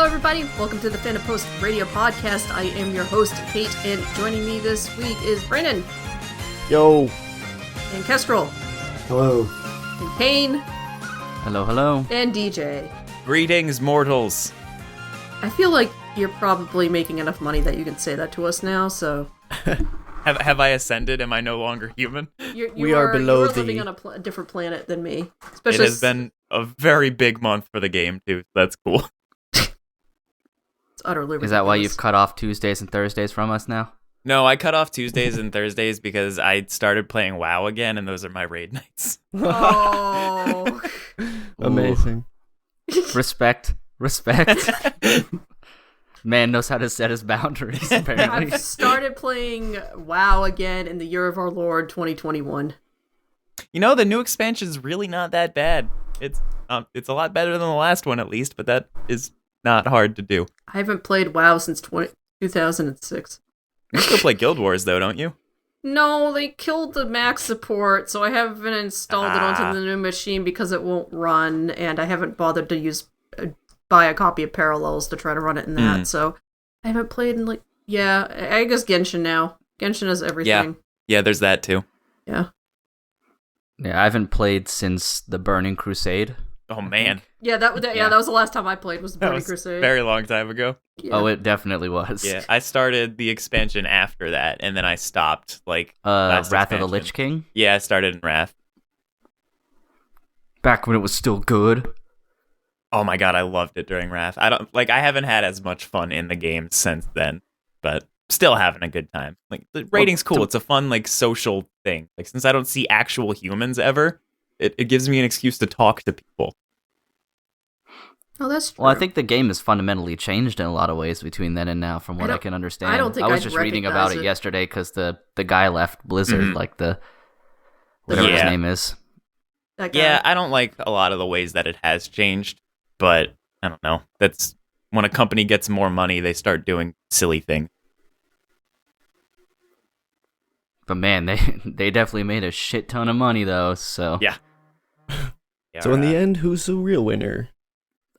everybody. Welcome to the Fandom Post Radio Podcast. I am your host, Kate, and joining me this week is Brandon. Yo. And Kestrel. Hello. And Kane. Hello, hello. And DJ. Greetings, mortals. I feel like you're probably making enough money that you can say that to us now, so... Have I ascended? Am I no longer human? We are below living on a different planet than me. Especially it has been a very big month for the game, too. That's cool. It's utterly ridiculous. Is that why you've cut off Tuesdays and Thursdays from us now? No, I cut off Tuesdays and Thursdays because I started playing WoW again, and those are my raid nights. Oh. Amazing. Respect. Man knows how to set his boundaries, apparently. I've started playing WoW again in the year of our Lord 2021. You know, the new expansion's really not that bad. It's a lot better than the last one, at least, but that is not hard to do. I haven't played WoW since 2006. You still play Guild Wars, though, don't you? No, they killed the max support, so I haven't installed it onto the new machine because it won't run, and I haven't bothered to buy a copy of Parallels to try to run it in that, so I haven't played in, I guess Genshin now. Genshin is everything. Yeah, there's that, too. Yeah. Yeah, I haven't played since the Burning Crusade. Oh, man. Yeah, that was the last time I played, was the Burning Crusade. Very long time ago. Yeah. Oh, it definitely was. Yeah, I started the expansion after that, and then I stopped, Wrath of the Lich King? Yeah, I started in Wrath. Back when it was still good. Oh my god, I loved it during Wrath. I haven't had as much fun in the game since then, but still having a good time. The rating's cool. It's a fun, social thing. Since I don't see actual humans ever, it gives me an excuse to talk to people. Oh, that's true. Well, I think the game has fundamentally changed in a lot of ways between then and now, from what I can understand. I don't think I was I'd just reading recognize about it it yesterday because the guy left Blizzard, whatever his name is. That guy. Yeah, I don't like a lot of the ways that it has changed, but I don't know. That's when a company gets more money, they start doing silly things. But man, they definitely made a shit ton of money though. So yeah. So in the end, who's the real winner?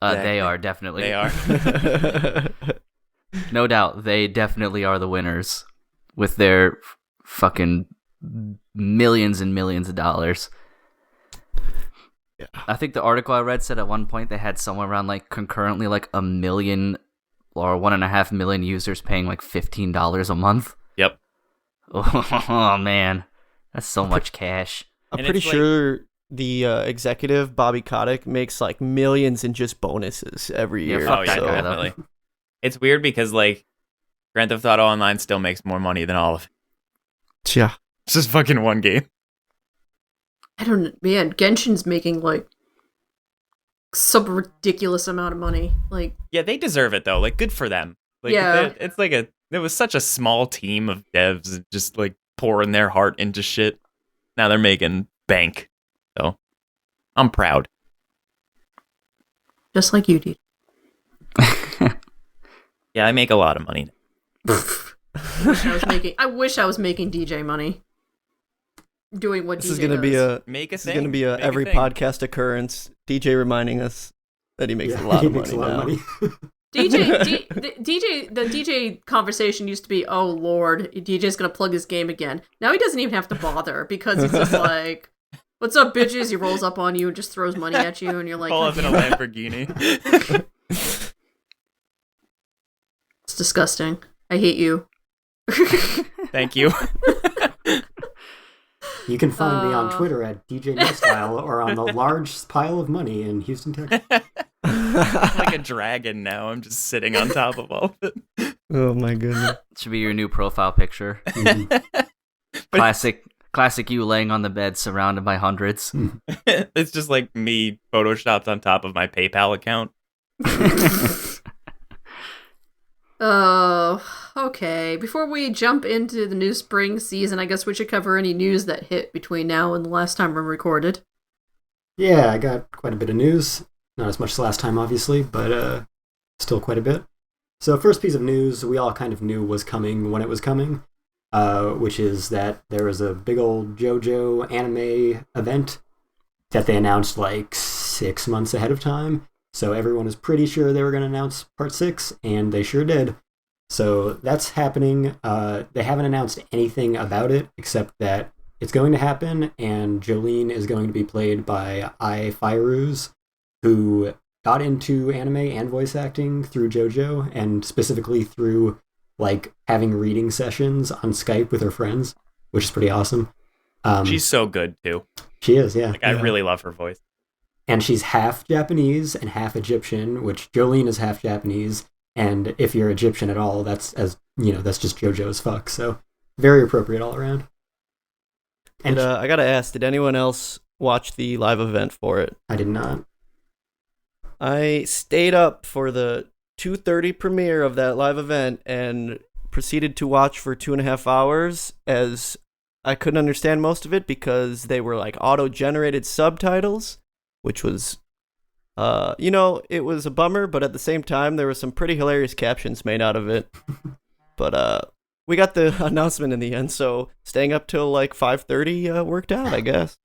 They are definitely. They are. No doubt, they definitely are the winners with their fucking millions and millions of dollars. Yeah. I think the article I read said at one point they had somewhere around concurrently 1 million or 1.5 million users paying $15 a month. Yep. Oh man, that's so much cash. I'm pretty sure the executive Bobby Kotick makes millions in just bonuses every year. Fuck that guy, definitely. It's weird because Grand Theft Auto Online still makes more money than all of it. Yeah. It's just fucking one game. I don't know, man. Genshin's making some ridiculous amount of money. Yeah, they deserve it though. Good for them. Yeah, it's it was such a small team of devs just pouring their heart into shit. Now they're making bank. So I'm proud. Just like you did. Yeah, I make a lot of money. I wish I was making DJ money. Doing what this DJ is gonna does. This is gonna be a every podcast occurrence. DJ reminding us that he makes a lot of money now. The DJ conversation used to be, oh lord, DJ's gonna plug his game again. Now he doesn't even have to bother because he's just what's up, bitches? He rolls up on you and just throws money at you, and you're like, pull up in a Lamborghini. It's disgusting. I hate you. Thank you. You can find me on Twitter at DJ NoStyle or on the large pile of money in Houston, Texas. I'm like a dragon now. I'm just sitting on top of all of it. Oh my goodness. It should be your new profile picture. Classic you laying on the bed surrounded by hundreds. It's just me photoshopped on top of my PayPal account. Okay. Before we jump into the new spring season, I guess we should cover any news that hit between now and the last time we recorded. Yeah, I got quite a bit of news. Not as much as last time, obviously, but still quite a bit. So first piece of news we all kind of knew was coming when it was coming, which is that there was a big old JoJo anime event that they announced 6 months ahead of time. So everyone was pretty sure they were going to announce Part 6, and they sure did. So that's happening. They haven't announced anything about it, except that it's going to happen, and Jolene is going to be played by Ai Fairuz, who got into anime and voice acting through JoJo, and specifically through like having reading sessions on Skype with her friends, which is pretty awesome. She's so good too. She is, yeah. Like, I really love her voice. And she's half Japanese and half Egyptian, which Jolene is half Japanese. And if you're Egyptian at all, that's just JoJo as fuck. So very appropriate all around. And I gotta ask, did anyone else watch the live event for it? I did not. I stayed up for the 2:30 premiere of that live event and proceeded to watch for 2.5 hours, as I couldn't understand most of it because they were like auto-generated subtitles, which was, it was a bummer, but at the same time, there were some pretty hilarious captions made out of it. But we got the announcement in the end, so staying up till like 5:30 worked out, I guess.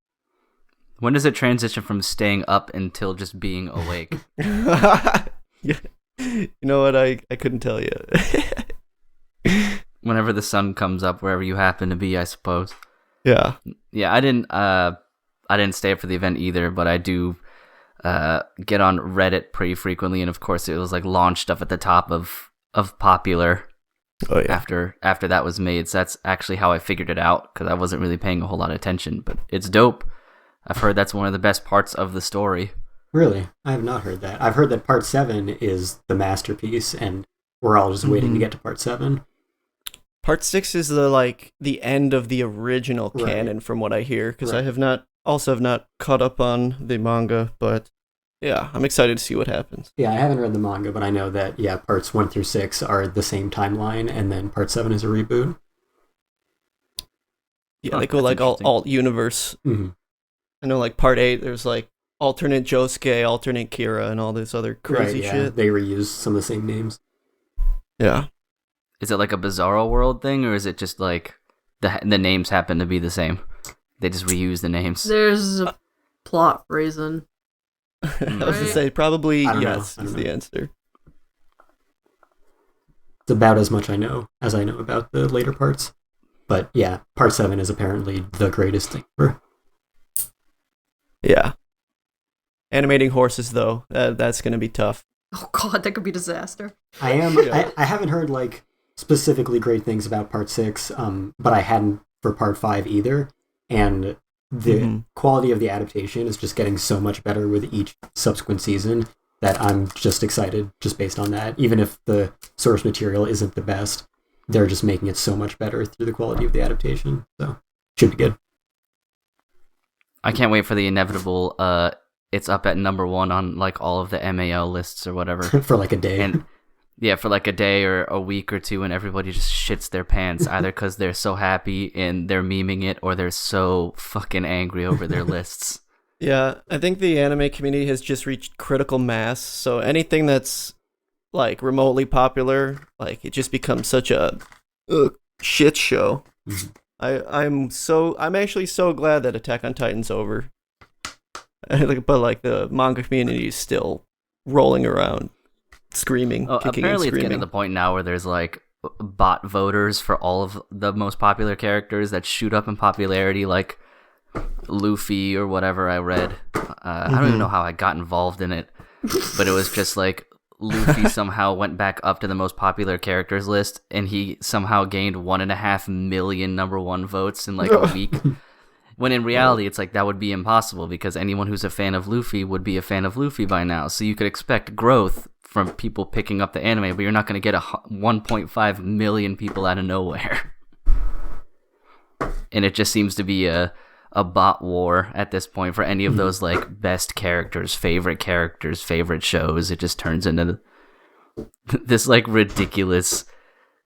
When does it transition from staying up until just being awake? Yeah. You know what? I couldn't tell you. Whenever the sun comes up, wherever you happen to be, I suppose. Yeah. Yeah, I didn't stay up for the event either, but I do get on Reddit pretty frequently, and of course it was like launch stuff at the top of popular. Oh yeah. After that was made, so that's actually how I figured it out, because I wasn't really paying a whole lot of attention. But it's dope. I've heard that's one of the best parts of the story. Really? I have not heard that. I've heard that Part 7 is the masterpiece, and we're all just waiting to get to Part 7. Part 6 is the end of the original canon, from what I hear, because I have not caught up on the manga, but yeah, I'm excited to see what happens. Yeah, I haven't read the manga, but I know that, parts 1 through 6 are the same timeline, and then Part 7 is a reboot. Yeah, they go like all alt-universe. Mm-hmm. I know like Part 8, there's like alternate Josuke, alternate Kira, and all this other crazy shit. They reuse some of the same names. Yeah. Is it like a Bizarro World thing, or is it just like the names happen to be the same? They just reuse the names. There's a plot reason. I was to say probably yes is know. the answer. It's about as much as I know about the later parts. But yeah, Part 7 is apparently the greatest thing ever. Yeah. Animating horses, though, that's going to be tough. Oh god, that could be disaster. I haven't heard like specifically great things about Part 6, but I hadn't for Part 5 either. And the quality of the adaptation is just getting so much better with each subsequent season that I'm just excited just based on that. Even if the source material isn't the best, they're just making it so much better through the quality of the adaptation. So, should be good. I can't wait for the inevitable, it's up at number 1 on like all of the MAL lists or whatever. For like a day. And yeah, for like a day or a week or two, and everybody just shits their pants, either because they're so happy and they're memeing it, or they're so fucking angry over their lists. Yeah, I think the anime community has just reached critical mass, so anything that's like remotely popular, like it just becomes such a shit show. I'm actually so glad that Attack on Titan's over. But like the manga community is still rolling around, screaming, kicking apparently and screaming. It's getting to the point now where there's like bot voters for all of the most popular characters that shoot up in popularity, like Luffy or whatever I read. I don't even know how I got involved in it, but it was just like Luffy somehow went back up to the most popular characters list, and he somehow gained 1.5 million number 1 votes in like a week. When in reality, it's like that would be impossible, because anyone who's a fan of Luffy would be a fan of Luffy by now. So you could expect growth from people picking up the anime, but you're not going to get 1.5 million people out of nowhere. And it just seems to be a bot war at this point for any of those like best characters, favorite shows. It just turns into this like ridiculous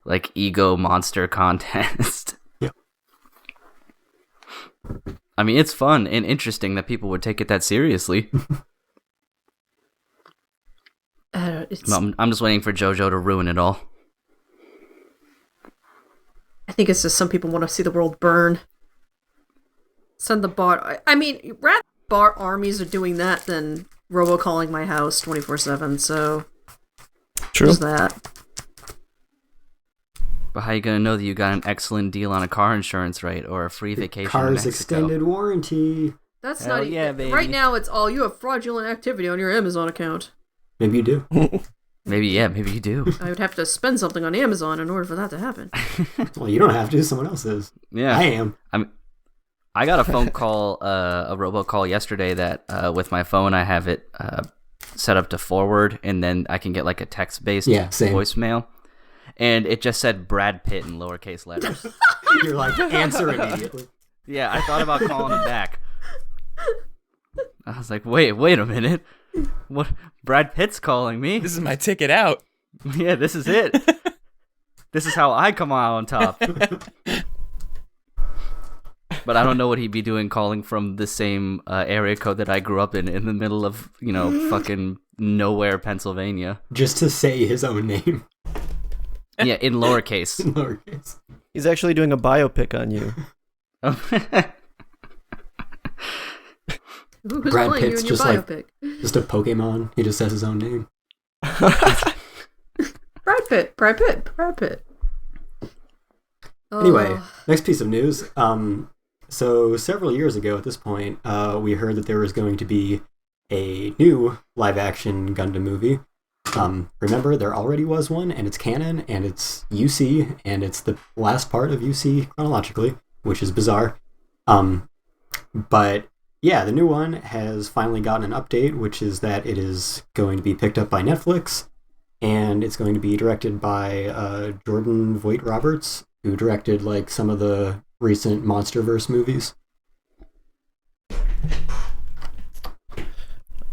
like ego monster contest. I mean, it's fun and interesting that people would take it that seriously. I'm just waiting for JoJo to ruin it all. I think it's just some people want to see the world burn. Send the bot. I mean, rather bot armies are doing that than robocalling my house 24/7, so True. there's that. But how you gonna know that you got an excellent deal on a car insurance rate or a free vacation in Car's Mexico? extended warranty. That's Hell not yeah, baby. Right now, it's all you have fraudulent activity on your Amazon account. Maybe you do. Maybe you do. I would have to spend something on Amazon in order for that to happen. Well, you don't have to. Someone else is. Yeah, I am. I got a phone call, a robocall yesterday that with my phone I have it set up to forward, and then I can get like a text-based same. voicemail, and it just said Brad Pitt in lowercase letters. You're like, answer immediately. Yeah, I thought about calling him back. I was like, wait a minute. What? Brad Pitt's calling me? This is my ticket out. Yeah, this is it. This is how I come out on top. But I don't know what he'd be doing calling from the same area code that I grew up in the middle of, fucking nowhere, Pennsylvania. Just to say his own name. Yeah, in lowercase. In lowercase. He's actually doing a biopic on you. Who's Brad playing Pitt's you in your just like- biopic? Just a Pokemon. He just says his own name. Brad Pitt. Anyway, next piece of news. So several years ago at this point, we heard that there was going to be a new live-action Gundam movie. Remember, there already was one, and it's canon, and it's UC, and it's the last part of UC chronologically, which is bizarre. But yeah, the new one has finally gotten an update, which is that it is going to be picked up by Netflix, and it's going to be directed by Jordan Vogt-Roberts, who directed like some of the recent MonsterVerse movies.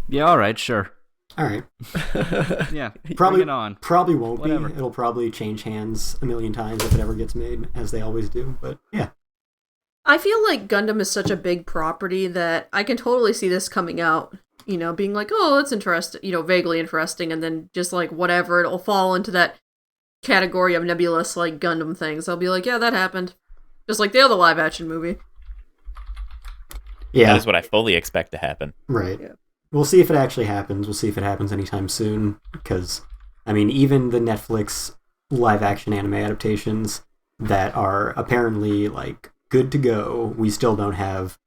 Yeah, all right, sure. All right. Yeah, Probably bring it on. Probably won't Whatever. be. It'll probably change hands a million times if it ever gets made, as they always do. But yeah. I feel like Gundam is such a big property that I can totally see this coming out, being like, oh, that's interesting, vaguely interesting, and then just like whatever, it'll fall into that category of nebulous like Gundam things. I'll be like, yeah, that happened. Just like the other live action movie. Yeah. That is what I fully expect to happen. Right. Yeah. We'll see if it actually happens. We'll see if it happens anytime soon. Because, I mean, even the Netflix live action anime adaptations that are apparently like good to go, we still don't have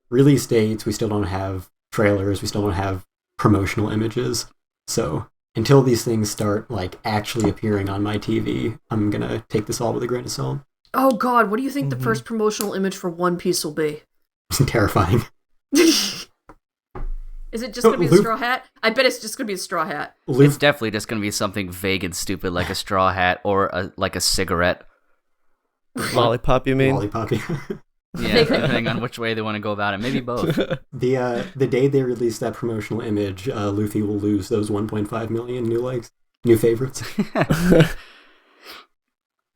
release dates. We still don't have trailers. We still don't have promotional images. So until these things start like actually appearing on my TV, I'm gonna take this all with a grain of salt. Oh god, what do you think the first promotional image for One Piece will be? Terrifying. Is it just gonna be the straw hat? I bet it's just gonna be a straw hat. It's definitely just gonna be something vague and stupid like a straw hat or like a cigarette. Lollipop, you mean? Lollipop. Yeah, depending on which way they want to go about it. Maybe both. The day they release that promotional image, Luffy will lose those 1.5 million new likes, new favorites.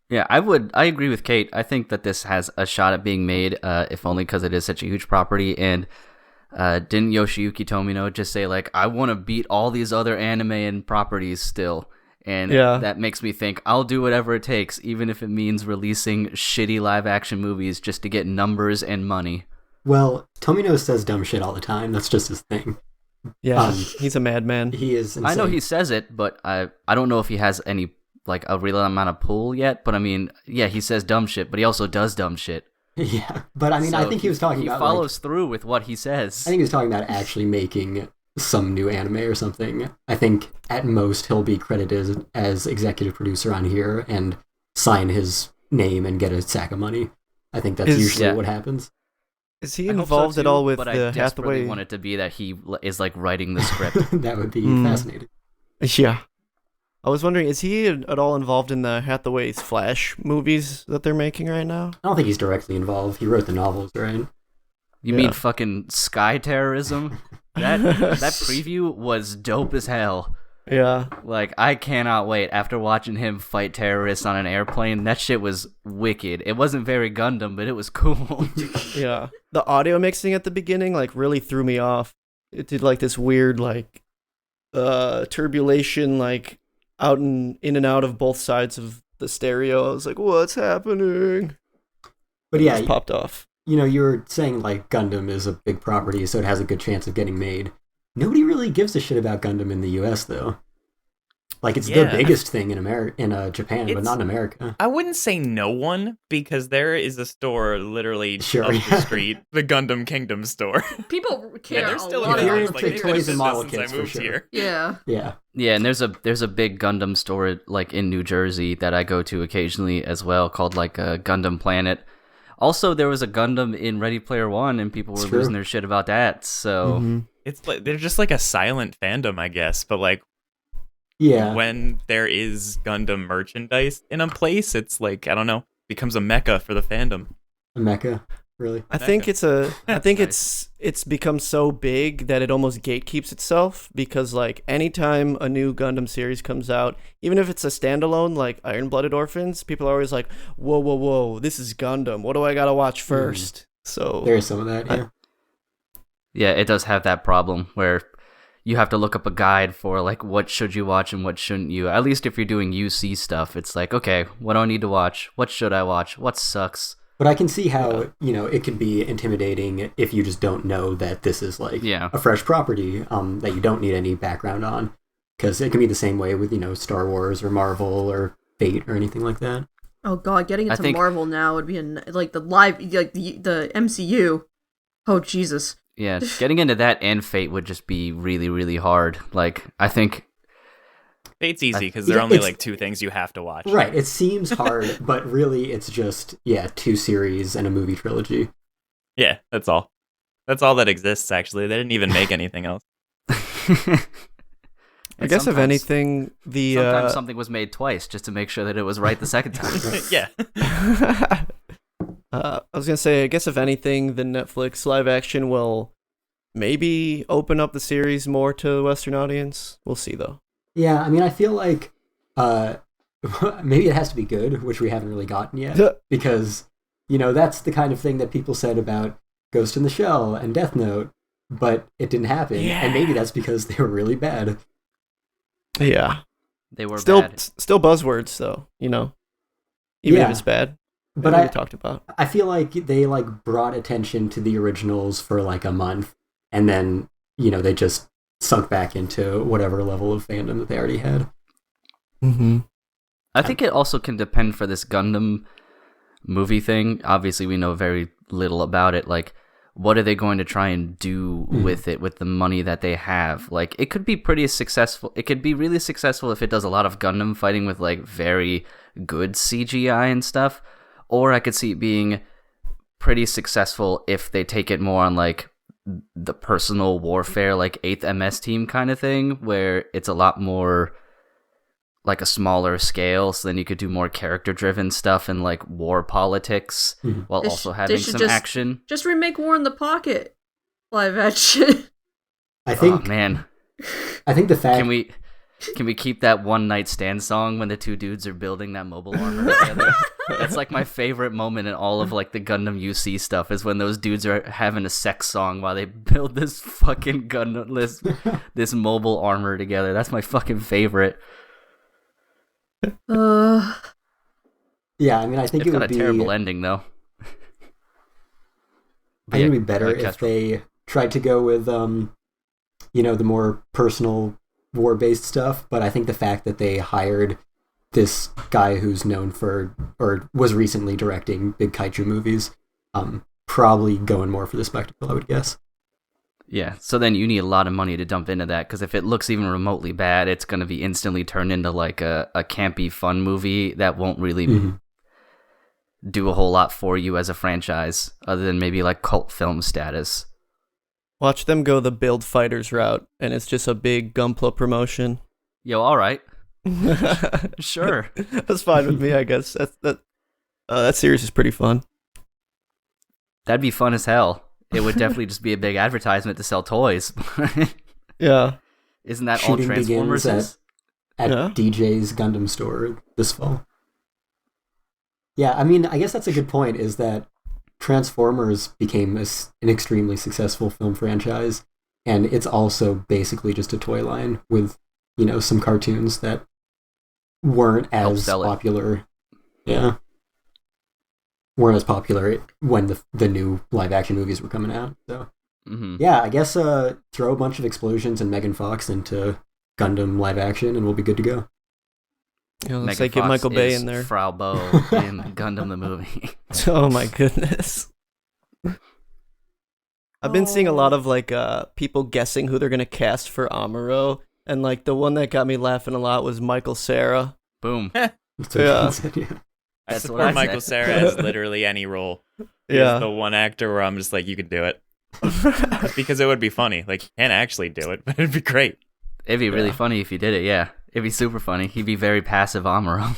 Yeah, I agree with Kate. I think that this has a shot at being made, if only because it is such a huge property. And didn't Yoshiyuki Tomino just say, like, I want to beat all these other anime and properties still? And that makes me think I'll do whatever it takes, even if it means releasing shitty live-action movies just to get numbers and money. Well, Tomino says dumb shit all the time. That's just his thing. Yeah, he's a madman. He is insane. I know he says it, but I don't know if he has any, like, a real amount of pull yet. But, I mean, yeah, he says dumb shit, but he also does dumb shit. Yeah, but I mean, So I think he was talking about... He follows through with what he says. I think he was talking about actually making some new anime or something. I think at most he'll be credited as executive producer on here and sign his name and get a sack of money. I think that's usually what happens. Is he I hope so involved too, at all with but the I desperately Hathaway? want it to be that he is like writing the script. That would be fascinating. Yeah. I was wondering, is he at all involved in the Hathaway's Flash movies that they're making right now? I don't think he's directly involved. He wrote the novels, right? You mean fucking sky terrorism? That preview was dope as hell. Yeah. Like, I cannot wait. After watching him fight terrorists on an airplane, that shit was wicked. It wasn't very Gundam, but it was cool. Yeah. The audio mixing at the beginning, like, really threw me off. It did, like, this weird, like, turbulation, like, out and in and out of both sides of the stereo. I was like, what's happening? But It yeah, just popped off. you know, you were saying like Gundam is a big property, so it has a good chance of getting made. nobody really gives a shit about Gundam in the US though. Like, it's the biggest thing in Japan, but not in America. I wouldn't say no one, because there is a store literally up the street, the Gundam Kingdom store. People care and a they're still lot in about like, toys and model kits for sure. Here. Yeah. Yeah, and there's a big Gundam store like in New Jersey that I go to occasionally as well, called like Gundam Planet. Also, there was a Gundam in Ready Player One, and people were losing their shit about that. So it's like they're just like a silent fandom, I guess. But like, when there is Gundam merchandise in a place, it's like, I don't know, becomes a mecca for the fandom. A mecca, really? I think it's become so big that it almost gatekeeps itself, because like anytime a new Gundam series comes out, even if it's a standalone like Iron-Blooded Orphans, people are always like, whoa, this is Gundam. What do I gotta watch first? So there's some of that, yeah. Yeah, it does have that problem where you have to look up a guide for like what should you watch and what shouldn't you. At least if you're doing UC stuff, it's like, okay, what do I need to watch? What should I watch? What sucks? But I can see how, it can be intimidating if you just don't know that this is like a fresh property that you don't need any background on. Because it can be the same way with, Star Wars or Marvel or Fate or anything like that. Oh god, getting into Marvel now would be like the live, like the MCU. Oh Jesus. Yeah, getting into that and Fate would just be really, really hard. Like, I think Fate's easy because there are only like 2 things you have to watch. Right, it seems hard, but really it's just 2 series and a movie trilogy. Yeah, that's all. That's all that exists, actually. They didn't even make anything else. I guess if anything, sometimes something was made twice just to make sure that it was right the second time. Yeah. I was going to say, I guess if anything, the Netflix live action will maybe open up the series more to the Western audience. We'll see, though. Yeah, I mean, I feel like maybe it has to be good, which we haven't really gotten yet. Because, that's the kind of thing that people said about Ghost in the Shell and Death Note, but it didn't happen. Yeah. And maybe that's because they were really bad. Yeah. They were bad. Still buzzwords, though, Even if it's bad. But we talked about. I feel like they brought attention to the originals for a month, and then they just sunk back into whatever level of fandom that they already had. Mm-hmm. I think it also can depend for this Gundam movie thing. Obviously, we know very little about it. Like, what are they going to try and do with it, with the money that they have? Like, it could be pretty successful. It could be really successful if it does a lot of Gundam fighting with very good CGI and stuff. Or I could see it being pretty successful if they take it more on the personal warfare, 8th MS team kind of thing, where it's a lot more a smaller scale, so then you could do more character-driven stuff and war politics while also having some action. Just remake War in the Pocket live action. I think. Oh, man. I think the fact. Can we keep that One Night Stand song when the 2 dudes are building that mobile armor together? That's my favorite moment in all of the Gundam UC stuff, is when those dudes are having a sex song while they build this fucking Gundam, this mobile armor together. That's my fucking favorite. Yeah, I mean, I think it would be... It's got a terrible ending, though. I think it would be better if they tried to go with, the more personal war-based stuff, but I think the fact that they hired this guy who's known for, or was recently directing big kaiju movies, probably going more for the spectacle, I would guess. Yeah, so then you need a lot of money to dump into that, because if it looks even remotely bad, it's going to be instantly turned into a campy fun movie that won't really do a whole lot for you as a franchise, other than maybe cult film status. Watch them go the build fighters route, and it's just a big Gunpla promotion. Yo, all right. Sure. That's fine with me, I guess. That series is pretty fun. That'd be fun as hell. It would definitely just be a big advertisement to sell toys. Yeah. Isn't that Shooting all Transformers is? At DJ's Gundam store this fall. Yeah, I mean, I guess that's a good point, is that Transformers became an extremely successful film franchise, and it's also basically just a toy line with, some cartoons that weren't as popular. Yeah. Weren't as popular when the new live action movies were coming out. So Yeah, I guess throw a bunch of explosions and Megan Fox into Gundam live action, and we'll be good to go. Let's Megan get Fox Michael Bay is in there. Frau Bo in Gundam the movie. Oh my goodness. I've been seeing a lot of like people guessing who they're gonna cast for Amuro, and like the one that got me laughing a lot was Michael Cera. Boom. That's what Yeah. Ken said, yeah. I That's what support I Michael said. Cera as literally any role. He's Yeah. the one actor where I'm just like, you could do it. Because it would be funny. Like, you can't actually do it, but it'd be great. It'd be really funny if you did it, yeah. It'd be super funny. He'd be very passive Amuro.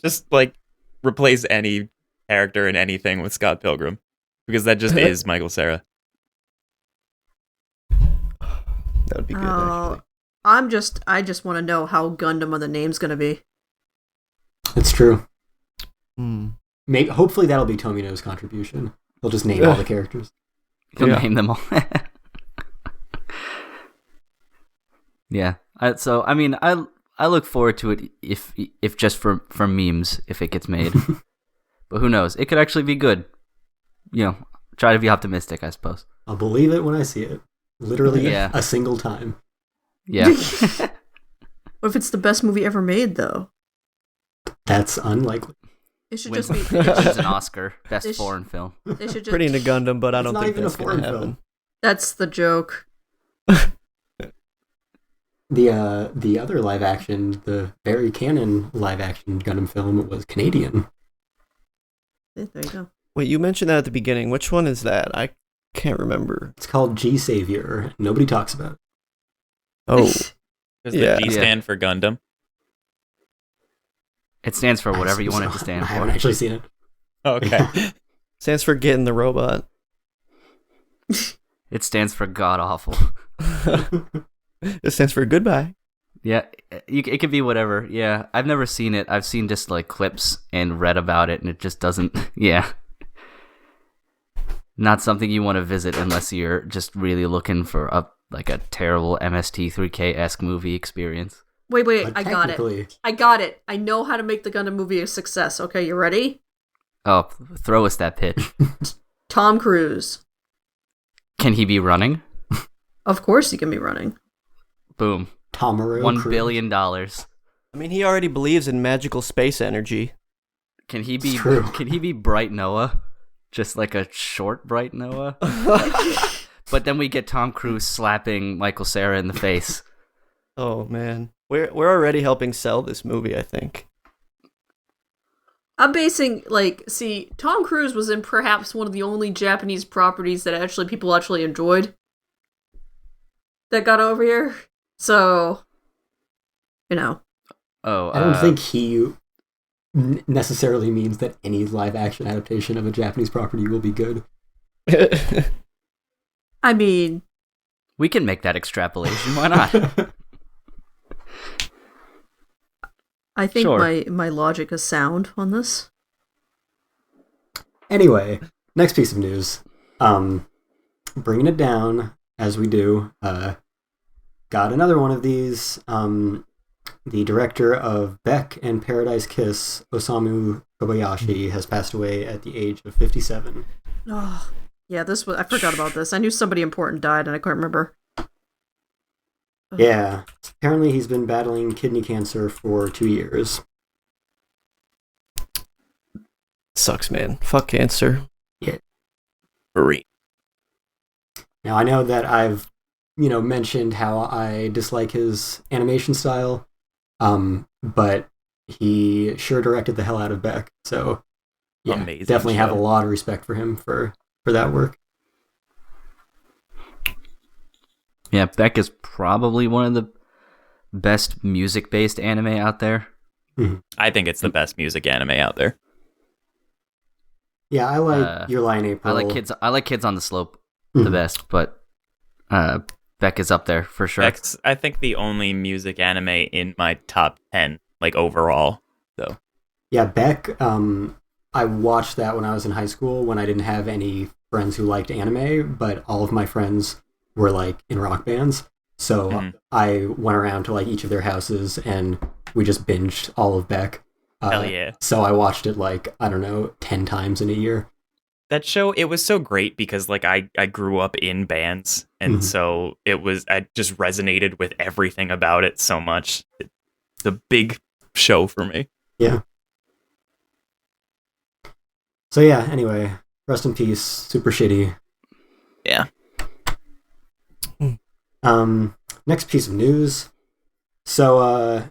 Just, like, replace any character in anything with Scott Pilgrim. Because that just is Michael Cera. That would be good. Actually. I just want to know how Gundam on the name's gonna be. It's true. Hmm. Hopefully that'll be Tomino's contribution. He'll just name all the characters. He'll Yeah. name them all. Yeah. I look forward to it if just for memes if it gets made. But who knows? It could actually be good. Try to be optimistic, I suppose. I'll believe it when I see it. Literally Yeah. a single time. Yeah. What if it's the best movie ever made, though? That's unlikely. It should Wins, just be. wins an Oscar. Best They sh- foreign film. They should just. Pretty into Gundam, but I It's don't not think even a that's gonna foreign happen. film. That's the joke. The other live action, the very canon live action Gundam film was Canadian. There you go. Wait, you mentioned that at the beginning. Which one is that? I can't remember. It's called G Savior. Nobody talks about it. Oh, Does Yeah. the G stand for Gundam? It stands for whatever you I want it to assume so. stand I haven't for. actually seen it. Okay. stands for getting the robot. It stands for god awful. It stands for goodbye. Yeah, it could be whatever. Yeah, I've never seen it. I've seen just like clips and read about it, and it just doesn't. Yeah, not something you want to visit unless you're just really looking for a terrible MST3K-esque movie experience. Wait, But I got it. technically, I got it. I know how to make the Gundam movie a success. Okay, you ready? Oh, throw us that pitch. Tom Cruise. Can he be running? Of course he can be running. Boom. Tomaro $1 Cruise. billion. I mean, he already believes in magical space energy. Can he be? It's true. Can he be Bright Noah? Just like a short Bright Noah. But then we get Tom Cruise slapping Michael Cera in the face. Oh man, we're already helping sell this movie. I think. I'm basing, Tom Cruise was in perhaps one of the only Japanese properties that people actually enjoyed that got over here. So, Oh, I don't think he necessarily means that any live action adaptation of a Japanese property will be good. I mean, we can make that extrapolation. Why not? I think Sure. my logic is sound on this. Anyway, next piece of news. Bringing it down as we do. Got another one of these. The director of Beck and Paradise Kiss, Osamu Kobayashi, has passed away at the age of 57. Oh, yeah, I forgot about this. I knew somebody important died and I couldn't remember. Yeah, apparently he's been battling kidney cancer for 2 years. Sucks, man. Fuck cancer. Free. Now, I know that I've, mentioned how I dislike his animation style, but he sure directed the hell out of Beck, so yeah, Amazing definitely have a show. lot of respect for him for that work. Yeah, Beck is probably one of the best music-based anime out there. I think it's the best music anime out there. Yeah, I like Your Lie in April. I like Kids on the Slope Mhm. the best, but Beck is up there for sure. That's, I think, the only music anime in my top 10, overall. So, Yeah, Beck, I watched that when I was in high school when I didn't have any friends who liked anime, but all of my friends were in rock bands. So I went around to each of their houses and we just binged all of Beck. hell yeah. So I watched it 10 times in a year. that show, it was so great because like I grew up in bands, and so I just resonated with everything about it so much. It's a big show for me. Yeah. So yeah, anyway, rest in peace. Super shitty. Yeah. Next piece of news. So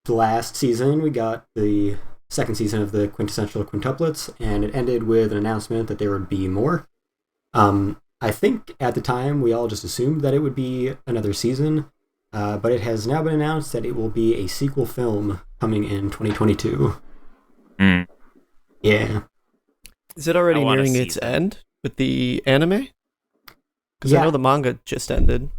last season we got the second season of the quintessential quintuplets, and it ended with an announcement that there would be more. I think at the time we all just assumed that it would be another season, but it has now been announced that it will be a sequel film coming in 2022. Yeah. Is it already I wanna nearing see its that. end with the anime? Because Yeah. I know the manga just ended.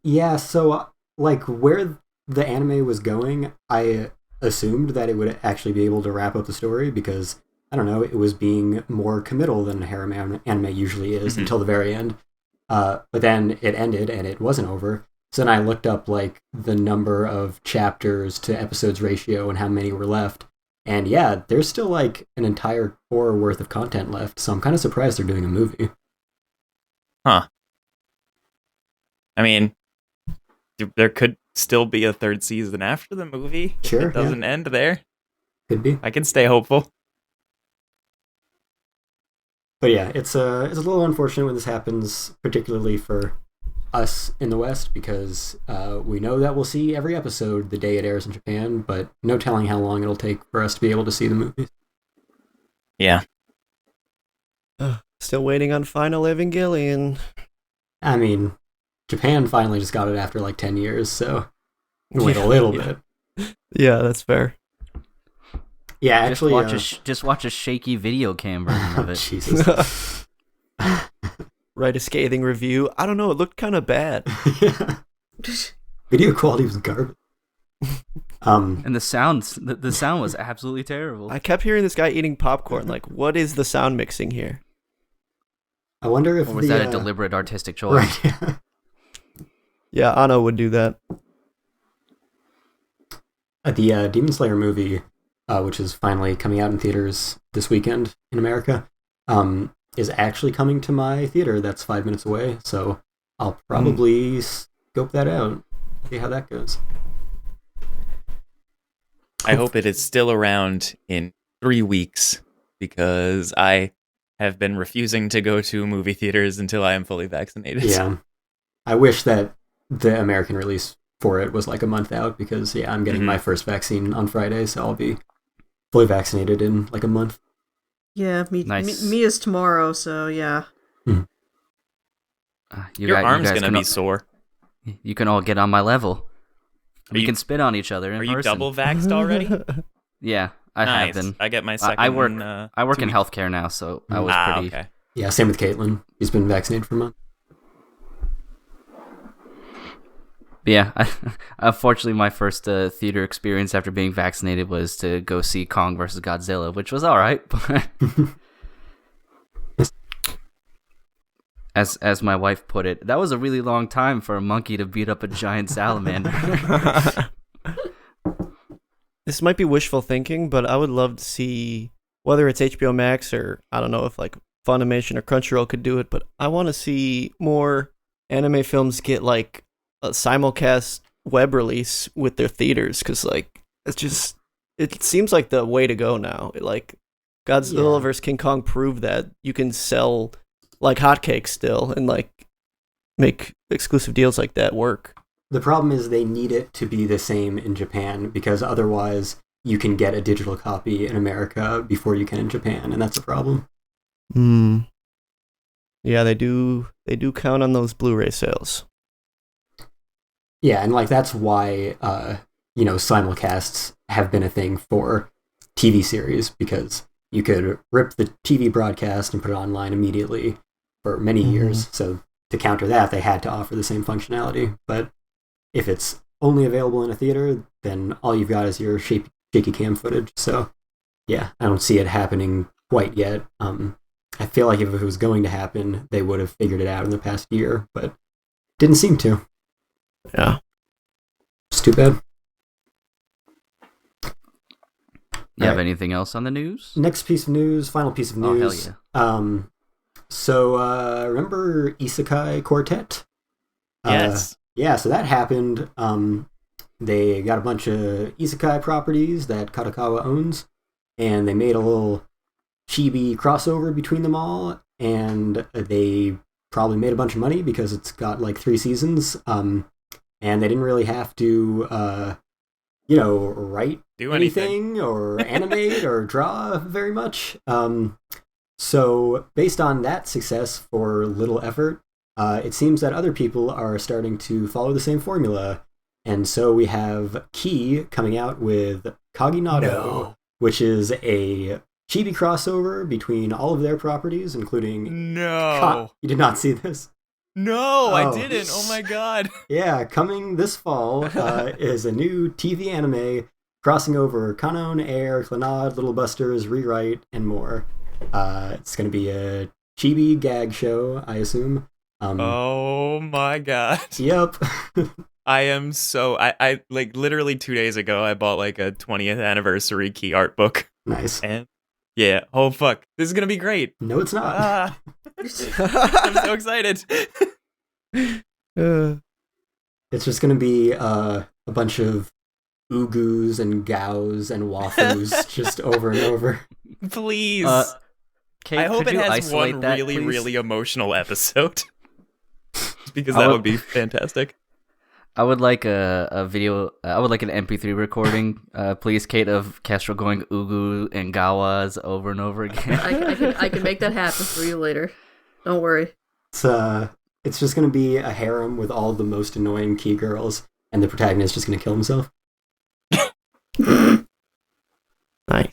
Yeah, so like where the anime was going, I assumed that it would actually be able to wrap up the story because, I don't know, it was being more committal than a harem anime usually is until the very end. But then it ended and it wasn't over. So then I looked up like the number of chapters to episodes ratio and how many were left. And yeah, there's still like an entire core worth of content left. So I'm kind of surprised they're doing a movie. Huh. I mean, there could still be a third season after the movie. If Sure, it doesn't end there. Could be. I can stay hopeful. But yeah, it's a little unfortunate when this happens, particularly for us in the West, because we know that we'll see every episode the day it airs in Japan, but no telling how long it'll take for us to be able to see the movies. Yeah. Still waiting on Final Evangelion. I mean, Japan finally just got it after like 10 years, so wait a little bit. Yeah, that's fair. Yeah, actually, Just watch a shaky video cam version of it. Jesus. Write a scathing review. I don't know, it looked kind of bad. Yeah. Video quality was garbage. And the sound was absolutely terrible. I kept hearing this guy eating popcorn. Like, what is the sound mixing here? I wonder if Or was that a deliberate artistic choice? Right. Yeah. Yeah, Anno would do that. The Demon Slayer movie, which is finally coming out in theaters this weekend in America, is actually coming to my theater that's 5 minutes away, so I'll probably scope that out, see how that goes. I hope it is still around in 3 weeks because I have been refusing to go to movie theaters until I am fully vaccinated. Yeah. I wish that the American release for it was like a month out because, yeah, I'm getting my first vaccine on Friday, so I'll be fully vaccinated in like a month. Yeah, Nice. me is tomorrow, so yeah. Your arm's going to be sore. You can all get on my level. We can spit on each other in Are person. you double vaxxed already? Yeah, I Nice. have been. I get my second. I work 2 in weeks. healthcare now, so I was pretty. Okay. Yeah, same with Caitlin. She's been vaccinated for a month. But yeah, unfortunately, my first theater experience after being vaccinated was to go see Kong vs. Godzilla, which was all right. But as my wife put it, that was a really long time for a monkey to beat up a giant salamander. This might be wishful thinking, but I would love to see, whether it's HBO Max or I don't know if like Funimation or Crunchyroll could do it, but I want to see more anime films get like a simulcast web release with their theaters, because like it seems like the way to go now. Like Godzilla vs. King Kong proved that you can sell like hotcakes still and like make exclusive deals like that work. The problem is they need it to be the same in Japan because otherwise you can get a digital copy in America before you can in Japan, and that's a problem. Yeah, they do count on those Blu-ray sales. Yeah, and like that's why simulcasts have been a thing for TV series, because you could rip the TV broadcast and put it online immediately for many years. So to counter that, they had to offer the same functionality. But if it's only available in a theater, then all you've got is your shaky cam footage. So yeah, I don't see it happening quite yet. I feel like if it was going to happen, they would have figured it out in the past year, but didn't seem to. Yeah. It's too bad. You have Alright. anything else on the news? Next piece of news, final piece of Oh, hell news. yeah. So remember Isekai Quartet? Yes. Yeah, so that happened. They got a bunch of Isekai properties that Kadokawa owns, and they made a little chibi crossover between them all, and they probably made a bunch of money because it's got like 3 seasons, and they didn't really have to, write Do anything. anything or animate or draw very much. So based on that success for little effort, it seems that other people are starting to follow the same formula. And so we have Key coming out with Kaginado, which is a chibi crossover between all of their properties, including... No. You did not see this? No, I Oh. didn't. Oh my god. Yeah, coming this fall is a new TV anime crossing over Kanon, Air, Clannad, Little Busters, Rewrite, and more. It's going to be a chibi gag show, I assume. Oh my god. Yep. I am so I like literally 2 days ago I bought like a 20th anniversary Key art book. Nice. And yeah, oh fuck. This is gonna be great. No, it's not. Ah, I'm so excited. It's just going to be a bunch of ugus and gaos and wafus just over and over. Please. Kate, I hope could it you has isolate one that, really, please? really emotional episode. Because I that would- would be fantastic. I would like a video. I would like an MP3 recording, please, Kate, of Castro going Ugu and Gawas over and over again. I can make that happen for you later. Don't worry. It's just going to be a harem with all the most annoying Key girls, and the protagonist just going to kill himself. Nice.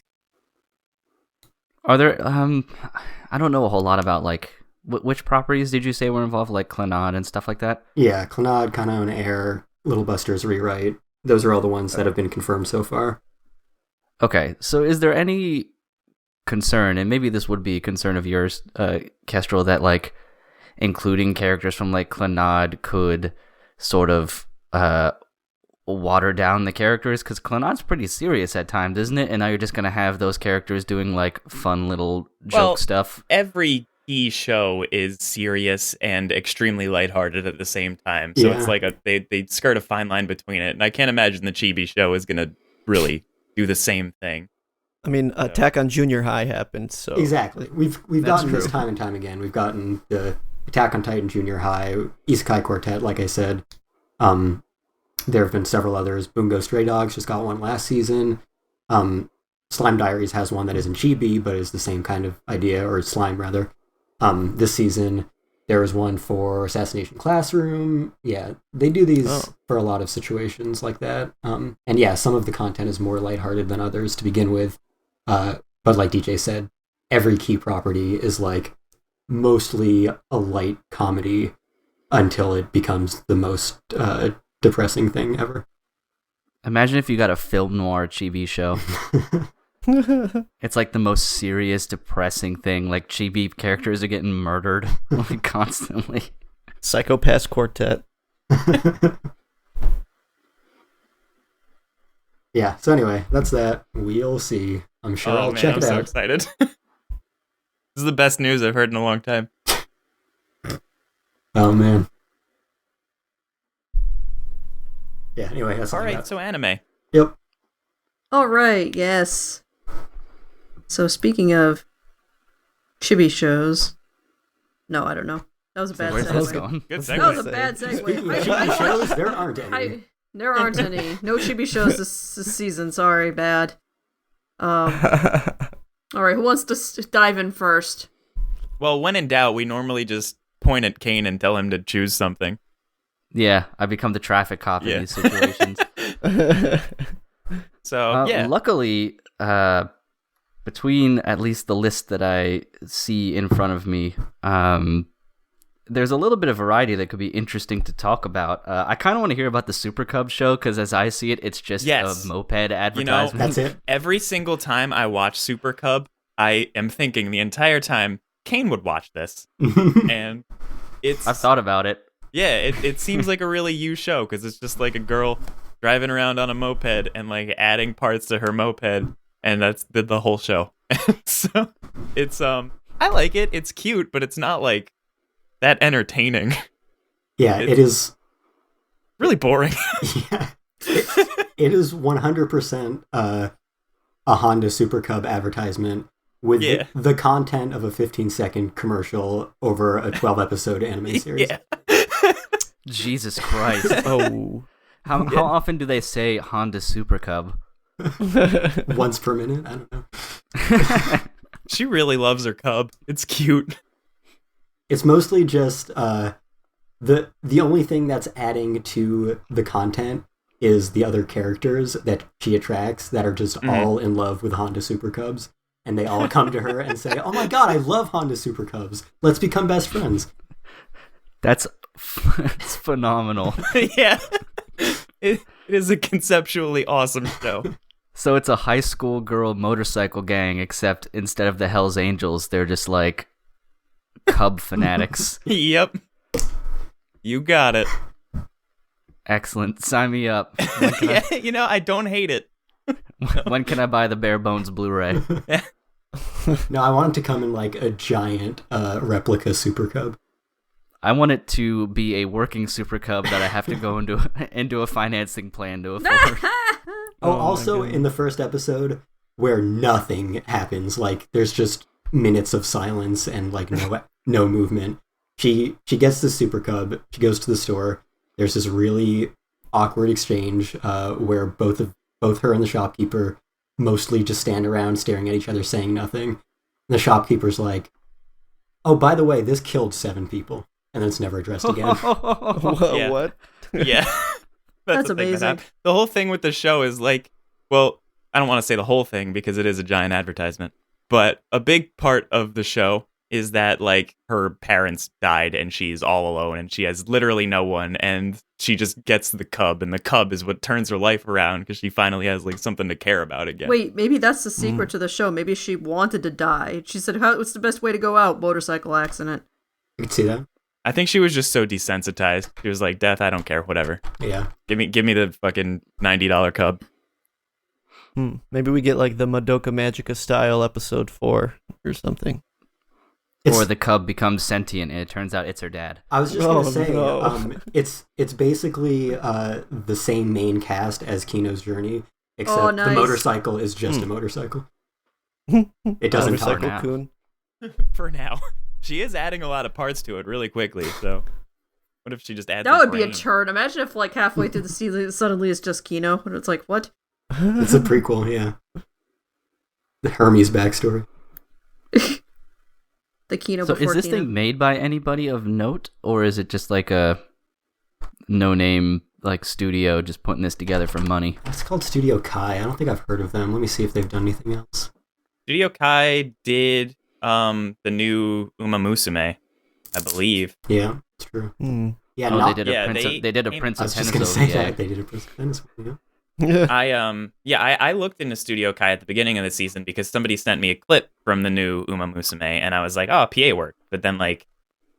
Are there? I don't know a whole lot about like which properties did you say were involved, like Clannad and stuff like that. Yeah, Clannad, Kanon, Air, Little Busters, Rewrite. Those are all the ones that have been confirmed so far. Okay, so is there any concern, and maybe this would be a concern of yours, Kestrel, that like including characters from like Clannad could sort of water down the characters? Because Clannad's pretty serious at times, isn't it? And now you're just gonna have those characters doing like fun little joke stuff. Every Key show is serious and extremely lighthearted at the same time. So Yeah. it's like they skirt a fine line between it. And I can't imagine the Chibi show is gonna really do the same thing. I mean, Attack on Junior High happened, so Exactly. We've That's gotten this true. time and time again. We've gotten the Attack on Titan Junior High, Isekai Quartet, like I said. There have been several others. Bungo Stray Dogs just got one last season. Slime Diaries has one that isn't chibi, but is the same kind of idea, or slime rather. This season, there was one for Assassination Classroom. Yeah, they do these for a lot of situations like that. And yeah, some of the content is more lighthearted than others to begin with. But like DJ said, every Key property is like mostly a light comedy until it becomes the most depressing thing ever. Imagine if you got a film noir chibi show. It's like the most serious, depressing thing. Like chibi characters are getting murdered like constantly. Psychopath Quartet. Yeah, so anyway, that's that. We'll see. I'm sure I'll man, check I'm it so out. excited. This is the best news I've heard in a long time. Oh man. Yeah, anyway, that's All all I right, got. so anime. Yep. All right, yes. So speaking of chibi shows, no, I don't know. That was a bad Where's segue. this going? Good That was segue. a bad segue. Speaking of chibi shows, there aren't any. There aren't any. No chibi shows this season. Sorry, bad. All right, who wants to dive in first? Well, when in doubt, we normally just point at Kane and tell him to choose something. Yeah, I become the traffic cop Yeah. in these situations. So, yeah. Luckily, between at least the list that I see in front of me, there's a little bit of variety that could be interesting to talk about. I kind of want to hear about the Super Cub show, because as I see it, it's just Yes. a moped advertisement. That's it. Every single time I watch Super Cub, I am thinking the entire time, Kane would watch this. And it's... I've thought about it. Yeah, it seems like a really you show, because it's just like a girl driving around on a moped and like adding parts to her moped and that's the whole show. So it's I like it. It's cute, but it's not like that entertaining. Yeah, it is really boring. Yeah, it is 100% a Honda Super Cub advertisement with the content of a 15-second commercial over a 12-episode anime series. Yeah. Jesus Christ. Oh. How often do they say Honda Super Cub? Once per minute? I don't know. She really loves her cub. It's cute. It's mostly just the only thing that's adding to the content is the other characters that she attracts that are just all in love with Honda Super Cubs. And they all come to her and say, "Oh my god, I love Honda Super Cubs. Let's become best friends." That's phenomenal. Yeah. It is a conceptually awesome show. So it's a high school girl motorcycle gang, except instead of the Hells Angels, they're just like Cub fanatics. Yep. You got it. Excellent. Sign me up. Yeah, I don't hate it. When can I buy the Bare Bones Blu-ray? No, I want it to come in like a giant replica Super Cub. I want it to be a working Super Cub that I have to go into a financing plan to afford. Also in the first episode where nothing happens, like there's just minutes of silence and like no movement. She gets the Super Cub, she goes to the store. There's this really awkward exchange where both her and the shopkeeper mostly just stand around staring at each other saying nothing. And the shopkeeper's like, "Oh, by the way, this killed 7 people." And then it's never addressed again. Yeah. What? Yeah. That's amazing. The whole thing with the show is like, well, I don't want to say the whole thing because it is a giant advertisement, but a big part of the show is that like her parents died and she's all alone and she has literally no one, and she just gets the cub, and the cub is what turns her life around because she finally has like something to care about again. Wait, maybe that's the secret to the show. Maybe she wanted to die. She said, what's the best way to go out? Motorcycle accident. You can see that. I think she was just so desensitized. She was like, "Death, I don't care, whatever. Yeah. Give me the fucking $90 cub." Maybe we get like the Madoka Magica style episode 4 or something. Or the cub becomes sentient and it turns out it's her dad. I was just going to say, no. It's basically the same main cast as Kino's Journey, except nice. the motorcycle is just a motorcycle. It doesn't talk. Motorcycle-kun. For now. She is adding a lot of parts to it really quickly, so what if she just adds That a would be a brain? turn. Imagine if like halfway through the season suddenly it's just Kino, and it's like, what? It's a prequel, yeah. The Hermes backstory. The Kino So before is this Kino. thing made by anybody of note, or is it just like a no-name like studio just putting this together for money? It's called Studio Kai. I don't think I've heard of them. Let me see if they've done anything else. Studio Kai did the new Uma Musume, I believe. Yeah, it's true. Yeah, Oh, they did a they Prince I of was just going to say Tennis. that. They did a Prince of Tennis. Yeah. I looked into Studio Kai at the beginning of the season because somebody sent me a clip from the new Uma Musume, and I was like, "Oh, PA work." But then like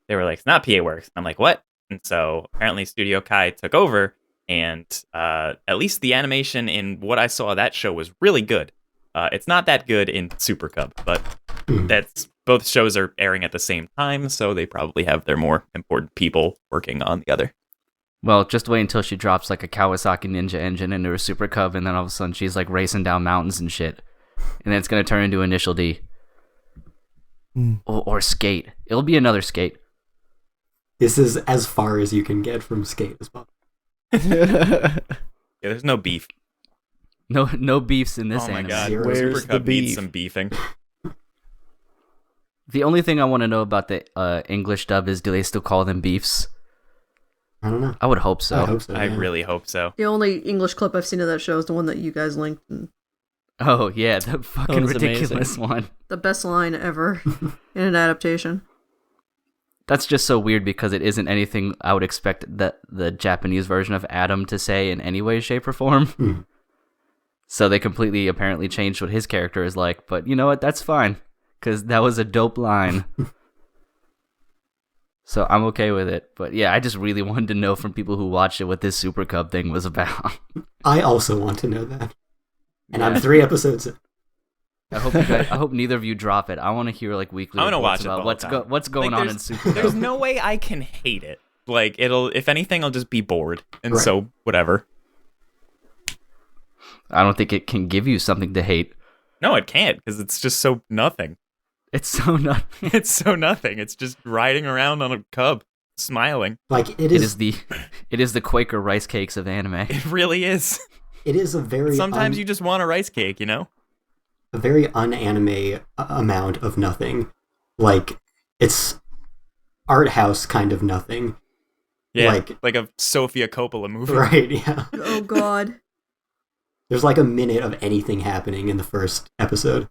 they were like, "It's not PA work." I'm like, "What?" And so apparently Studio Kai took over, and at least the animation in what I saw of that show was really good. It's not that good in Super Cub, but that's both shows are airing at the same time, so they probably have their more important people working on the other. Well, just wait until she drops like a Kawasaki Ninja engine into her Super Cub, and then all of a sudden she's like racing down mountains and shit. And then it's going to turn into Initial D. Or Skate. It'll be another Skate. This is as far as you can get from Skate as well. Yeah, there's no beef. No beefs in this Oh my anime. god, Zero. Where's Super Cub the needs beef? some beefing. The only thing I want to know about the English dub is, do they still call them beefs? I don't know. I would hope so. I hope so. I yeah. really hope so. The only English clip I've seen of that show is the one that you guys linked. And Oh, yeah, the fucking was ridiculous amazing. one. the best line ever in an adaptation. That's just so weird because it isn't anything I would expect that the Japanese version of Adam to say in any way, shape, or form. So they completely apparently changed what his character is like. But you know what? That's fine, because that was a dope line. So I'm okay with it. But yeah, I just really wanted to know from people who watched it what this Super Cub thing was about. I also want to know that. And I'm Yeah. 3 episodes in. I hope neither of you drop it. I want to hear like weekly I'm gonna reports watch it about the whole time. what's going Like, on in Super Cub. There's no way I can hate it. Like, if anything, I'll just be bored. And Right. so, whatever. I don't think it can give you something to hate. No, it can't, because it's just so nothing. It's so not. It's so nothing. It's just riding around on a cub, smiling. Like It is the Quaker rice cakes of anime. It really is. it is a very Sometimes you just want a rice cake, you know? a very unanime amount of nothing. Like it's art house kind of nothing. Yeah, like a Sofia Coppola movie. Right, yeah. Oh God. There's like a minute of anything happening in the first episode.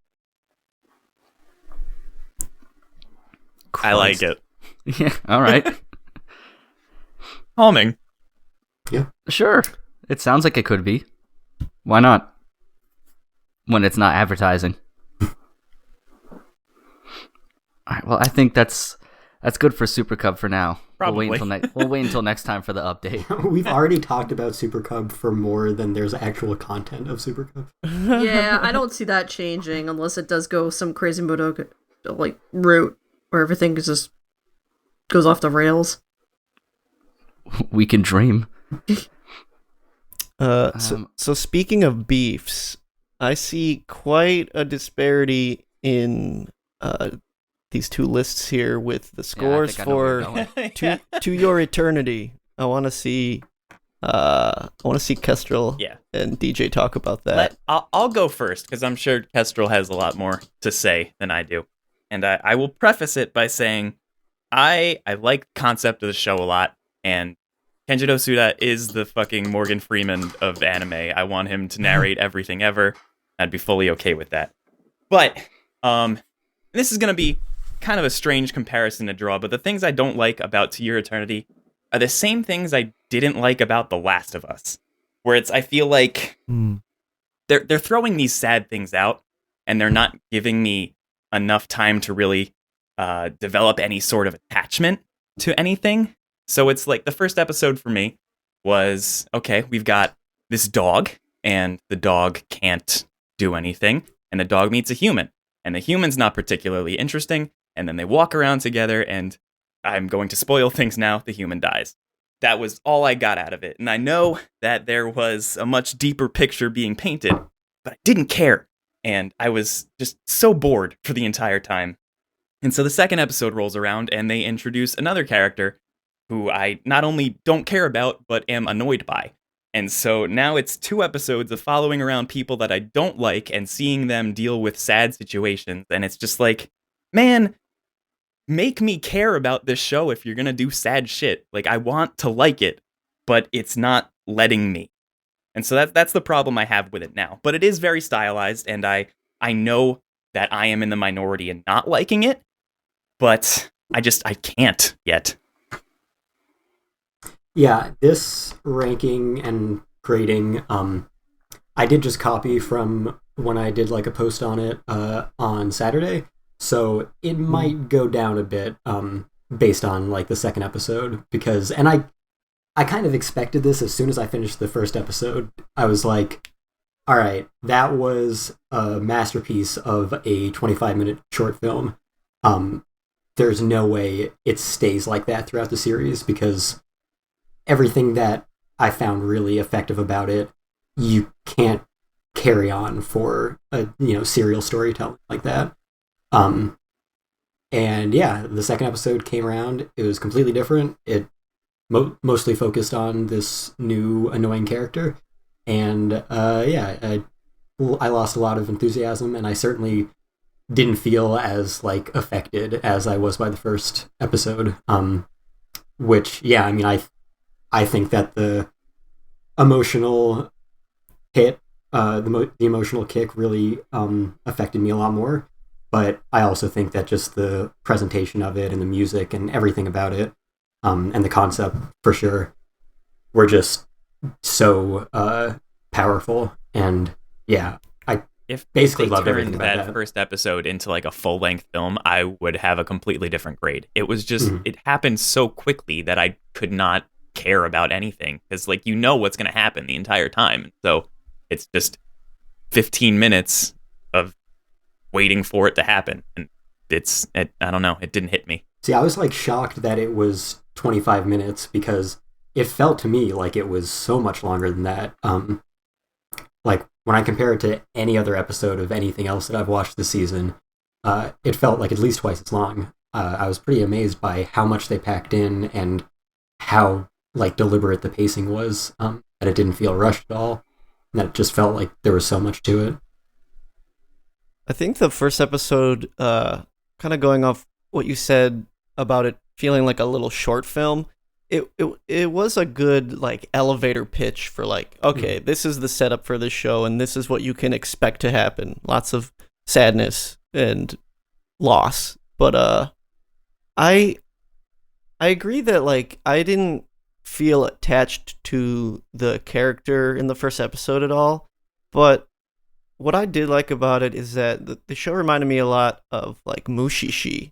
I like it. Yeah. All right. Calming. Sure. It sounds like it could be. Why not? When it's not advertising. All right. Well, I think that's good for Super Cub for now. Probably. We'll wait until next time for the update. We've already talked about Super Cub for more than there's actual content of Super Cub. Yeah, I don't see that changing unless it does go some crazy Modoka like route where everything just goes off the rails. We can dream. So speaking of beefs, I see quite a disparity in these two lists here with the scores for to Your Eternity. I want to see Kestrel Yeah. and DJ talk about that. I'll go first, because I'm sure Kestrel has a lot more to say than I do. And I will preface it by saying I like the concept of the show a lot, and Kenjiro Suda is the fucking Morgan Freeman of anime. I want him to narrate everything ever. I'd be fully okay with that. But this is going to be kind of a strange comparison to draw, but the things I don't like about To Your Eternity are the same things I didn't like about The Last of Us, where I feel like they're throwing these sad things out, and they're not giving me enough time to really develop any sort of attachment to anything. So it's like the first episode for me was, okay, we've got this dog, and the dog can't do anything, and the dog meets a human, and the human's not particularly interesting, and then they walk around together, and I'm going to spoil things now, the human dies. That was all I got out of it, and I know that there was a much deeper picture being painted, but I didn't care, and I was just so bored for the entire time. And so the second episode rolls around, and they introduce another character who I not only don't care about, but am annoyed by. And so now it's 2 episodes of following around people that I don't like and seeing them deal with sad situations. And it's just like, man, make me care about this show if you're going to do sad shit. Like, I want to like it, but it's not letting me. And so that's the problem I have with it now. But it is very stylized, and I know that I am in the minority in not liking it, but I can't yet. Yeah, this ranking and grading, I did just copy from when I did like a post on it on Saturday, so it might go down a bit based on like the second episode, because, and I kind of expected this as soon as I finished the first episode. I was like, all right, that was a masterpiece of a 25-minute short film. There's no way it stays like that throughout the series, because everything that I found really effective about it, you can't carry on for a serial storytelling like that. And yeah, the second episode came around. It was completely different. It mostly focused on this new annoying character, and I lost a lot of enthusiasm, and I certainly didn't feel as like affected as I was by the first episode. Which, yeah, I mean, I think that the emotional hit, the emotional kick really affected me a lot more. But I also think that just the presentation of it and the music and everything about it, and the concept for sure, were just so powerful. And yeah, I basically loved everything about that. That first episode into like a full-length film, I would have a completely different grade. It was just, it happened so quickly that I could not care about anything, because like, you know what's going to happen the entire time. So it's just 15 minutes of waiting for it to happen, and I don't know, it didn't hit me. See, I was like shocked that it was 25 minutes because it felt to me like it was so much longer than that. Like when I compare it to any other episode of anything else that I've watched this season, it felt like at least twice as long. I was pretty amazed by how much they packed in and how like deliberate the pacing was, that it didn't feel rushed at all, and that it just felt like there was so much to it. I think the first episode, kind of going off what you said about it feeling like a little short film, it was a good like elevator pitch for like, okay, this is the setup for this show, and this is what you can expect to happen. Lots of sadness and loss, but I agree that like I didn't feel attached to the character in the first episode at all, but what I did like about it is that the show reminded me a lot of like Mushishi,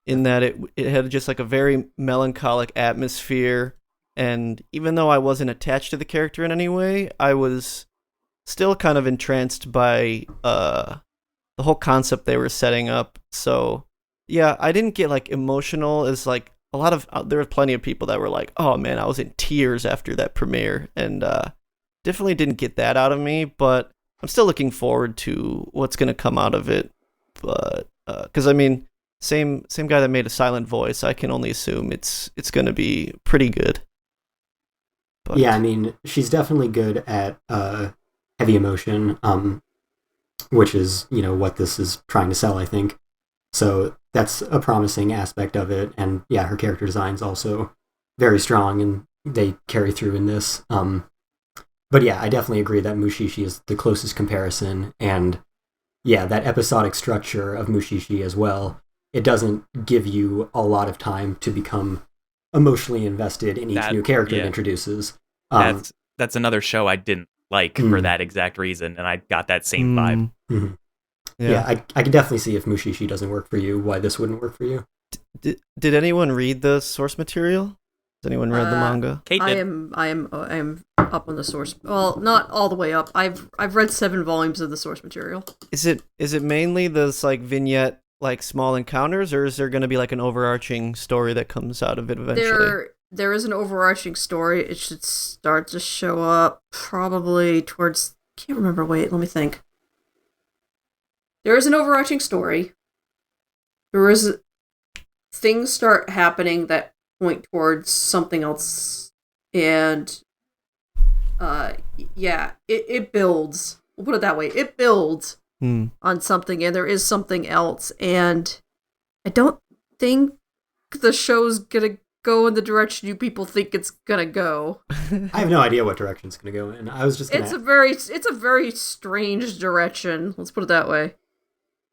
in that it had just like a very melancholic atmosphere, and even though I wasn't attached to the character in any way, I was still kind of entranced by the whole concept they were setting up. So yeah, I didn't get like emotional as like a lot of there were plenty of people that were like, oh man, I was in tears after that premiere, and definitely didn't get that out of me, but I'm still looking forward to what's going to come out of it. But because I mean, same guy that made A Silent Voice, I can only assume it's going to be pretty good. But yeah, I mean, she's definitely good at heavy emotion, which is, you know, what this is trying to sell, I think. So that's a promising aspect of it, and yeah, her character design's also very strong, and they carry through in this. But yeah, I definitely agree that Mushishi is the closest comparison, and yeah, that episodic structure of Mushishi as well, it doesn't give you a lot of time to become emotionally invested in each new character it introduces. That's another show I didn't like for that exact reason, and I got that same vibe. Mm-hmm. Yeah, I can definitely see if Mushishi doesn't work for you, why this wouldn't work for you. Did anyone read the source material? Has anyone read the manga? Kate I did. am up on the source. Well, not all the way up. I've read 7 volumes of the source material. Is it mainly this like vignette, like small encounters, or is there going to be like an overarching story that comes out of it eventually? There is an overarching story. It should start to show up probably towards. Can't remember. Wait, let me think. There is an overarching story. Things start happening that point towards something else, and it builds. We'll put it that way. It builds on something, and there is something else, and I don't think the show's gonna go in the direction you people think it's gonna go. I have no idea what direction it's gonna go in. I was just gonna... It's a very strange direction. Let's put it that way.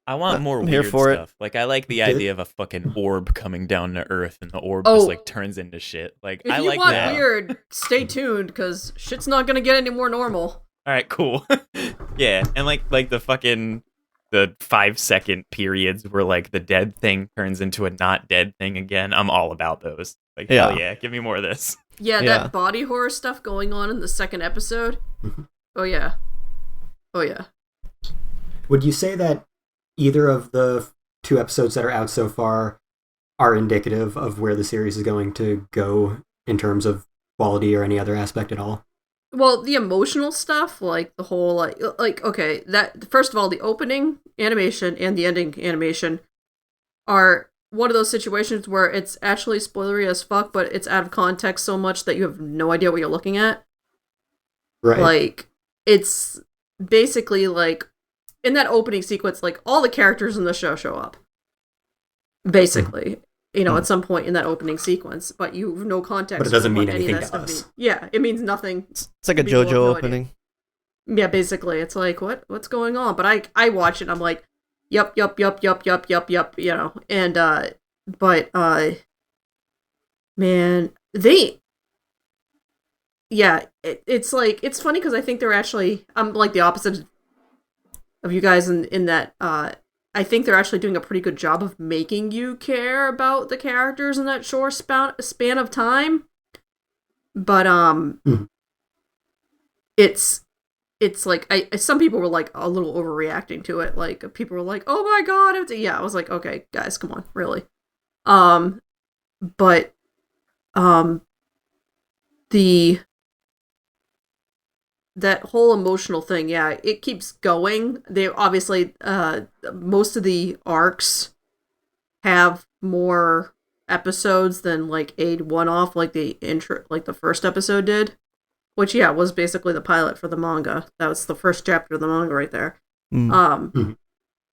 I want more weird stuff. Like, I like the idea of a fucking orb coming down to Earth, and the orb just like turns into shit. Like, if I you like want that. weird, stay tuned, because shit's not gonna get any more normal. All right, cool. Yeah, and like the 5-second periods where like the dead thing turns into a not dead thing again. I'm all about those. Like, hell yeah, give me more of this. Yeah, that body horror stuff going on in the second episode. Oh yeah. Would you say that either of the 2 episodes that are out so far are indicative of where the series is going to go in terms of quality or any other aspect at all? Well, the emotional stuff, like the whole, like okay, that first of all, the opening animation and the ending animation are one of those situations where it's actually spoilery as fuck, but it's out of context so much that you have no idea what you're looking at. Right. Like, it's basically like, in that opening sequence, like, all the characters in the show up. Basically. You know, at some point in that opening sequence, but you have no context. But it doesn't for mean what any of anything that to stuff us. means. Yeah, it means nothing. It's like a People have JoJo no opening. idea. Yeah, basically. It's like, what's going on? But I watch it and I'm like, yup, you know, and, man, it's like, it's funny because I think they're actually, I'm like the opposite of you guys in that, I think they're actually doing a pretty good job of making you care about the characters in that short span of time. But, it's it's like some people were like a little overreacting to it. Like people were like, "Oh my god!" Yeah, I was like, "Okay, guys, come on, really." But the that whole emotional thing, yeah, it keeps going. They obviously most of the arcs have more episodes than like a one-off, like the intro, like the first episode did. Which, yeah, was basically the pilot for the manga. That was the first chapter of the manga right there.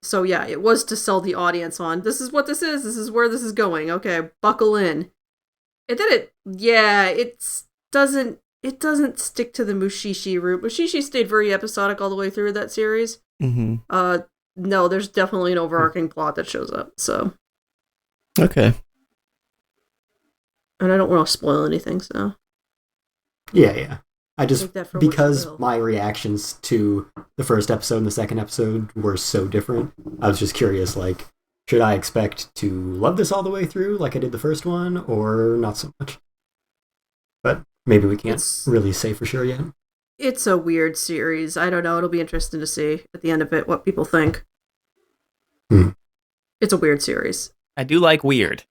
So, yeah, it was to sell the audience on, this is what this is where this is going, okay, buckle in. And then it doesn't stick to the Mushishi route. Mushishi stayed very episodic all the way through that series. No, there's definitely an overarching plot that shows up, so. Okay. And I don't want to spoil anything, so. Yeah. I just, because my my reactions to the first episode and the second episode were so different, I was just curious, like, should I expect to love this all the way through like I did the first one, or not so much? But maybe we can't really say for sure yet. It's a weird series. I don't know. It'll be interesting to see at the end of it what people think. It's a weird series. I do like weird.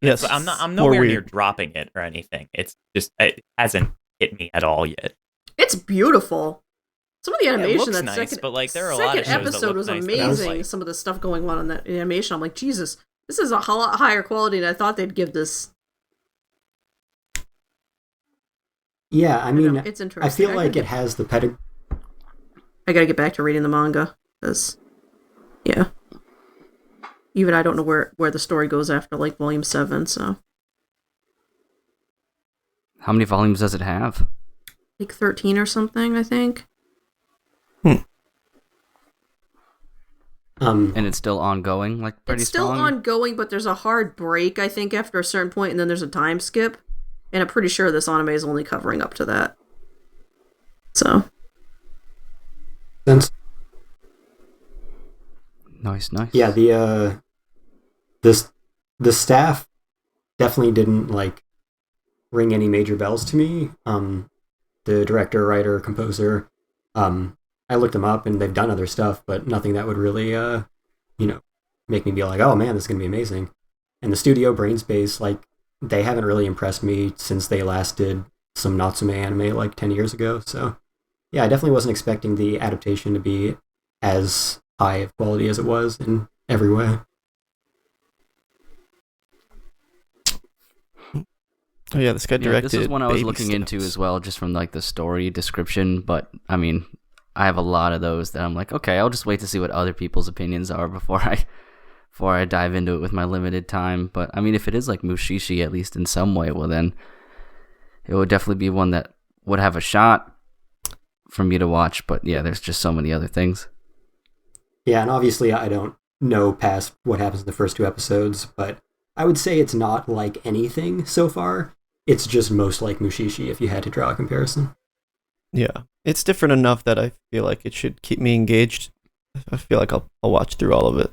Yes. But I'm nowhere near dropping it or anything. It's just, it hasn't hit me at all yet. It's beautiful. Some of the animation, looks that nice, second, but like there are a lot of shows episode that was look nice, amazing. like, some of the stuff going on in that animation, I'm like, Jesus, this is a lot higher quality than I thought they'd give this. Yeah, I mean, it's interesting. I feel like it has the pedigree. I gotta get back to reading the manga, because, yeah. Even I don't know where the story goes after, like, volume 7, so. How many volumes does it have? Like 13 or something, I think. And it's still ongoing, like pretty It's still strong? ongoing, but there's a hard break, I think, after a certain point, and then there's a time skip. And I'm pretty sure this anime is only covering up to that. So. Nice. Yeah, the staff definitely didn't like ring any major bells to me. The director, writer, composer, I looked them up and they've done other stuff, but nothing that would really make me be like, oh man, this is gonna be amazing. And the studio Brainspace, like, they haven't really impressed me since they last did some Natsume anime like 10 years ago. So yeah, I definitely wasn't expecting the adaptation to be as high of quality as it was in every way. Oh yeah, this guy directed. This is one I was Baby looking Steps. into as well, just from like the story description. But I mean, I have a lot of those that I'm like, okay, I'll just wait to see what other people's opinions are before I dive into it with my limited time. But I mean, if it is like Mushishi, at least in some way, well then, it would definitely be one that would have a shot for me to watch. But yeah, there's just so many other things. Yeah, and obviously I don't know past what happens in the first 2 episodes, but I would say it's not like anything so far. It's just most like Mushishi if you had to draw a comparison. Yeah, it's different enough that I feel like it should keep me engaged. I feel like I'll watch through all of it.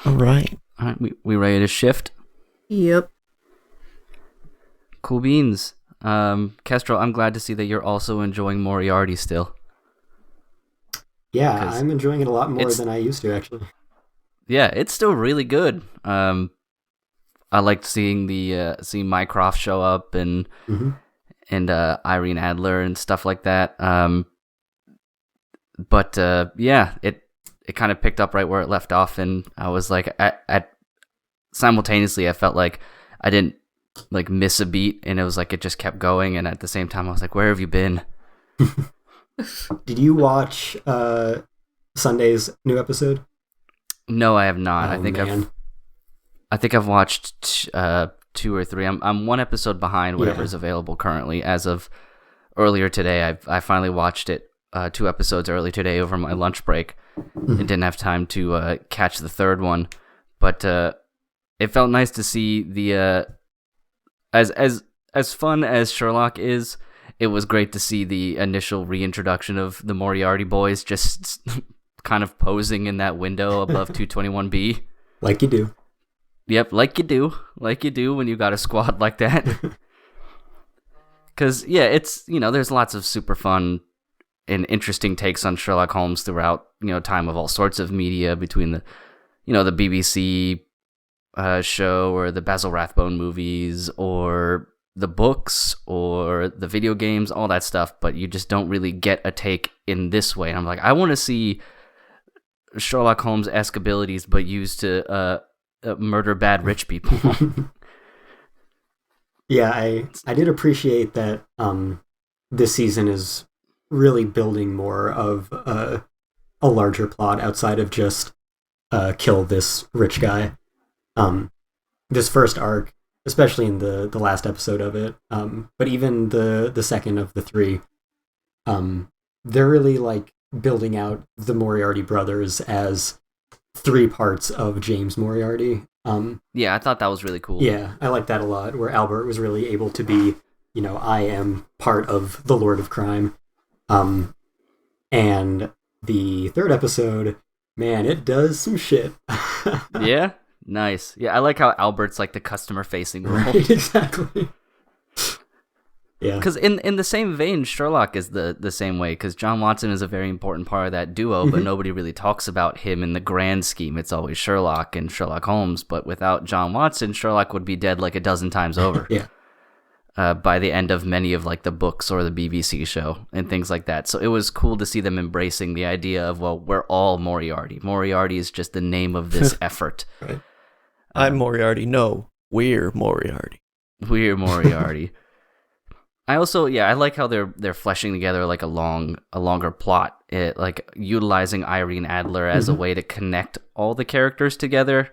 All right, we ready to shift? Yep. Cool beans. Kestrel, I'm glad to see that you're also enjoying Moriarty still. Yeah, I'm enjoying it a lot more than I used to, actually. Yeah, it's still really good. I liked seeing seeing Mycroft show up and Irene Adler and stuff like that. But yeah, it kind of picked up right where it left off, and I was like, simultaneously, I felt like I didn't like miss a beat, and it was like it just kept going, and at the same time, I was like, where have you been? Did you watch Sunday's new episode? No, I have not. Oh, I think I've watched 2 or 3. I'm 1 episode behind whatever is available currently. As of earlier today, I finally watched it 2 episodes early today over my lunch break, and didn't have time to catch the 3rd one. But it felt nice to see the as fun as Sherlock is. It was great to see the initial reintroduction of the Moriarty boys just kind of posing in that window above 221B. Like you do. Yep, like you do when you got a squad like that. Because, yeah, it's, there's lots of super fun and interesting takes on Sherlock Holmes throughout, time of all sorts of media between the, the BBC show or the Basil Rathbone movies or the books or the video games, all that stuff. But you just don't really get a take in this way. And I'm like, I want to see Sherlock Holmes-esque abilities, but used to murder bad rich people. Yeah, I did appreciate that this season is really building more of a larger plot outside of just kill this rich guy. This first arc, especially in the last episode of it, but even the second of the three, they're really like building out the Moriarty brothers as three parts of James Moriarty. Yeah, I thought that was really cool. Yeah, I like that a lot, where Albert was really able to be, I am part of the Lord of Crime. And the third episode, man, it does some shit. Yeah? Nice. Yeah, I like how Albert's like the customer-facing role. Right, exactly. Yeah. Because in the same vein, Sherlock is the same way, because John Watson is a very important part of that duo, but nobody really talks about him in the grand scheme. It's always Sherlock and Sherlock Holmes, but without John Watson, Sherlock would be dead like a dozen times over. Yeah. By the end of many of like the books or the BBC show and things like that. So it was cool to see them embracing the idea of, well, we're all Moriarty. Moriarty is just the name of this effort. Right. I'm Moriarty. No, we're Moriarty. We're Moriarty. I also, I like how they're fleshing together like a longer plot, like utilizing Irene Adler as a way to connect all the characters together.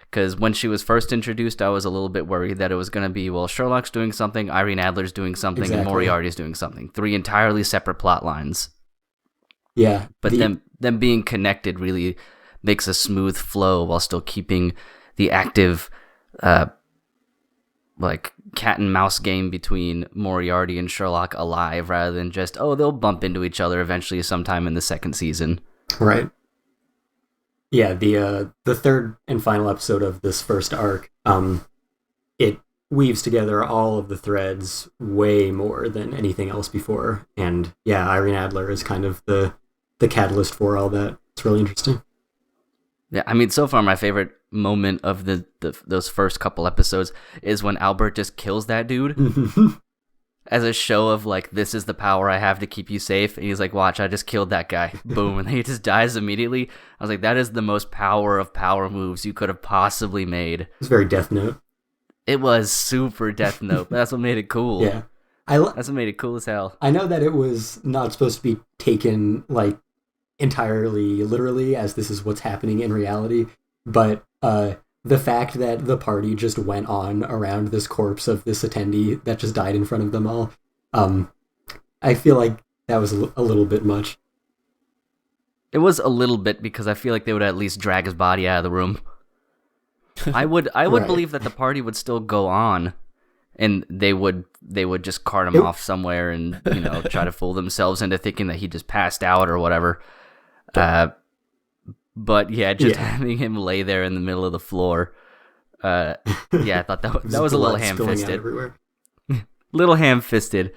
Because when she was first introduced, I was a little bit worried that it was going to be, well, Sherlock's doing something, Irene Adler's doing something, and Moriarty's doing something. Three entirely separate plot lines. Yeah. But them being connected really makes a smooth flow while still keeping the active, like, cat and mouse game between Moriarty and Sherlock alive, rather than just, they'll bump into each other eventually sometime in the second season. Right. Yeah, the third and final episode of this first arc, it weaves together all of the threads way more than anything else before. And yeah, Irene Adler is kind of the catalyst for all that. It's really interesting. Yeah, I mean, so far my favorite moment of those first couple episodes is when Albert just kills that dude as a show of like, this is the power I have to keep you safe. And he's like, watch, I just killed that guy. Boom. And he just dies immediately. I was like, that is the most power of power moves you could have possibly made. It's very Death Note. It was super Death Note. That's what made it cool. Yeah. That's what made it cool as hell. I know that it was not supposed to be taken like entirely literally as this is what's happening in reality, but the fact that the party just went on around this corpse of this attendee that just died in front of them all, I feel like that was a little bit much. It was a little bit, because I feel like they would at least drag his body out of the room. I would right. believe that the party would still go on, and they would just cart him off somewhere and try to fool themselves into thinking that he just passed out or whatever. But yeah, just having him lay there in the middle of the floor. I thought that was a little ham-fisted. Little ham-fisted.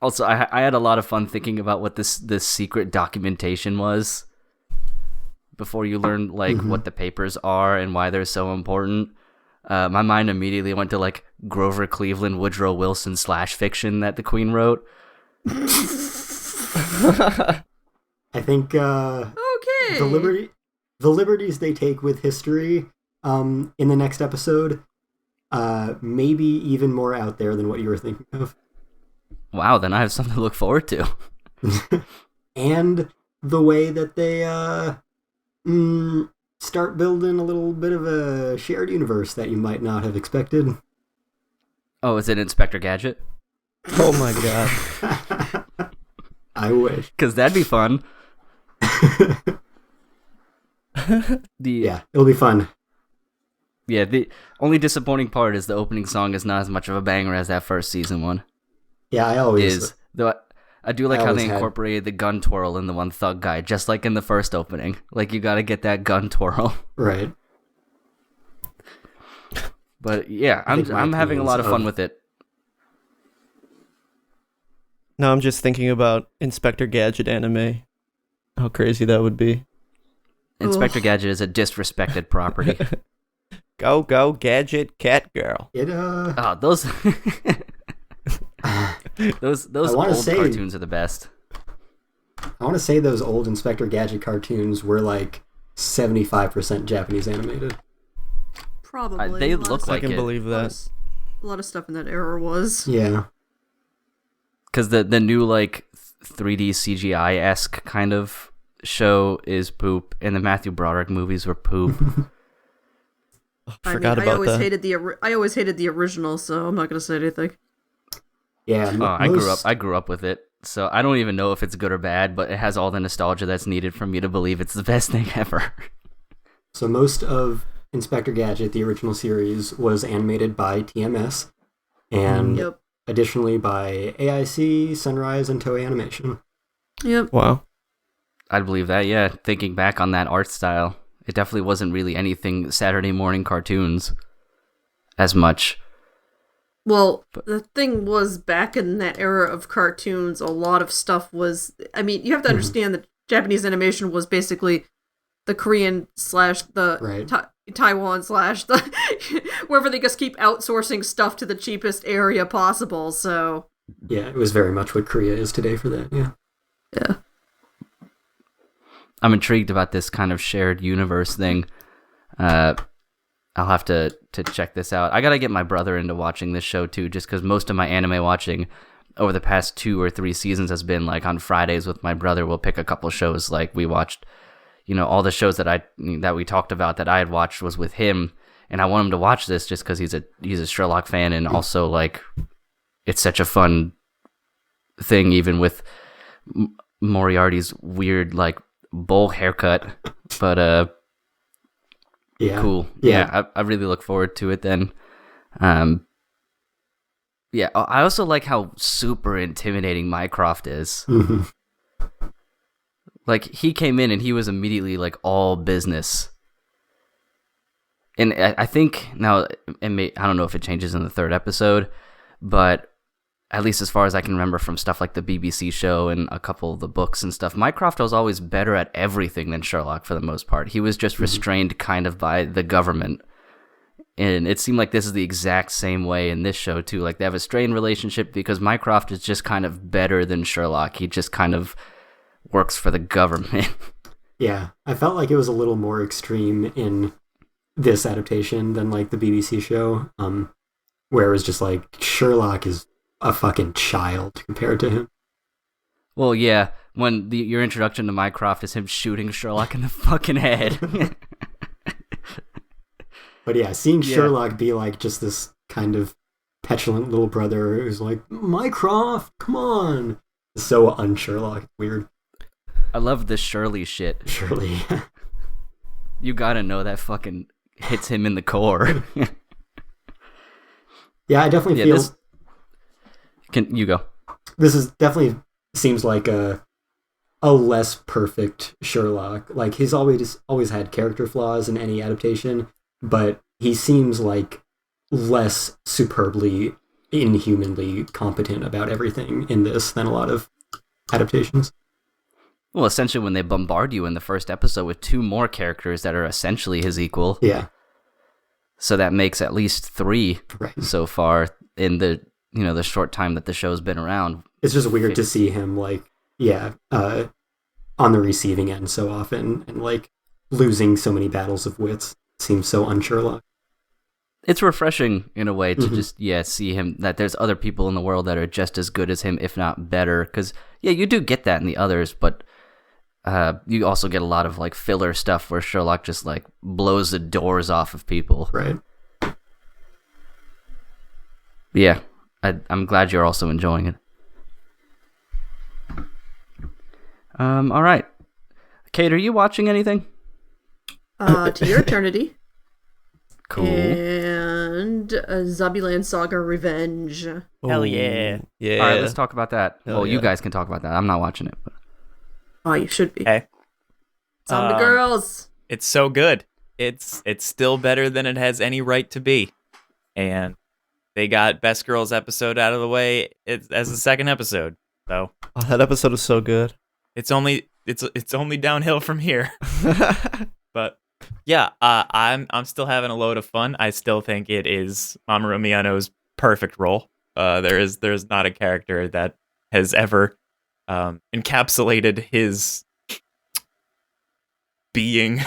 Also, I had a lot of fun thinking about what this secret documentation was before you learn like what the papers are and why they're so important. My mind immediately went to like Grover Cleveland, Woodrow Wilson / fiction that the Queen wrote. I think okay. the liberties they take with history in the next episode maybe even more out there than what you were thinking of. Wow, then I have something to look forward to. And the way that they start building a little bit of a shared universe that you might not have expected. Oh, is it Inspector Gadget? Oh my god. I wish. Because that'd be fun. Yeah, it'll be fun. Yeah, the only disappointing part is the opening song is not as much of a banger as that first season one. Yeah, I always... Though I do like how they incorporated the gun twirl in the One Thug Guy, just like in the first opening. Like, you gotta get that gun twirl. Right. But yeah, I think my I'm having a lot of opinions fun with it. No, I'm just thinking about Inspector Gadget anime. How crazy that would be. Inspector Gadget is a disrespected property. Go, Gadget Cat Girl. It Oh, those those wanna old say- cartoons are the best. I want to say those old Inspector Gadget cartoons were like 75% Japanese animated. Probably. They A lot of look stuff- I like can it. believe a lot that. of- A lot of stuff in that era was. Yeah. Because the new like 3D CGI-esque kind of show is poop, and the Matthew Broderick movies were poop. I forgot I about always that. I always hated the original, so I'm not gonna say anything. Yeah. I grew up with it, so I don't even know if it's good or bad, but it has all the nostalgia that's needed for me to believe it's the best thing ever. So most of Inspector Gadget, the original series, was animated by TMS, and Yep. additionally by AIC, Sunrise, and Toei Animation. Yep. Wow. I'd believe that, yeah. Thinking back on that art style, it definitely wasn't really anything Saturday morning cartoons as much. Well, the thing was, back in that era of cartoons, a lot of stuff was. I mean, you have to understand that Japanese animation was basically the Korean / the Right. Taiwan / the wherever they just keep outsourcing stuff to the cheapest area possible. So Yeah, it was very much what Korea is today for that, yeah. yeah. I'm intrigued about this kind of shared universe thing. I'll have to check this out. I gotta get my brother into watching this show too, just because most of my anime watching over the past 2 or 3 seasons has been like on Fridays with my brother. We'll pick a couple shows. Like we watched, all the shows that we talked about that I had watched was with him, and I want him to watch this just because he's a Sherlock fan, and also like it's such a fun thing, even with Moriarty's weird like bowl haircut, but Yeah. cool. Yeah. Yeah, I really look forward to it then. Yeah, I also like how super intimidating Mycroft is. Mhm. Like, he came in and he was immediately like all business. And I think now, I don't know if it changes in the 3rd episode, but at least as far as I can remember from stuff like the BBC show and a couple of the books and stuff, Mycroft was always better at everything than Sherlock for the most part. He was just restrained kind of by the government. And it seemed like this is the exact same way in this show too. Like, they have a strained relationship because Mycroft is just kind of better than Sherlock. He just kind of works for the government. Yeah, I felt like it was a little more extreme in this adaptation than like the BBC show, where it was just like Sherlock is a fucking child compared to him. Well, yeah, when your introduction to Mycroft is him shooting Sherlock in the fucking head. But yeah, seeing Yeah. Sherlock be like just this kind of petulant little brother who's like, Mycroft, come on. So un-Sherlock. Weird. I love the Shirley shit. Surely. You gotta know that fucking hits him in the core. Yeah, I definitely Yeah, feel Can you go? this is definitely seems like a less perfect Sherlock. Like, he's always had character flaws in any adaptation, but he seems like less superbly, inhumanly competent about everything in this than a lot of adaptations. Well, essentially, when they bombard you in the first episode with 2 more characters that are essentially his equal, Yeah, so that makes at least 3 right. so far in the the short time that the show's been around. It's just weird to see him like, on the receiving end so often and like losing so many battles of wits. Seems so un-Sherlock. It's refreshing in a way to just see him, that there's other people in the world that are just as good as him, if not better. Because you do get that in the others, but you also get a lot of like filler stuff where Sherlock just like blows the doors off of people. Right. Yeah, I'm glad you're also enjoying it. All right, Kate, are you watching anything? To Your Eternity. Cool. And Land SAGA Revenge. Hell yeah. Yeah. All right, let's talk about that. Hell Well, you yeah. guys can talk about that. I'm not watching it. But... Oh, you should be. Okay. It's on the girls. It's so good. It's still better than it has any right to be. and they got Best Girls episode out of the way as the second episode. So that episode is so good. it's only downhill from here. But yeah, I'm still having a load of fun. I still think it is Mamoru Miyano's perfect role. There's not a character that has ever encapsulated his being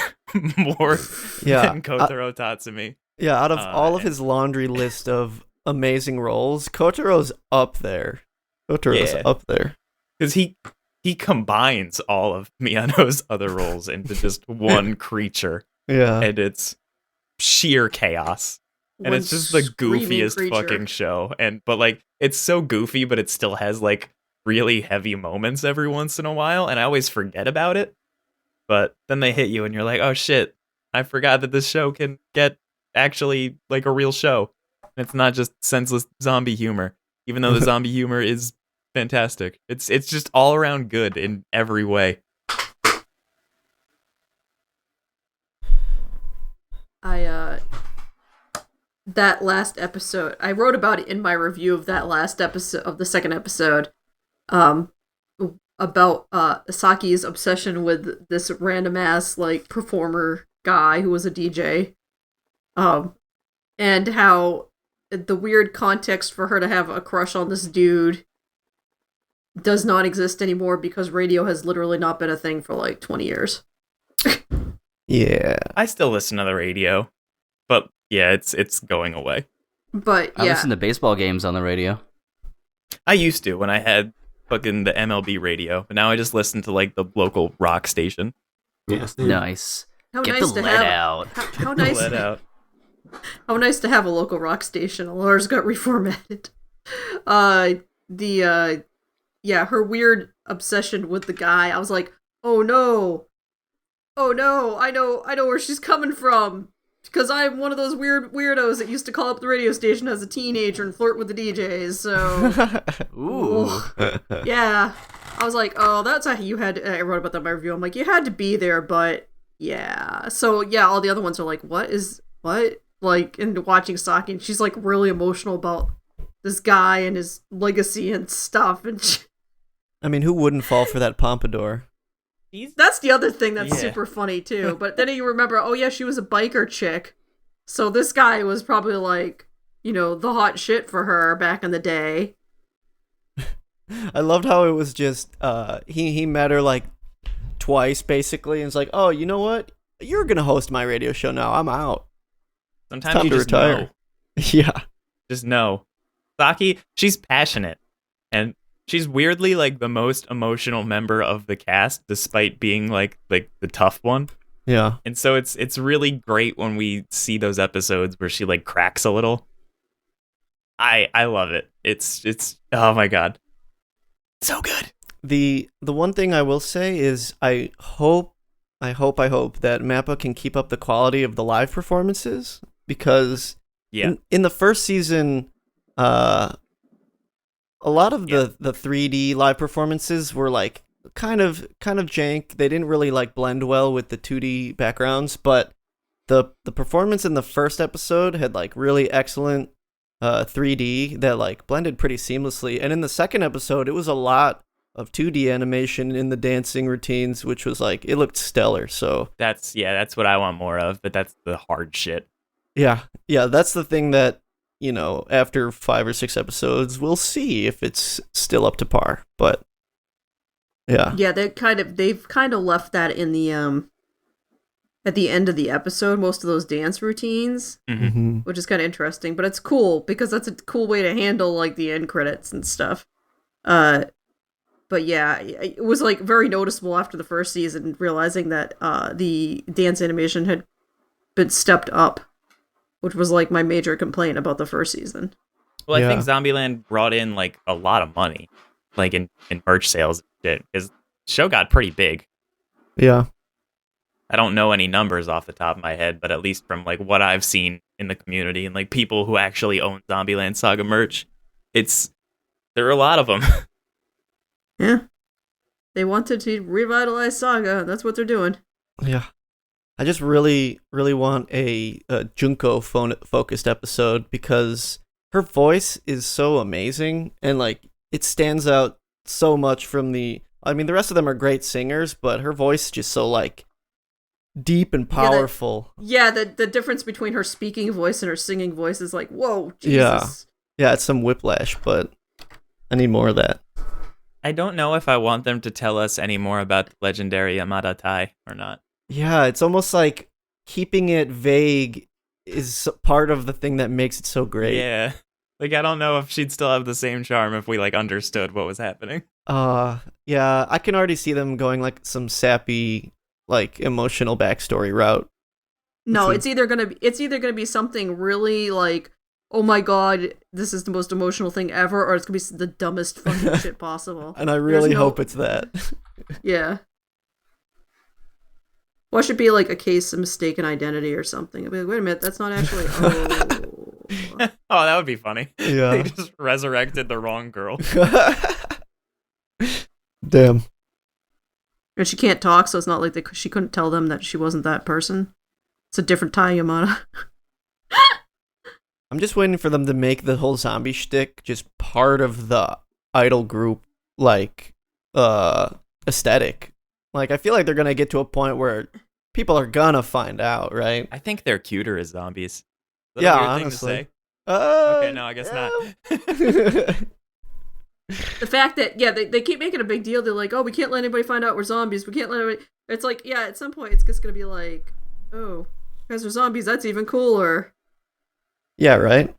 more than Kotaro Tatsumi. Yeah, out of all of his laundry list of amazing roles, Kotaro's up there. Up there. Because he combines all of Miyano's other roles into just one creature. Yeah. And it's sheer chaos. And it's just the goofiest fucking show. But like, it's so goofy, but it still has like really heavy moments every once in a while. And I always forget about it. But then they hit you and you're like, oh shit, I forgot that this show can get actually like a real show. And it's not just senseless zombie humor, even though the zombie humor is fantastic. It's just all around good in every way. That last episode, I wrote about it in my review of that last episode of the second episode, about Saki's obsession with this random ass like performer guy who was a DJ, and how the weird context for her to have a crush on this dude does not exist anymore because radio has literally not been a thing for like 20 years. Yeah. I still listen to the radio, but yeah, it's going away. But yeah. I listen to baseball games on the radio. I used to when I had fucking the MLB radio, but now I just listen to like the local rock station. Yes. Nice. How Get nice the to lead have, out. How nice. Let out. How nice to have a local rock station. Ours got reformatted. Her weird obsession with the guy. I was like, oh no, I know where she's coming from. Because I'm one of those weirdos that used to call up the radio station as a teenager and flirt with the DJs, so... Ooh. Yeah. I was like, oh, that's how you had to... I wrote about that in my review. I'm like, you had to be there, but... Yeah. So, yeah, all the other ones are like, what? Like, and watching Saki, and she's, like, really emotional about this guy and his legacy and stuff, and I mean, who wouldn't fall for that pompadour? That's the other thing that's Yeah. super funny, too. But then you remember, oh yeah, she was a biker chick. So this guy was probably like, the hot shit for her back in the day. I loved how it was just, he met her like twice, basically, and it's like, oh, you know what? You're gonna host my radio show now. I'm out. Sometimes Time you to just retire. know. Yeah. Just know. Saki, she's passionate. And she's weirdly like the most emotional member of the cast, despite being like the tough one. Yeah. And so it's really great when we see those episodes where she like cracks a little. I love it. It's oh my god. So good. The one thing I will say is I hope that Mappa can keep up the quality of the live performances, because in the first season, a lot of the 3D live performances were like kind of jank. They didn't really like blend well with the 2D backgrounds, but the performance in the first episode had like really excellent 3D that like blended pretty seamlessly. And in the second episode, it was a lot of 2D animation in the dancing routines, which was like, it looked stellar. So that's what I want more of, but that's the hard shit. Yeah, that's the thing that, after 5 or 6 episodes, we'll see if it's still up to par. But yeah. Yeah, they've kind of left that in the at the end of the episode, most of those dance routines, Mm-hmm. which is kind of interesting, but it's cool because that's a cool way to handle like the end credits and stuff. But yeah, it was like very noticeable after the first season, realizing that the dance animation had been stepped up, which was like my major complaint about the first season. Well, I think Zombieland brought in like a lot of money, like in merch sales, because the show got pretty big. Yeah. I don't know any numbers off the top of my head, but at least from like what I've seen in the community and like people who actually own Zombieland Saga merch, there are a lot of them. Yeah. They wanted to revitalize Saga, and that's what they're doing. Yeah. I just really, really want a Junko focused episode because her voice is so amazing and like it stands out so much from the. I mean, the rest of them are great singers, but her voice is just so like deep and powerful. The difference between her speaking voice and her singing voice is like, whoa, Yeah. Jesus. Yeah, it's some whiplash, but I need more of that. I don't know if I want them to tell us any more about the legendary Yamada Tai or not. Yeah, it's almost like keeping it vague is part of the thing that makes it so great. Yeah. Like, I don't know if she'd still have the same charm if we, like, understood what was happening. Yeah, I can already see them going, like, some sappy, like, emotional backstory route. No, it's either gonna be something really like, oh my god, this is the most emotional thing ever, or it's gonna be the dumbest fucking shit possible. And I really hope it's that. Yeah. Well, it should be like a case of mistaken identity or something. I'll be like, wait a minute, that's not actually. Oh, that would be funny. Yeah. They just resurrected the wrong girl. Damn. And she can't talk, so it's not like she couldn't tell them that she wasn't that person. It's a different Tai Yamada. I'm just waiting for them to make the whole zombie shtick just part of the idol group, like, aesthetic. Like, I feel like they're gonna get to a point where people are gonna find out, right? I think they're cuter as zombies. Is that Yeah, a weird honestly. thing to say? Okay, no, I guess not. The fact that, they keep making a big deal. They're like, oh, we can't let anybody find out we're zombies. We can't let anybody. It's like, yeah, at some point it's just gonna be like, oh, you guys are zombies. That's even cooler. Yeah, right?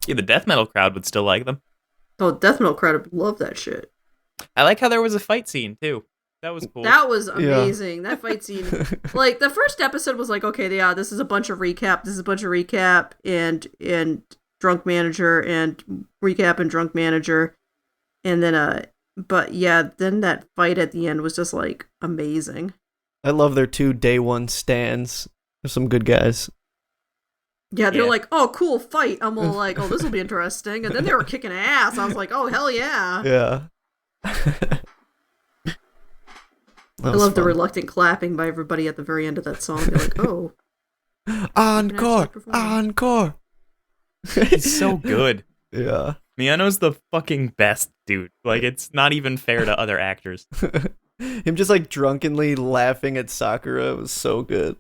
Yeah, the death metal crowd would still like them. Oh, death metal crowd would love that shit. I like how there was a fight scene, too. That was cool. That was amazing. That fight scene. Like, the first episode was like, okay, yeah, this is a bunch of recap. This is a bunch of recap and drunk manager and recap and drunk manager. And then, but yeah, then that fight at the end was just like amazing. I love their 2 day one stands. They're some good guys. Yeah, they're like, oh, cool fight. I'm all like, oh, this will be interesting. And then they were kicking ass. I was like, oh, hell yeah. Yeah. I love the reluctant clapping by everybody at the very end of that song. They're like, oh. Encore! Encore! He's so good. Yeah. Miano's the fucking best, dude. Like, it's not even fair to other actors. Him just, like, drunkenly laughing at Sakura was so good.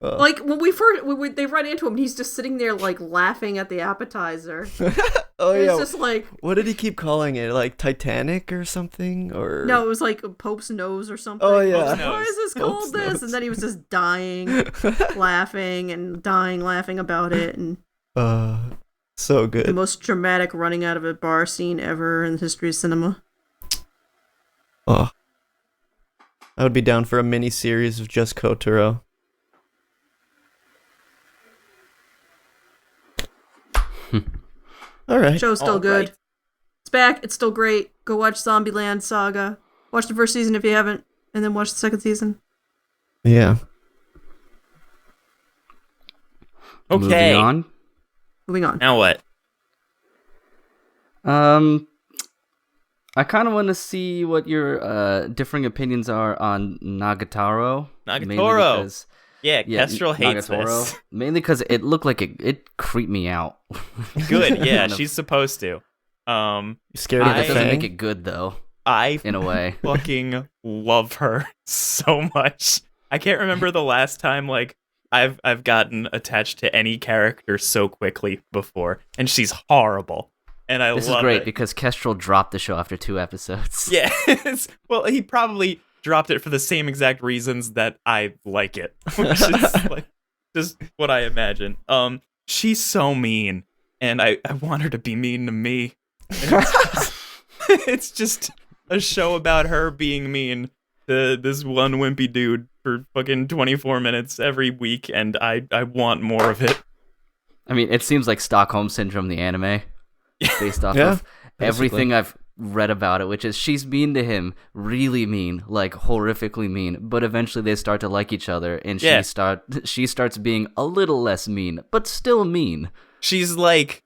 Like, when they run into him, he's just sitting there, like, laughing at the appetizer. Oh, yeah. It's just like... What did he keep calling it? Like, Titanic or something? Or no, it was like Pope's Nose or something. Oh, yeah. Why is this called this? Nose. And then he was just dying, laughing about it. And so good. the most dramatic running out of a bar scene ever in the history of cinema. Oh. I would be down for a mini-series of just Kotaro. All right. Show's still good. Right. It's back. It's still great. Go watch Land Saga. Watch the first season if you haven't, and then watch the second season. Yeah. Okay. Moving on. Now what? I kind of want to see what your differing opinions are on Nagatoro. Nagatoro. Yeah, Kestrel hates Nagatoro, this. Mainly because it looked like it creeped me out. Good, yeah, she's supposed to. Scared of the that doesn't Fang? make it good though. In a way, fucking love her so much. I can't remember the last time like I've gotten attached to any character so quickly before, and she's horrible. And this is great because Kestrel dropped the show after 2 episodes. Yeah, well, he probably dropped it for the same exact reasons that I like it, which is like just what I imagine. She's so mean, and I want her to be mean to me. It's just a show about her being mean to this one wimpy dude for fucking 24 minutes every week, and I want more of it. I mean, it seems like Stockholm Syndrome, the anime, based off of everything I've read about it, which is she's mean to him, really mean, like horrifically mean, but eventually they start to like each other, and she starts being a little less mean, but still mean. She's like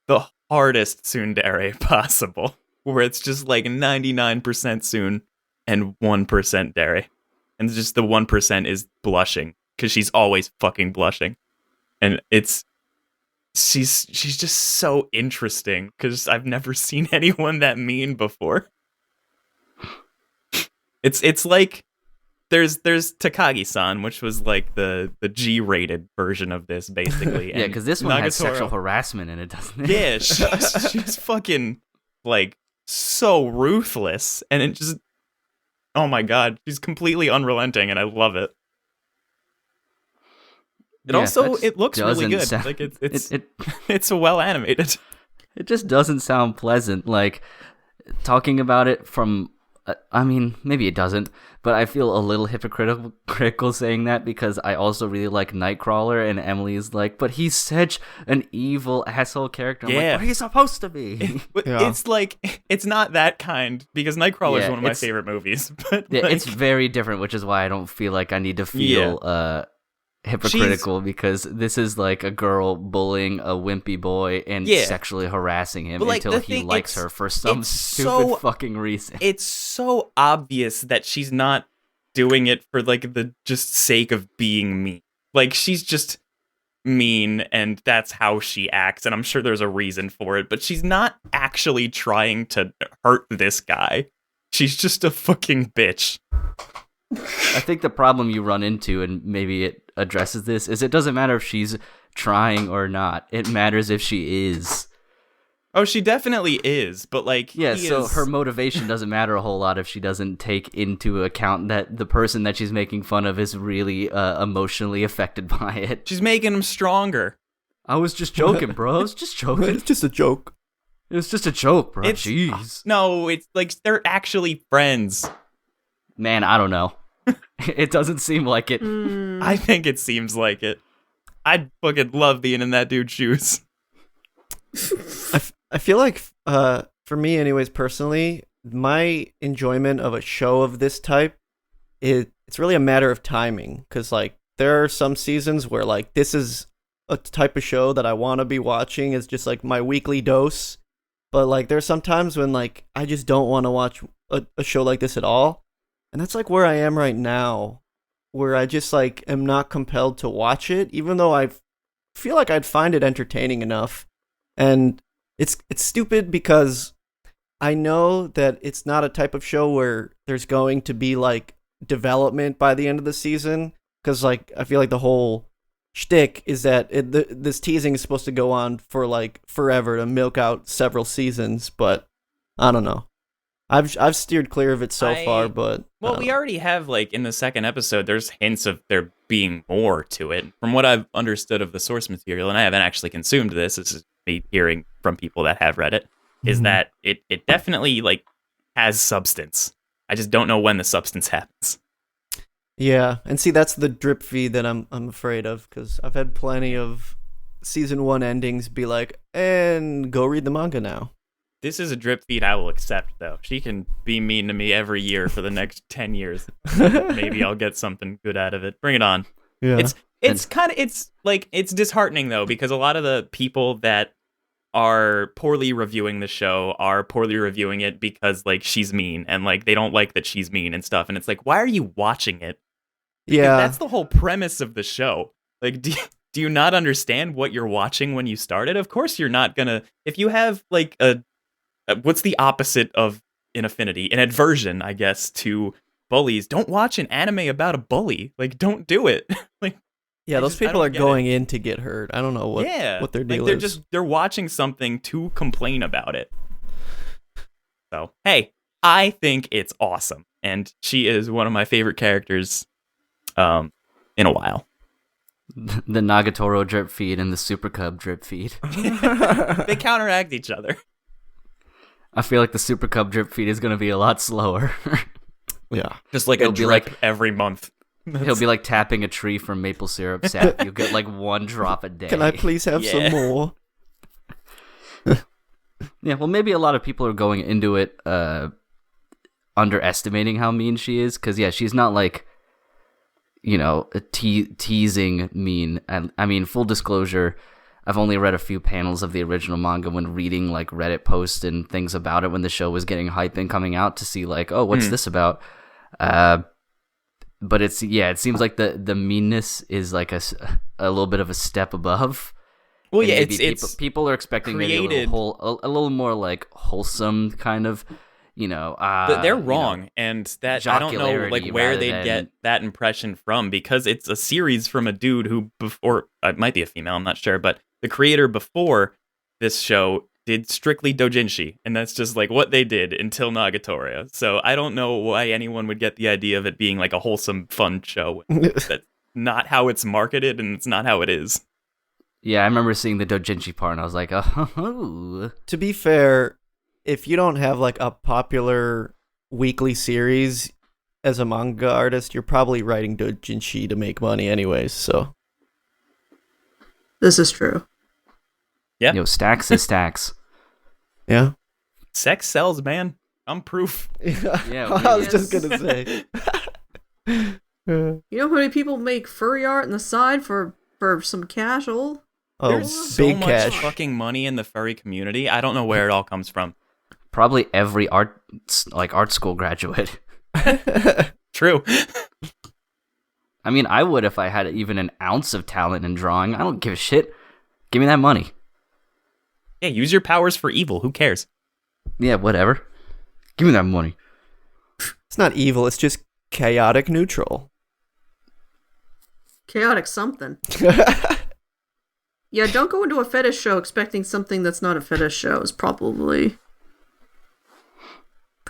the hardest tsundere possible, where it's just like 99% Tsun and 1% Dere. and just the 1% is blushing because she's always fucking blushing, and she's just so interesting because I've never seen anyone that mean before. It's like there's Takagi-san, which was like the G-rated version of this, basically. Yeah, because this one has sexual harassment in it, doesn't it? Yeah, she's fucking like so ruthless, and it just, oh my god, she's completely unrelenting, and I love it. It also looks really good. Like it's well animated. It just doesn't sound pleasant. Like talking about it from, I mean, maybe it doesn't, but I feel a little hypocritical saying that because I also really like Nightcrawler, and Emily's like, but he's such an evil asshole character. I'm like, what are you supposed to be? It's like, it's not that kind, because Nightcrawler is one of my favorite movies. But it's very different, which is why I don't feel like I need to feel hypocritical, because this is like a girl bullying a wimpy boy and sexually harassing him until he likes her for some stupid fucking reason. It's so obvious that she's not doing it for like the just sake of being mean. Like, she's just mean, and that's how she acts, and I'm sure there's a reason for it, but she's not actually trying to hurt this guy. She's just a fucking bitch. I think the problem you run into, and maybe it addresses this, is it doesn't matter if she's trying or not. It matters if she is. Oh, she definitely is, but like, her motivation doesn't matter a whole lot if she doesn't take into account that the person that she's making fun of is really emotionally affected by it. She's making him stronger. I was just joking, bro. I was just joking. It's just a joke. It was just a joke, bro. Jeez. No, it's like they're actually friends. Man, I don't know. It doesn't seem like it. I think it seems like it. I'd fucking love being in that dude's shoes. I feel like, for me anyways, personally, my enjoyment of a show of this type, it's really a matter of timing. Because, like, there are some seasons where, like, this is a type of show that I want to be watching. It's just, like, my weekly dose. But, like, there's some times when, like, I just don't want to watch a show like this at all. And that's like where I am right now, where I just like am not compelled to watch it, even though I feel like I'd find it entertaining enough. And it's stupid because I know that it's not a type of show where there's going to be like development by the end of the season, because like I feel like the whole shtick is that this teasing is supposed to go on for like forever to milk out several seasons, but I don't know. I've steered clear of it so far, but... Well, we already have, like, in the second episode, there's hints of there being more to it. From what I've understood of the source material, and I haven't actually consumed this is me hearing from people that have read it, is that it definitely, like, has substance. I just don't know when the substance happens. Yeah, and see, that's the drip feed that I'm afraid of, because I've had plenty of season 1 endings be like, and go read the manga now. This is a drip feed I will accept, though. She can be mean to me every year for the next 10 years. Maybe I'll get something good out of it. Bring it on. Yeah. It's disheartening, though, because a lot of the people that are poorly reviewing the show are poorly reviewing it because, like, she's mean, and, like, they don't like that she's mean and stuff. And it's like, why are you watching it? Because that's the whole premise of the show. Like, do you not understand what you're watching when you start it? Of course you're not gonna... If you have, like, what's the opposite of an affinity? An aversion, I guess, to bullies. Don't watch an anime about a bully. Like, don't do it. Like, yeah, those people are going in to get hurt. I don't know what their deal is. They're watching something to complain about it. So, hey, I think it's awesome. And she is one of my favorite characters in a while. The Nagatoro drip feed and the Super Cub drip feed. They counteract each other. I feel like the Super Cub drip feed is going to be a lot slower. Yeah. Just like it'll a drip every month. He'll be like tapping a tree from maple syrup sap. You'll get like 1 drop a day. Can I please have some more? Yeah, well, maybe a lot of people are going into it underestimating how mean she is. Because, yeah, she's not like, you know, teasing mean. I mean, full disclosure, I've only read a few panels of the original manga when reading like Reddit posts and things about it when the show was getting hype and coming out to see like, oh, what's this about? but it seems like the meanness is like a little bit of a step above. Well, And yeah, maybe it's people are expecting maybe a little more like wholesome kind of, but they're wrong, and that I don't know like jocularity where rather they'd than- get that impression from, because it's a series from a dude who before it might be a female, I'm not sure, but the creator before this show did strictly doujinshi, and that's just like what they did until Nagatoro. So I don't know why anyone would get the idea of it being like a wholesome, fun show. That's not how it's marketed, and it's not how it is. Yeah, I remember seeing the doujinshi part, and I was like, oh. To be fair, if you don't have like a popular weekly series as a manga artist, you're probably writing doujinshi to make money anyways, so. This is true. Yeah. Stacks is stacks. Yeah. Sex sells, man. I'm proof. Yeah, I was yes. just gonna say. You know how many people make furry art on the side for some casual? Oh, There's so big much cash. fucking money in the furry community. I don't know where it all comes from. Probably every art school graduate. True. I mean, I would if I had even an ounce of talent in drawing. I don't give a shit. Give me that money. Yeah, use your powers for evil. Who cares? Yeah, whatever. Give me that money. It's not evil, it's just chaotic neutral. Chaotic something. Yeah, don't go into a fetish show expecting something that's not a fetish show is probably,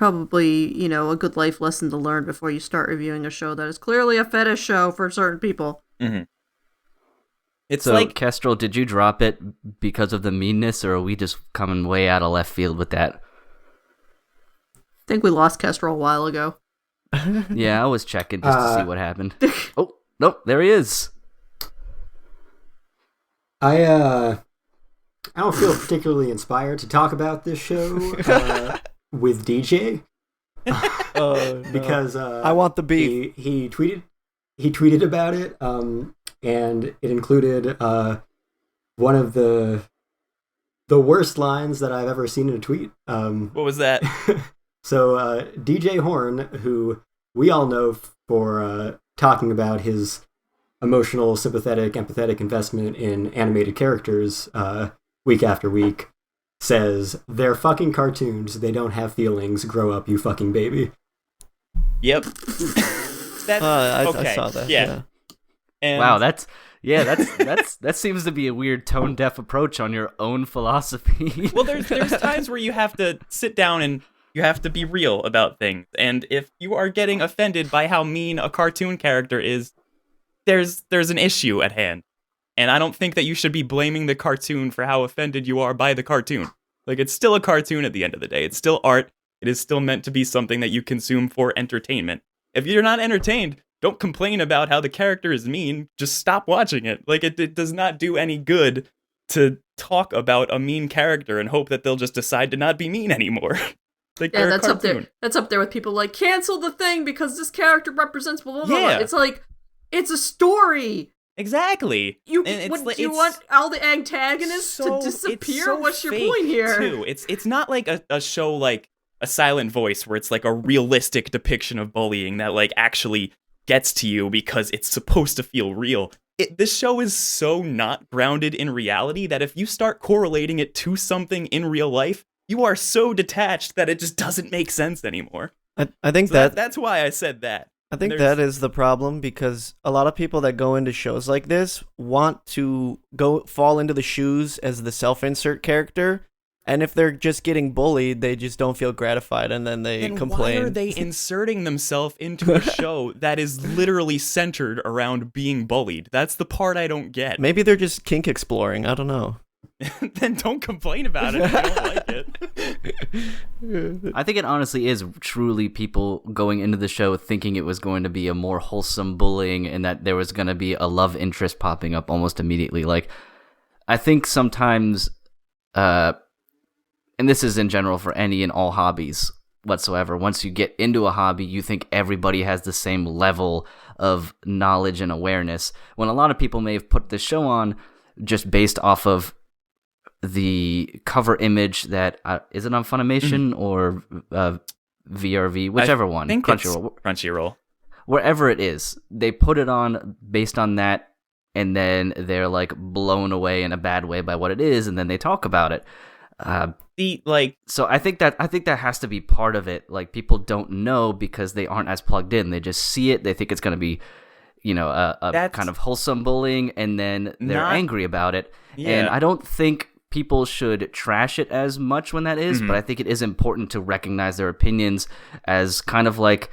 a good life lesson to learn before you start reviewing a show that is clearly a fetish show for certain people. Mm-hmm. It's So, like Kestrel, did you drop it because of the meanness, or are we just coming way out of left field with that? I think we lost Kestrel a while ago. Yeah, I was checking just to see what happened. Oh, nope, there he is. I don't feel particularly inspired to talk about this show with DJ No. because I want the beef. he tweeted about it, and it included one of the worst lines that I've ever seen in a tweet. what was that? So DJ Horn, who we all know for talking about his emotional, sympathetic, empathetic investment in animated characters week after week, says, "They're fucking cartoons. They don't have feelings. Grow up, you fucking baby." Yep. I okay. saw that. Yeah. And Wow, that seems to be a weird tone deaf approach on your own philosophy. well, there's times where you have to sit down and you have to be real about things. And if you are getting offended by how mean a cartoon character is, there's an issue at hand. And I don't think that you should be blaming the cartoon for how offended you are by the cartoon. Like, it's still a cartoon at the end of the day. It's still art. It is still meant to be something that you consume for entertainment. If you're not entertained, don't complain about how the character is mean. Just stop watching it. Like, it does not do any good to talk about a mean character and hope that they'll just decide to not be mean anymore. Like, Yeah, they're a that's up there. cartoon. That's up there with people like, cancel the thing because this character represents blah blah blah. Yeah. It's like, it's a story. Exactly. You And it's would like- you it's want all the antagonists so- to it's disappear? so What's your fake, point here? Too. It's not like a show like A Silent Voice where it's like a realistic depiction of bullying that like actually gets to you because it's supposed to feel real. This show is so not grounded in reality that if you start correlating it to something in real life, you are so detached that it just doesn't make sense anymore. I think So that's why I said that. I think There's- that is the problem, because a lot of people that go into shows like this want to fall into the shoes as the self-insert character, and if they're just getting bullied, they just don't feel gratified, and then they Then complain. why are they inserting themselves into a show that is literally centered around being bullied? That's the part I don't get. Maybe they're just kink exploring. I don't know. Then don't complain about it if you don't like it. I think it honestly is truly people going into the show thinking it was going to be a more wholesome bullying and that there was going to be a love interest popping up almost immediately. Like, I think sometimes, and this is in general for any and all hobbies whatsoever, once you get into a hobby, you think everybody has the same level of knowledge and awareness, when a lot of people may have put this show on just based off of the cover image that is it on Funimation or VRV, whichever one, think Crunchyroll. it's Crunchyroll. wherever it is, they put it on based on that, and then they're like blown away in a bad way by what it is, and then they talk about it. So I think that has to be part of it. Like, people don't know because they aren't as plugged in. They just see it. They think it's going to be, a kind of wholesome bullying, and then they're angry about it. Yeah. And I don't think people should trash it as much when that is, but I think it is important to recognize their opinions as kind of like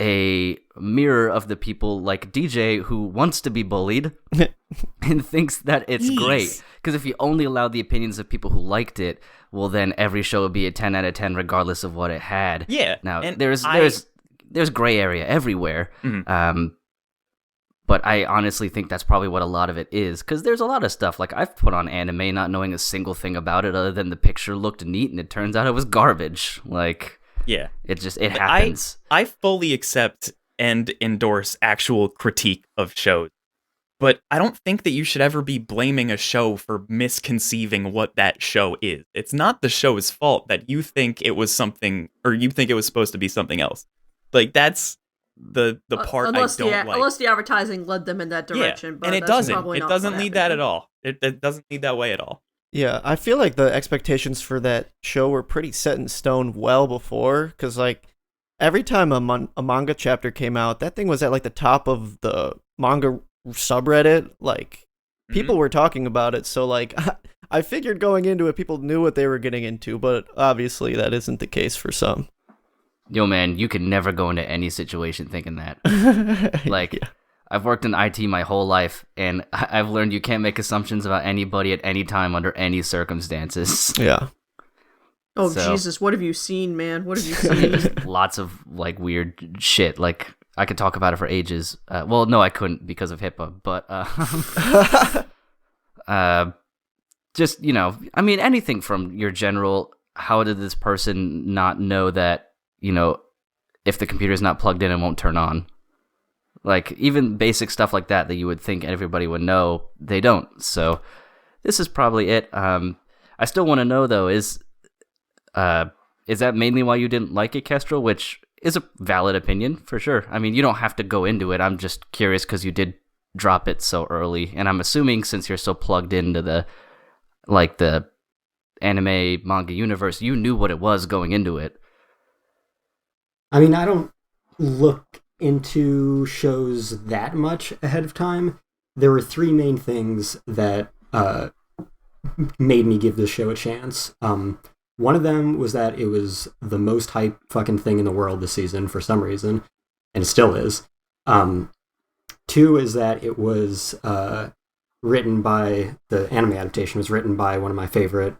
a mirror of the people like DJ who wants to be bullied and thinks that it's great. Because if you only allowed the opinions of people who liked it, well, then every show would be a 10 out of 10 regardless of what it had. Yeah. Now, there's gray area everywhere. But I honestly think that's probably what a lot of it is, because there's a lot of stuff. Like, I've put on anime not knowing a single thing about it other than the picture looked neat, and it turns out it was garbage. Like, yeah, it happens. I fully accept and endorse actual critique of shows, but I don't think that you should ever be blaming a show for misconceiving what that show is. It's not the show's fault that you think it was something, or you think it was supposed to be something else. Like, that's the part I don't like. Unless the advertising led them in that direction. Yeah, but and it that's doesn't. It doesn't lead that at all. It doesn't lead that way at all. Yeah, I feel like the expectations for that show were pretty set in stone well before, because like every time a manga chapter came out, that thing was at like the top of the manga subreddit. Like, people were talking about it, so like I figured going into it, people knew what they were getting into, but obviously that isn't the case for some. Yo, man, you can never go into any situation thinking that. Like, yeah. I've worked in IT my whole life, and I've learned you can't make assumptions about anybody at any time under any circumstances. Yeah. Oh, Jesus, what have you seen, man? What have you seen? Lots of, like, weird shit. Like, I could talk about it for ages. Well, no, I couldn't because of HIPAA, but, just, I mean, anything from your general, how did this person not know that, if the computer's not plugged in, it won't turn on. Like, even basic stuff like that you would think everybody would know, they don't. So this is probably it. I still want to know, though, is that mainly why you didn't like it, Kestrel? Which is a valid opinion, for sure. I mean, you don't have to go into it. I'm just curious because you did drop it so early. And I'm assuming since you're so plugged into the anime manga universe, you knew what it was going into it. I mean, I don't look into shows that much ahead of time. There were three main things that made me give this show a chance. One of them was that it was the most hype fucking thing in the world this season for some reason, and it still is. Two is that it was written by, the anime adaptation was written by one of my favorite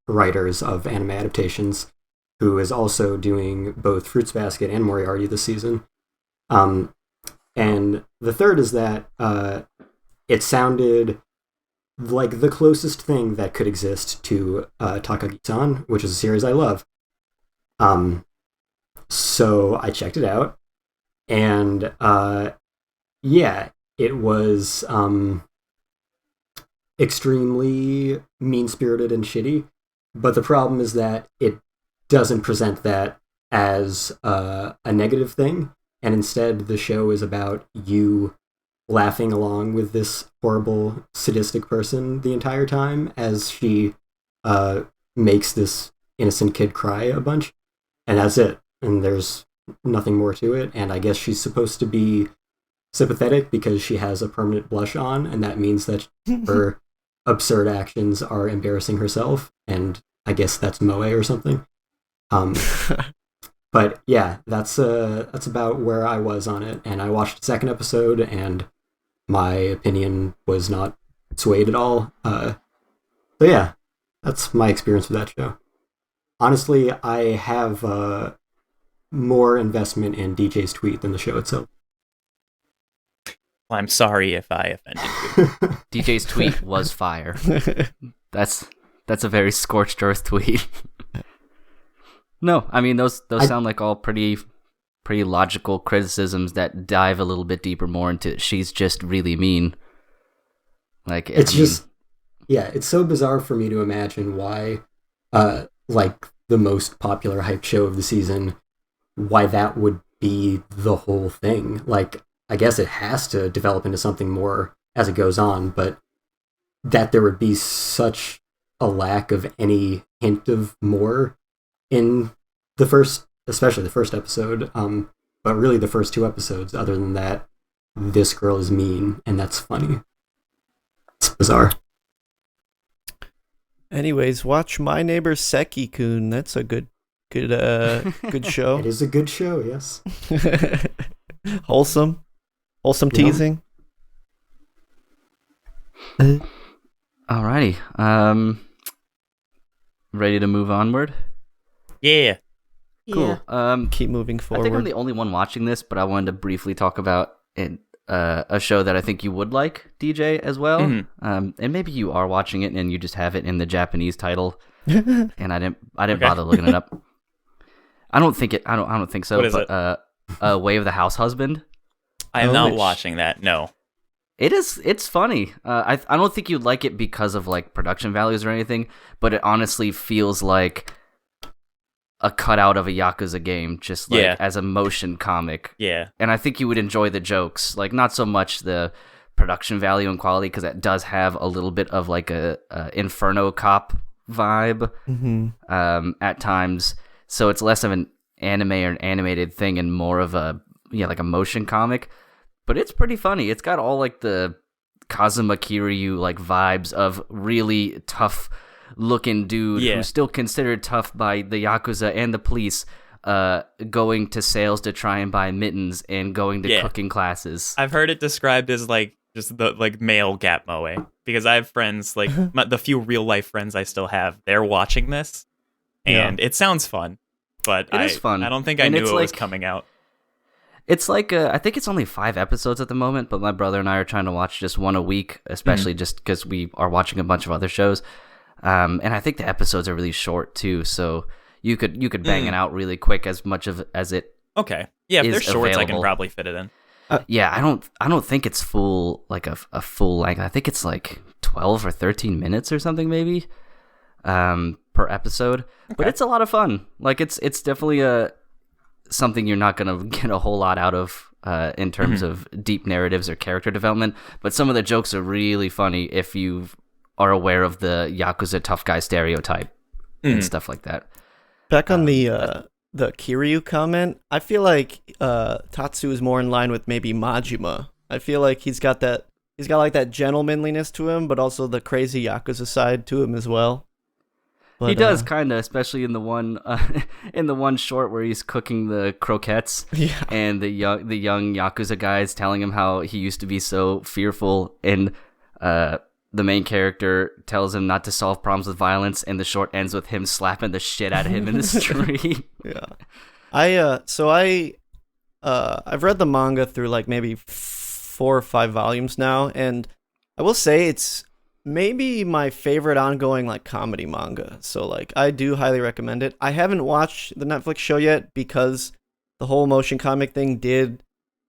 writers of anime adaptations, who is also doing both Fruits Basket and Moriarty this season. And the third is that it sounded like the closest thing that could exist to Takagi-san, which is a series I love. So I checked it out, and yeah, it was extremely mean-spirited and shitty, but the problem is that it doesn't present that as a negative thing, and instead the show is about you laughing along with this horrible sadistic person the entire time as she makes this innocent kid cry a bunch, and that's it. And there's nothing more to it, and I guess she's supposed to be sympathetic because she has a permanent blush on, and that means that her absurd actions are embarrassing herself, and I guess that's moe or something. But yeah, that's about where I was on it, and I watched the second episode, and my opinion was not swayed at all. So yeah, that's my experience with that show. Honestly, I have more investment in DJ's tweet than the show itself. Well, I'm sorry if I offended you. DJ's tweet was fire. That's a very scorched earth tweet. No, I mean those sound like all pretty logical criticisms that dive a little bit deeper more into she's just really mean. Like it's so bizarre for me to imagine why like the most popular hype show of the season, why that would be the whole thing. Like, I guess it has to develop into something more as it goes on, but that there would be such a lack of any hint of more in the first, especially the first episode, but really the first 2 episodes. Other than that, this girl is mean, and that's funny. It's bizarre. Anyways, watch My Neighbor Seki-kun. That's a good show. It is a good show, yes. Wholesome teasing. Alrighty. Ready to move onward? Yeah. Cool. Keep moving forward. I think I'm the only one watching this, but I wanted to briefly talk about a show that I think you would like, DJ, as well. And maybe you are watching it and you just have it in the Japanese title, and I didn't bother looking it up. I don't think so. What is it? Way of the House Husband. I am not watching that. No. It's funny. I don't think you'd like it because of like production values or anything, but it honestly feels like a cutout of a Yakuza game, just like as a motion comic. Yeah. And I think you would enjoy the jokes, like not so much the production value and quality, because it does have a little bit of like a Inferno Cop vibe at times. So it's less of an anime or an animated thing and more of a like a motion comic. But it's pretty funny. It's got all like the Kazuma Kiryu like vibes of really tough looking dude who's still considered tough by the Yakuza and the police, going to sales to try and buy mittens and going to cooking classes. I've heard it described as like just the like male Gap Moe, because I have friends like the few real life friends I still have. They're watching this, and it sounds fun, but it is fun. I don't think I knew it was coming out. It's like I think it's only 5 episodes at the moment, but my brother and I are trying to watch just one a week, especially just because we are watching a bunch of other shows. And I think the episodes are really short too, so you could bang it out really quick as much of as it. Okay, yeah, if they're shorts, available. I can probably fit it in. Yeah, I don't think it's full like a full length. I think it's like 12 or 13 minutes or something maybe, per episode. Okay. But it's a lot of fun. Like it's definitely something you're not gonna get a whole lot out of in terms of deep narratives or character development. But some of the jokes are really funny if you are aware of the Yakuza tough guy stereotype and stuff like that. Back on the Kiryu comment, I feel like Tatsu is more in line with maybe Majima. I feel like he's got like that gentlemanliness to him, but also the crazy Yakuza side to him as well. But, he does kind of, especially in the one short where he's cooking the croquettes, and the young Yakuza guy is telling him how he used to be so fearful, and the main character tells him not to solve problems with violence, and the short ends with him slapping the shit out of him in the street. I've read the manga through like maybe 4 or 5 volumes now, and I will say it's maybe my favorite ongoing like comedy manga. So like I do highly recommend it. I haven't watched the Netflix show yet because the whole motion comic thing did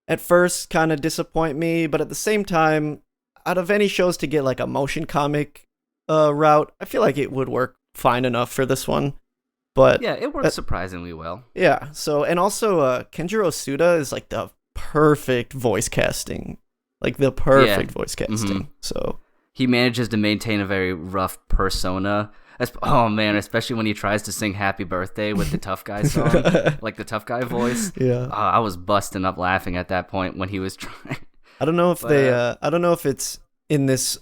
at first kind of disappoint me, but at the same time, out of any shows to get like a motion comic route, I feel like it would work fine enough for this one. But yeah, it works surprisingly well. Yeah. So, and also Kenjiro Suda is like the perfect voice casting, voice casting. So he manages to maintain a very rough persona. Oh man, especially when he tries to sing "Happy Birthday" with the tough guy song, like the tough guy voice. Yeah, I was busting up laughing at that point when he was trying. I don't know if I don't know if it's in this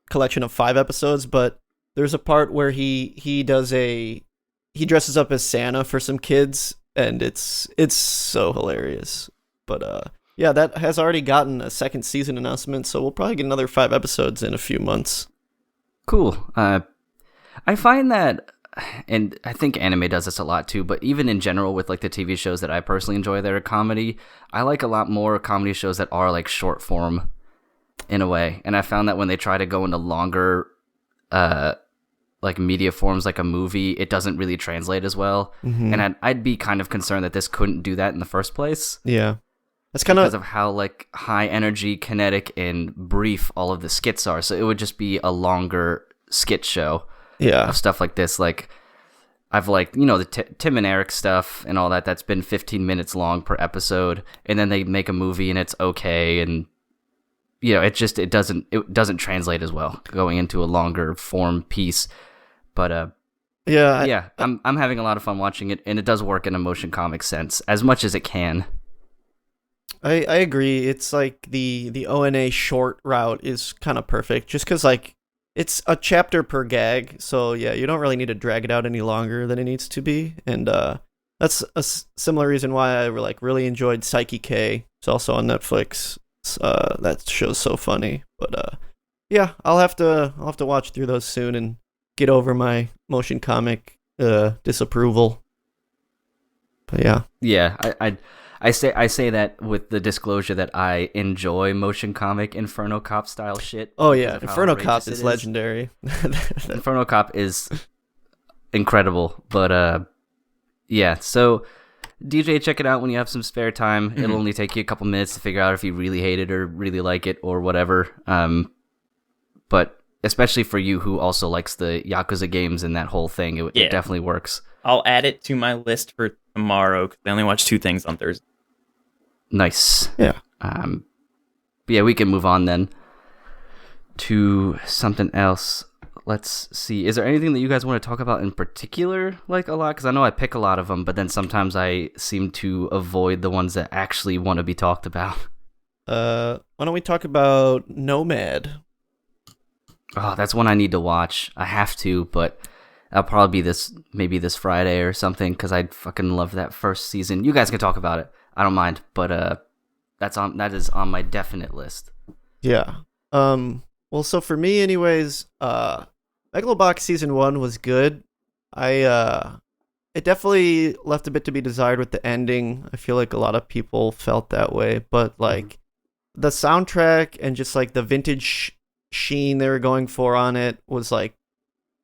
collection of 5 episodes, but there's a part where he dresses up as Santa for some kids, and it's so hilarious. But yeah, that has already gotten a 2nd season announcement, so we'll probably get another 5 episodes in a few months. Cool. I find that, and I think anime does this a lot too, but even in general with like the TV shows that I personally enjoy that are comedy, I like a lot more comedy shows that are like short form in a way. And I found that when they try to go into longer like media forms like a movie, it doesn't really translate as well. And I'd be kind of concerned that this couldn't do that in the first place. Yeah. That's kind of because of how like high energy, kinetic, and brief all of the skits are. So it would just be a longer skit show. Yeah. Of stuff like this. Like I've liked, the Tim and Eric stuff and all that. That's been 15 minutes long per episode, and then they make a movie and it's okay, and it doesn't translate as well going into a longer form piece. But I'm having a lot of fun watching it, and it does work in a motion comic sense as much as it can. I agree. It's like the ONA short route is kind of perfect, just because like it's a chapter per gag, so yeah, you don't really need to drag it out any longer than it needs to be, and that's a similar reason why I really enjoyed Psyche K. It's also on Netflix. That show's so funny, but yeah, I'll have to watch through those soon and get over my motion comic disapproval. But yeah, I say that with the disclosure that I enjoy motion comic Inferno Cop style shit. Oh yeah, Inferno Cop is legendary. Inferno Cop is incredible, but yeah. So DJ, check it out when you have some spare time. It'll only take you a couple minutes to figure out if you really hate it or really like it or whatever. But especially for you who also likes the Yakuza games and that whole thing, it definitely works. I'll add it to my list for tomorrow because I only watch 2 things on Thursday. Nice. Yeah. Yeah, we can move on then to something else. Let's see. Is there anything that you guys want to talk about in particular, like a lot? Because I know I pick a lot of them, but then sometimes I seem to avoid the ones that actually want to be talked about. Why don't we talk about Nomad? Oh, that's one I need to watch. I have to, but that'll probably be maybe this Friday or something, because I fucking love that first season. You guys can talk about it. I don't mind, but that is on my definite list. Yeah. Well, so for me, anyways, Megalobox season 1 was good. It definitely left a bit to be desired with the ending. I feel like a lot of people felt that way, but like the soundtrack and just like the vintage sheen they were going for on it was like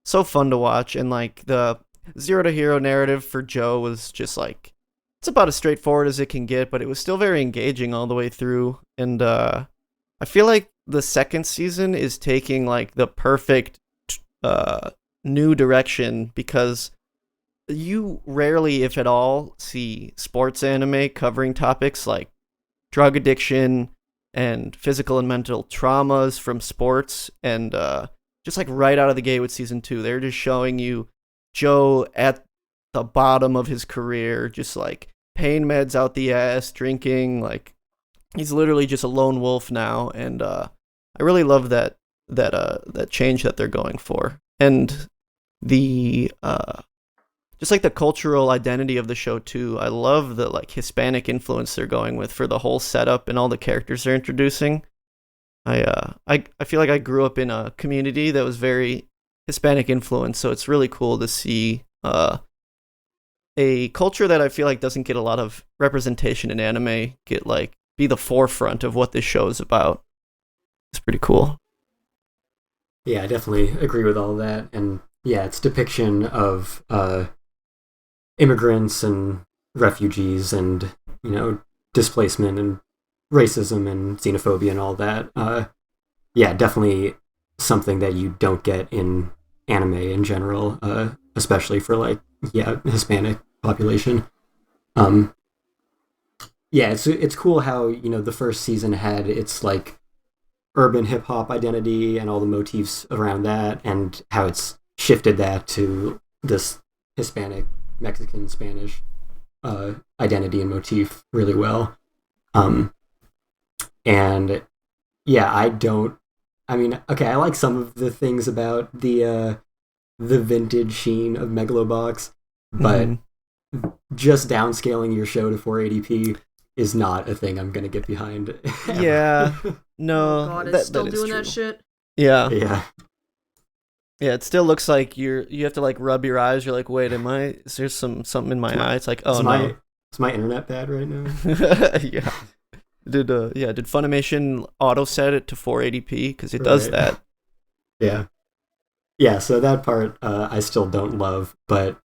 so fun to watch, and like the Zero to Hero narrative for Joe was just like, it's about as straightforward as it can get, but it was still very engaging all the way through. And I feel like the second season is taking like the perfect new direction, because you rarely, if at all, see sports anime covering topics like drug addiction and physical and mental traumas from sports. And just like right out of the gate with season 2, they're just showing you Joe at the bottom of his career, just like pain meds out the ass, drinking, like he's literally just a lone wolf now. And I really love that change that they're going for, and the just like the cultural identity of the show too. I love the like Hispanic influence they're going with for the whole setup and all the characters they're introducing. I feel like I grew up in a community that was very Hispanic influence, so it's really cool to see a culture that I feel like doesn't get a lot of representation in anime be the forefront of what this show is about. It's pretty cool. Yeah, I definitely agree with all that. And yeah, its depiction of immigrants and refugees and, displacement and racism and xenophobia and all that. Yeah, definitely something that you don't get in anime in general, especially for Hispanic population. Yeah, it's cool how, the first season had its like urban hip hop identity and all the motifs around that, and how it's shifted that to this Hispanic, Mexican, Spanish identity and motif really well. And yeah, I like some of the things about the vintage sheen of Megalobox, but just downscaling your show to 480p is not a thing I'm gonna get behind. Yeah, no, Oh God, it's still doing that shit. Yeah, yeah. It still looks like you have to like rub your eyes. You're like, wait, is there something in my eye? It's like, oh no, is my internet bad right now? Yeah. Did Funimation auto set it to 480p because it does that? Yeah. So that part I still don't love, but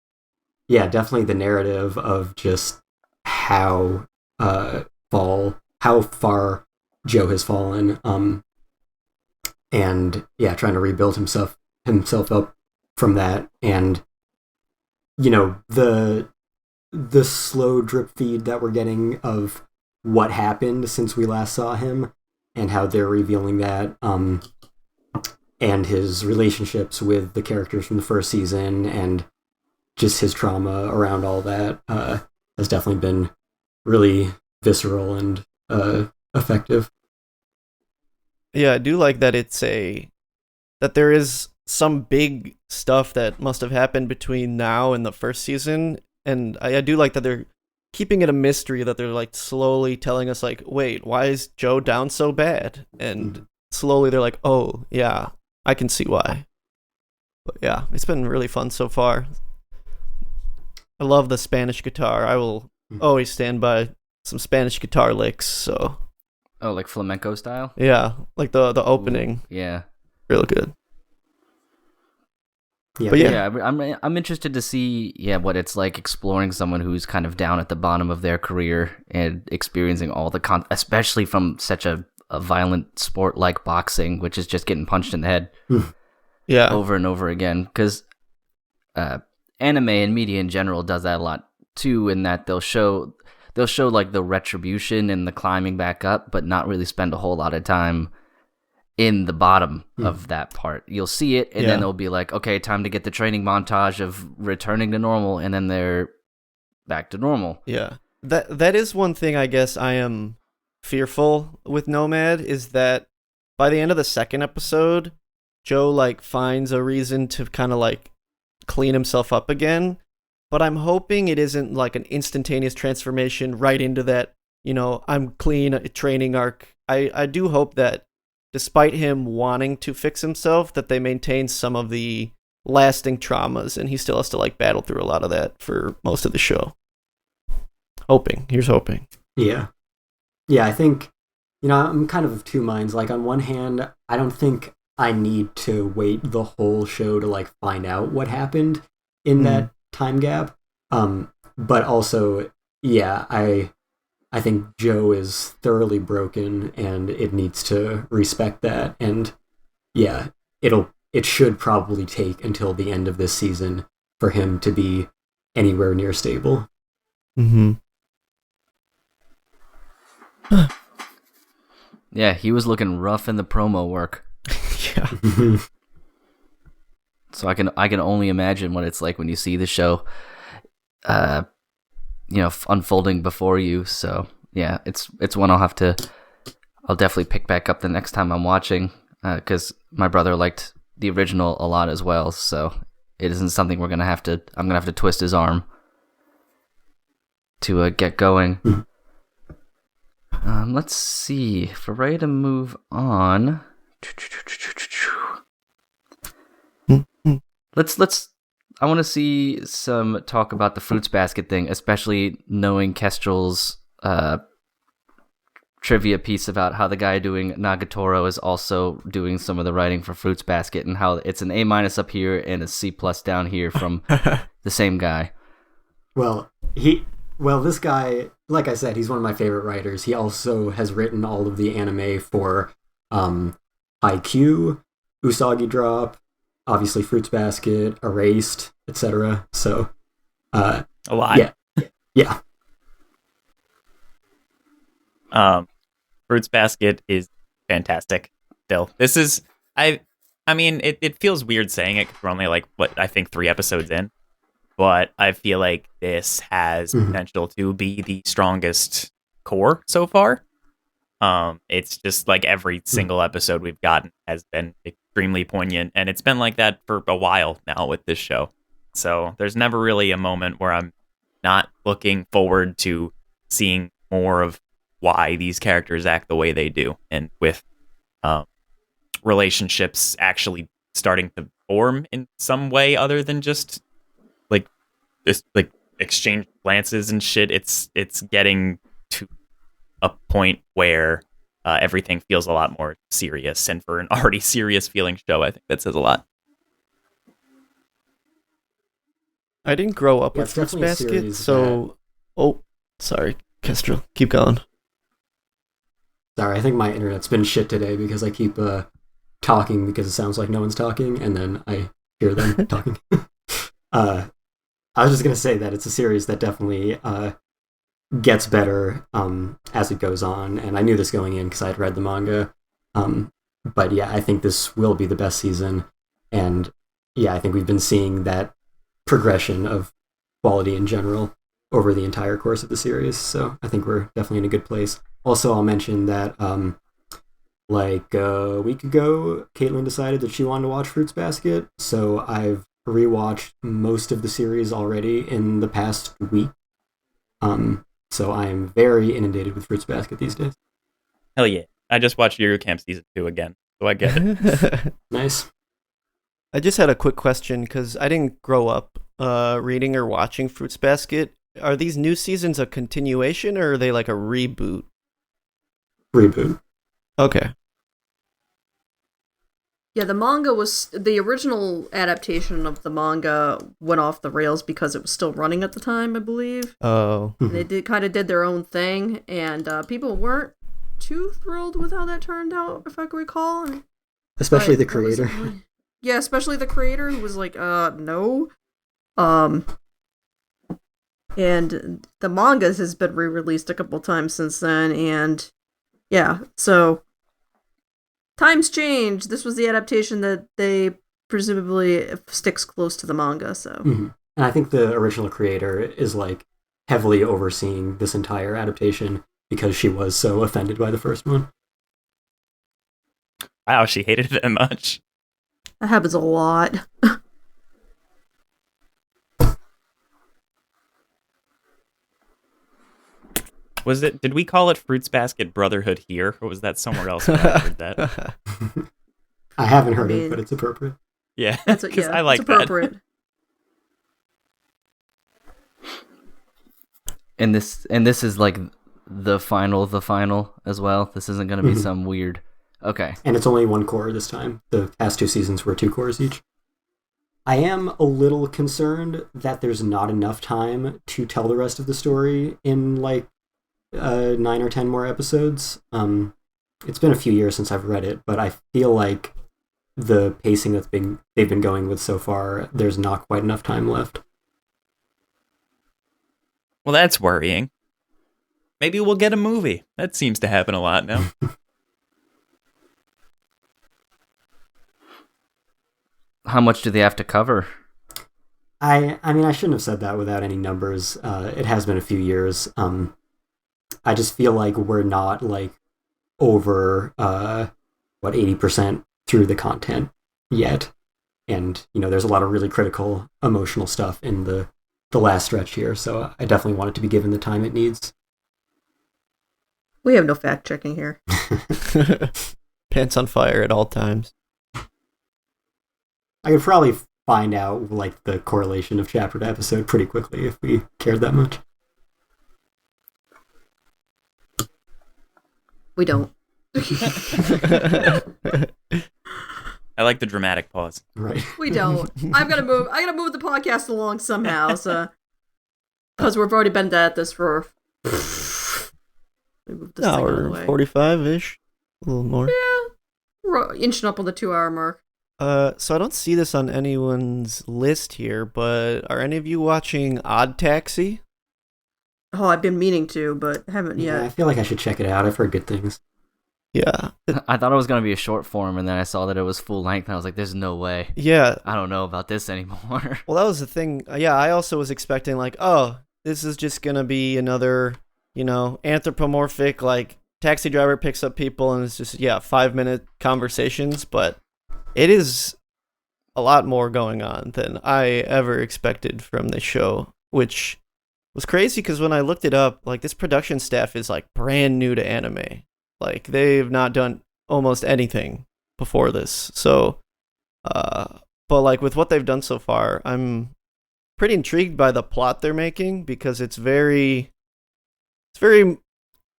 yeah, definitely the narrative of just how far Joe has fallen, and yeah, trying to rebuild himself up from that, and the slow drip feed that we're getting of what happened since we last saw him, and how they're revealing that, and his relationships with the characters from the first season, and just his trauma around all that, has definitely been really visceral and effective. Yeah, I do like that that there is some big stuff that must have happened between now and the first season, and I do like that they're keeping it a mystery, that they're like slowly telling us like, wait, why is Joe down so bad? And slowly they're like, oh yeah, I can see why. But yeah, it's been really fun so far. I love the Spanish guitar. I will always stand by some Spanish guitar licks. So Oh, like flamenco style? yeah, like the opening, Yeah. real good. Yeah, But Yeah, I'm interested to see what it's like exploring someone who's kind of down at the bottom of their career and experiencing all the especially from such a violent sport like boxing, which is just getting punched in the head Yeah, over and over again. Because anime and media in general does that a lot too, in that they'll show like the retribution and the climbing back up, but not really spend a whole lot of time in the bottom of that part. You'll see it, and then they'll be like, okay, time to get the training montage of returning to normal, and then they're back to normal. yeah. That is one thing I guess I am fearful with Nomad, is that by the end of the second episode, Joe like finds a reason to kind of like clean himself up again. But I'm hoping it isn't like an instantaneous transformation right into that, I'm clean training arc. I do hope that despite him wanting to fix himself, that they maintain some of the lasting traumas, and he still has to like battle through a lot of that for most of the show. Here's hoping. Yeah. Yeah, I think, I'm kind of two minds. Like, on one hand, I don't think I need to wait the whole show to, like, find out what happened in that time gap. But also, yeah, I think Joe is thoroughly broken, and it needs to respect that. And yeah, it should probably take until the end of this season for him to be anywhere near stable. Mm-hmm. Yeah, he was looking rough in the promo work. Yeah. So I can only imagine what it's like when you see the show, unfolding before you. So yeah, it's one I'll definitely pick back up the next time I'm watching, because my brother liked the original a lot as well. So it isn't something I'm gonna have to twist his arm to get going. Let's see if we're ready to move on. Let's. I want to see some talk about the Fruits Basket thing, especially knowing Kestrel's trivia piece about how the guy doing Nagatoro is also doing some of the writing for Fruits Basket, and how it's an A- up here and a C+ down here from the same guy. Well, this guy, like I said, he's one of my favorite writers. He also has written all of the anime for IQ, Usagi Drop, obviously Fruits Basket, Erased, etc. So, a lot. Yeah. Fruits Basket is fantastic. Still, this is I mean, it feels weird saying it because we're only like I think 3 episodes in, but I feel like this has potential to be the strongest core so far. It's just like every single episode we've gotten has been extremely poignant, and it's been like that for a while now with this show. So there's never really a moment where I'm not looking forward to seeing more of why these characters act the way they do, and with relationships actually starting to form in some way other than just like this, like exchange glances and shit. It's getting to a point where everything feels a lot more serious, and for an already serious feeling show, I think that says a lot. I didn't grow up Yeah, with it's Fruits definitely a Basket, series so... Oh, sorry, Kestrel. Keep going. Sorry, I think my internet's been shit today because I keep talking because it sounds like no one's talking, and then I hear them talking. I was just gonna say that it's a series that definitely gets better as it goes on, and I knew this going in because I had read the manga. But yeah, I think this will be the best season, and yeah, I think we've been seeing that progression of quality in general over the entire course of the series. So I think we're definitely in a good place. Also, I'll mention that like a week ago, Caitlin decided that she wanted to watch Fruits Basket, so I've rewatched most of the series already in the past week. So I am very inundated with Fruits Basket these days. Hell yeah. I just watched Yuru Camp Season 2 again, so I get it. Nice. I just had a quick question because I didn't grow up reading or watching Fruits Basket. Are these new seasons a continuation or are they like a reboot? Reboot. Okay. Yeah, the original adaptation of the manga went off the rails because it was still running at the time, I believe. Oh. They did their own thing, and people weren't too thrilled with how that turned out, if I can recall. Especially the creator. Yeah, especially the creator who was like, no. And the manga has been re-released a couple times since then, and yeah, so times change. This was the adaptation that they presumably sticks close to the manga, so. Mm-hmm. And I think the original creator is like heavily overseeing this entire adaptation because she was so offended by the first one. Wow, she hated it that much. That happens a lot. Did we call it Fruits Basket Brotherhood here, or was that somewhere else when I heard that? I haven't heard it, but it's appropriate. Yeah, because I like it's appropriate. that. And this is like the final as well. This isn't going to be some weird. Okay. And it's only one core this time. The past two seasons were 2 cores each. I am a little concerned that there's not enough time to tell the rest of the story in like 9 or 10 more episodes. It's been a few years since I've read it, but I feel like the pacing they've been going with so far, there's not quite enough time left. Well, that's worrying. Maybe we'll get a movie. That seems to happen a lot now. How much do they have to cover? I mean, I shouldn't have said that without any numbers. It has been a few years. I just feel like we're not like over 80% through the content yet, and there's a lot of really critical emotional stuff in the last stretch here. So I definitely want it to be given the time it needs. We have no fact checking here. Pants on fire at all times. I could probably find out like the correlation of chapter to episode pretty quickly if we cared that much. We don't. I like the dramatic pause. Right. We don't. I gotta move the podcast along somehow, so because we've already been at this for hour 45-ish, a little more. Yeah, we're inching up on the 2-hour mark. So I don't see this on anyone's list here, but are any of you watching Odd Taxi? Oh, I've been meaning to, but haven't yet. Yeah, I feel like I should check it out. I've heard good things. Yeah. I thought it was going to be a short form, and then I saw that it was full length, and I was like, there's no way. Yeah. I don't know about this anymore. Well, that was the thing. Yeah, I also was expecting, like, oh, this is just going to be another, anthropomorphic, like, taxi driver picks up people, and it's just, 5-minute conversations, but it is a lot more going on than I ever expected from this show, which was crazy because when I looked it up, like, this production staff is, like, brand new to anime. Like, they've not done almost anything before this. So, but, like, with what they've done so far, I'm pretty intrigued by the plot they're making because it's very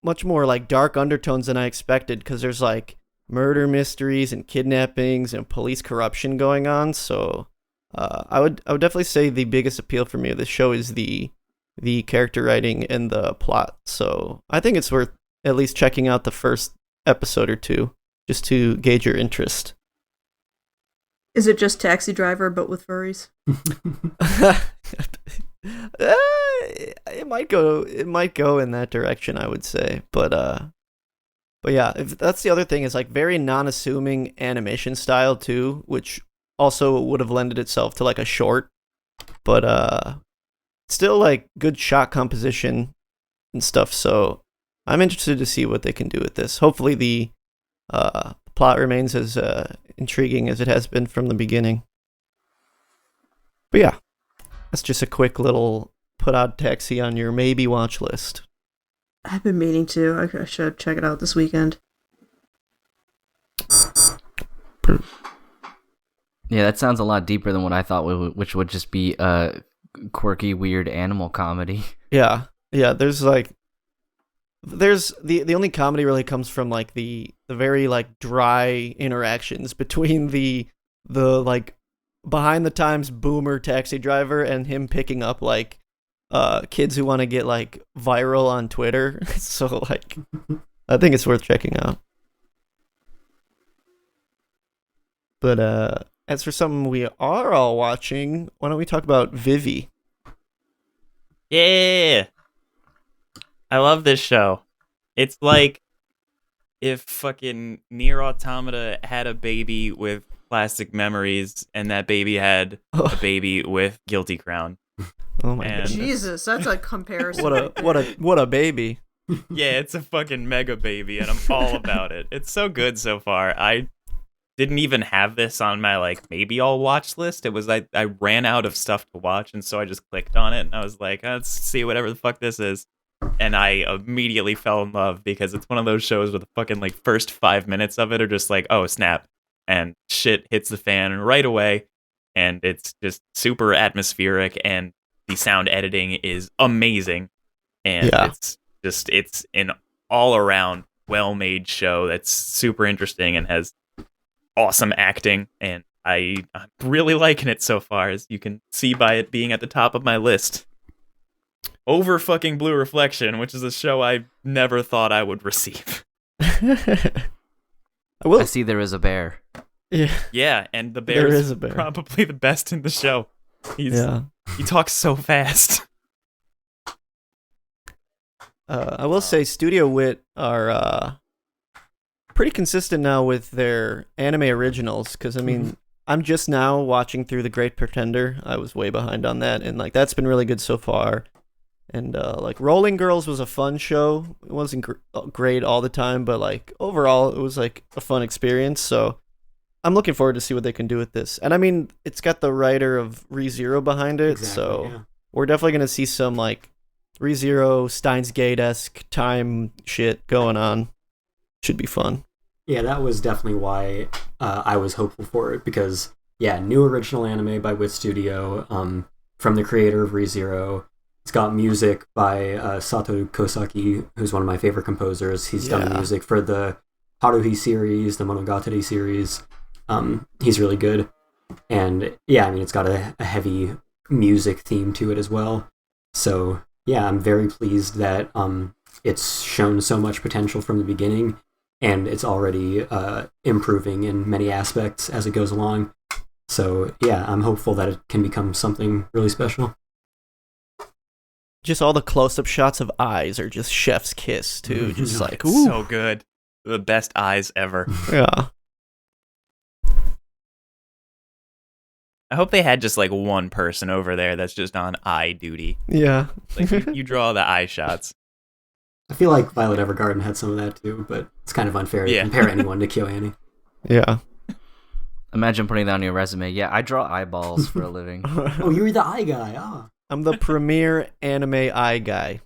much more, like, dark undertones than I expected because there's, like, murder mysteries and kidnappings and police corruption going on. So I would definitely say the biggest appeal for me of this show is the character writing and the plot. So I think it's worth at least checking out the first episode or two just to gauge your interest. Is it just Taxi Driver but with furries? It might go in that direction, I would say. But yeah, if that's the other thing is like very non-assuming animation style too, which also would have lended itself to like a short, but still like good shot composition and stuff. So I'm interested to see what they can do with this. Hopefully the plot remains as intriguing as it has been from the beginning. But yeah, that's just a quick little put Odd Taxi on your maybe watch list. I've been meaning to. I should check it out this weekend. Yeah, that sounds a lot deeper than what I thought, which would just be a quirky, weird animal comedy. Yeah. There's the only comedy really comes from like the very like dry interactions between the like behind the times boomer taxi driver and him picking up like kids who want to get like viral on Twitter. So like I think it's worth checking out. But as for something we are all watching, why don't we talk about Vivy? Yeah. I love this show. It's like if fucking Nier Automata had a baby with plastic memories and that baby had a baby with Guilty Crown. Oh my And- goodness. Jesus, that's a comparison. What a baby. Yeah, it's a fucking mega baby and I'm all about it. It's so good so far. I didn't even have this on my like maybe I'll watch list. It was I ran out of stuff to watch and so I just clicked on it and I was like, let's see whatever the fuck this is. And I immediately fell in love because it's one of those shows where the fucking like first 5 minutes of it are just like, oh snap, and shit hits the fan right away, and it's just super atmospheric, and the sound editing is amazing, and Yeah. it's an all around well made show that's super interesting and has awesome acting, and I'm really liking it so far, as you can see by it being at the top of my list. Over fucking Blue Reflection, which is a show I never thought I would receive. I see there is a bear. Yeah. Yeah, and the There bear is is a bear. probably the best in the show. He talks so fast. I will say Studio Wit are pretty consistent now with their anime originals, because I mean, I'm just now watching through The Great Pretender. I was way behind on that, and like that's been really good so far. And like Rolling Girls was a fun show. It wasn't great all the time, but like overall it was like a fun experience. So I'm looking forward to see what they can do with this. And I mean, it's got the writer of ReZero behind it, Exactly, so yeah. we're definitely going to see some like ReZero, Steins Gate-esque time shit going on. Should be fun. Yeah, that was definitely why I was hopeful for it, because, yeah, new original anime by Wit Studio, from the creator of ReZero. It's got music by Sato Kosaki, who's one of my favorite composers. He's done the music for the Haruhi series, the Monogatari series. He's really good. And, yeah, I mean, it's got a heavy music theme to it as well. So, yeah, I'm very pleased that it's shown so much potential from the beginning, and it's already improving in many aspects as it goes along. So, yeah, I'm hopeful that it can become something really special. Just all the close-up shots of eyes are just chef's kiss, too. Just like, It's ooh. so good. The best eyes ever. Yeah. I hope they had just like one person over there that's just on eye duty. Yeah. Like you draw the eye shots. I feel like Violet Evergarden had some of that too, but it's kind of unfair to compare anyone to KyoAni. Yeah. Imagine putting that on your resume. Yeah, I draw eyeballs for a living. Oh, you were the eye guy. Ah. I'm the premier anime eye guy.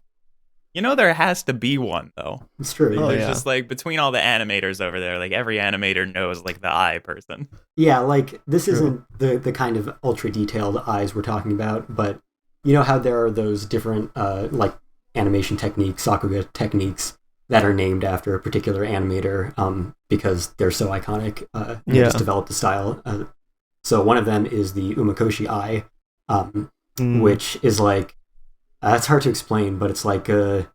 You know, there has to be one though. It's true. Oh, There's yeah. just like between all the animators over there, like every animator knows like the eye person. Yeah, like this True. isn't the kind of ultra detailed eyes we're talking about, but you know how there are those different like animation techniques, Sakuga techniques that are named after a particular animator because they're so iconic and Yeah. just developed a style. So one of them is the Umakoshi eye, which is like it's hard to explain, but it's like a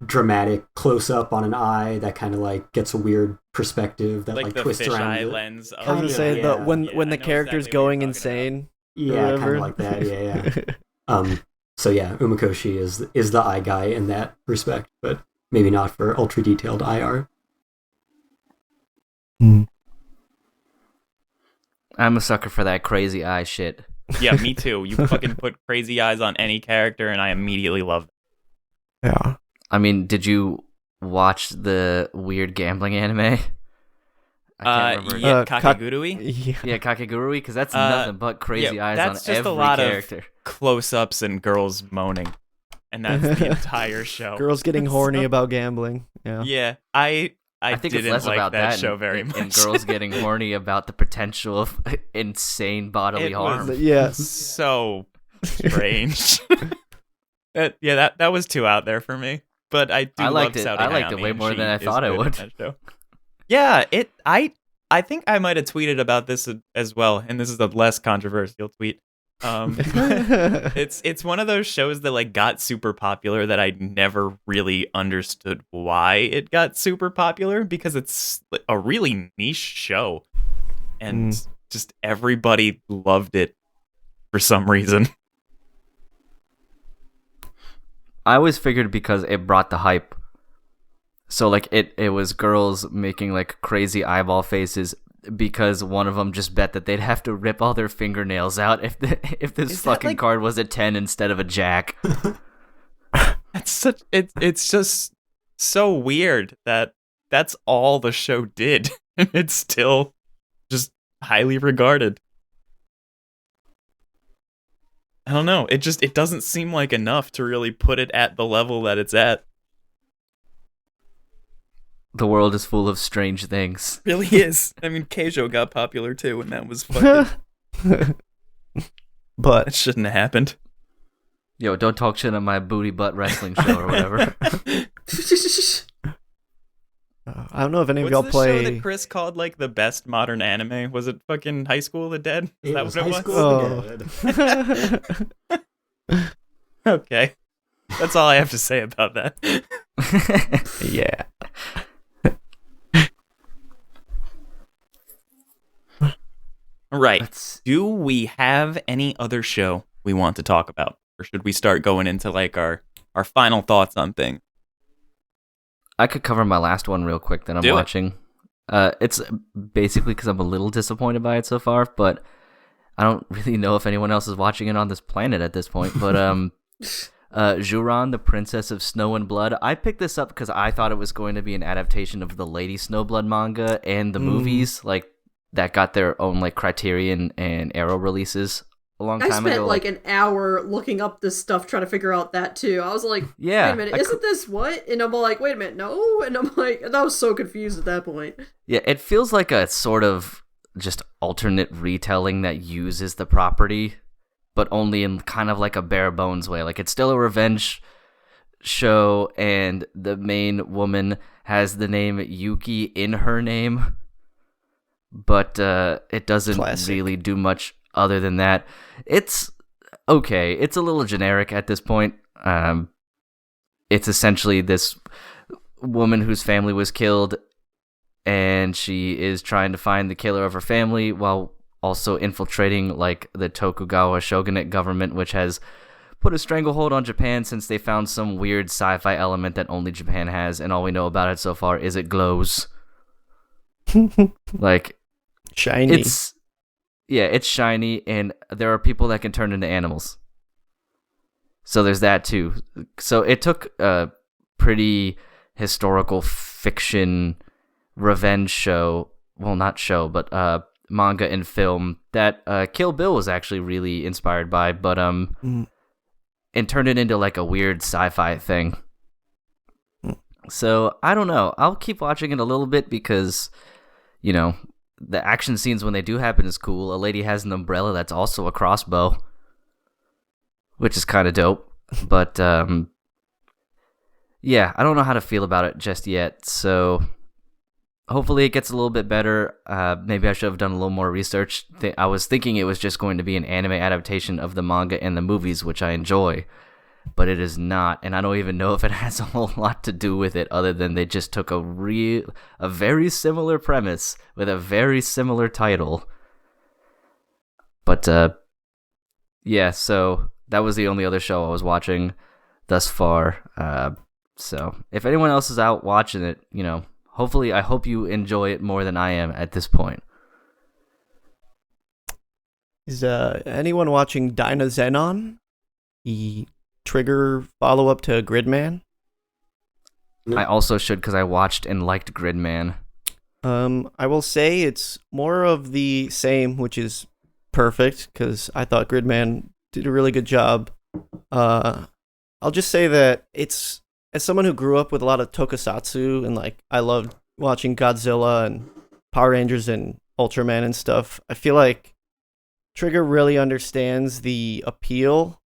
dramatic close up on an eye that kind of like gets a weird perspective that like the twists around. fisheye it. lens. I was gonna Kinda, say yeah. when Yeah, when I the know character's exactly what you're going talking insane. Yeah, kind whatever. of like that. Yeah, yeah. So yeah, Umakoshi is the eye guy in that respect, but maybe not for ultra detailed eye art. I'm a sucker for that crazy eye shit. Yeah, me too. You fucking put crazy eyes on any character, and I immediately love it. Yeah. I mean, did you watch the weird gambling anime? I can't remember. Yeah, Kakegurui? Yeah, Kakegurui, because that's nothing but crazy eyes on just every a lot character. Of close-ups and girls moaning, and that's the entire show. Girls getting horny about gambling. Yeah. Yeah, I think didn't it's less like about that show very much. And girls getting horny about the potential of insane bodily harm. Yeah. So strange. that was too out there for me. But I liked love it. Saudi I liked it Hayami, way and more she than I is thought I good in would. that show. Yeah, I think I might have tweeted about this as well, and this is a less controversial tweet. It's one of those shows that like got super popular that I never really understood why it got super popular, because it's a really niche show, and just everybody loved it for some reason. I always figured because it brought the hype. So like it was girls making like crazy eyeball faces because one of them just bet that they'd have to rip all their fingernails out if this fucking card was a 10 instead of a jack. It's just so weird that that's all the show did. It's still just highly regarded. I don't know. It doesn't seem like enough to really put it at the level that it's at. The world is full of strange things. Really is. I mean, Keijo got popular too, and that was fucking... But that shouldn't have happened. Yo, don't talk shit on my booty butt wrestling show or whatever. I don't know if any of y'all What's the play. show that Chris called like the best modern anime? Was it fucking High School of the Dead? Is that what it High was? School of the Dead. Okay. That's all I have to say about that. Yeah. Right. Do we have any other show we want to talk about? Or should we start going into like our final thoughts on things? I could cover my last one real quick that I'm watching. It's basically because I'm a little disappointed by it so far, but I don't really know if anyone else is watching it on this planet at this point. But Juran, the Princess of Snow and Blood. I picked this up because I thought it was going to be an adaptation of the Lady Snowblood manga and the movies, like that got their own like Criterion and Arrow releases a long time ago. I spent like an hour looking up this stuff trying to figure out that too. I was like, yeah, wait a minute, isn't this what? And I'm like, wait a minute, no. And I'm like, and I was so confused at that point. Yeah, it feels like a sort of just alternate retelling that uses the property, but only in kind of like a bare bones way. Like it's still a revenge show, and the main woman has the name Yuki in her name, but it doesn't really do much other than that. It's okay. It's a little generic at this point. It's essentially this woman whose family was killed, and she is trying to find the killer of her family while also infiltrating like the Tokugawa shogunate government, which has put a stranglehold on Japan since they found some weird sci-fi element that only Japan has, and all we know about it so far is it glows. Like shiny. It's shiny, and there are people that can turn into animals. So there's that too. So it took a pretty historical fiction revenge show, well, not show, but manga and film that Kill Bill was actually really inspired by, but and turned it into like a weird sci-fi thing. So I don't know. I'll keep watching it a little bit because, you know, the action scenes when they do happen is cool. A lady has an umbrella that's also a crossbow, which is kind of dope. But yeah, I don't know how to feel about it just yet. So hopefully it gets a little bit better. Maybe I should have done a little more research. I was thinking it was just going to be an anime adaptation of the manga and the movies, which I enjoy, but it is not. And I don't even know if it has a whole lot to do with it other than they just took a very similar premise with a very similar title. But yeah, so that was the only other show I was watching thus far. So if anyone else is out watching it, hopefully, I hope you enjoy it more than I am at this point. Is anyone watching Dyna Xenon? The Trigger follow-up to Gridman? I also should, because I watched and liked Gridman. I will say it's more of the same, which is perfect, because I thought Gridman did a really good job. I'll just say that it's, as someone who grew up with a lot of tokusatsu, and like I loved watching Godzilla and Power Rangers and Ultraman and stuff, I feel like Trigger really understands the appeal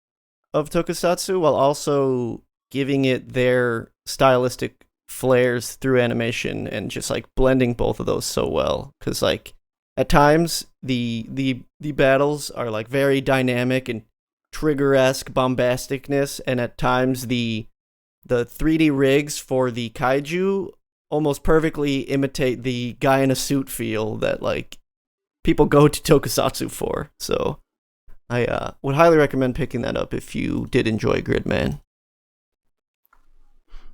of tokusatsu while also giving it their stylistic flares through animation and just like blending both of those so well. Because like at times the battles are like very dynamic and Trigger-esque bombasticness, and at times the 3D rigs for the kaiju almost perfectly imitate the guy in a suit feel that like people go to tokusatsu for. So I would highly recommend picking that up if you did enjoy Gridman.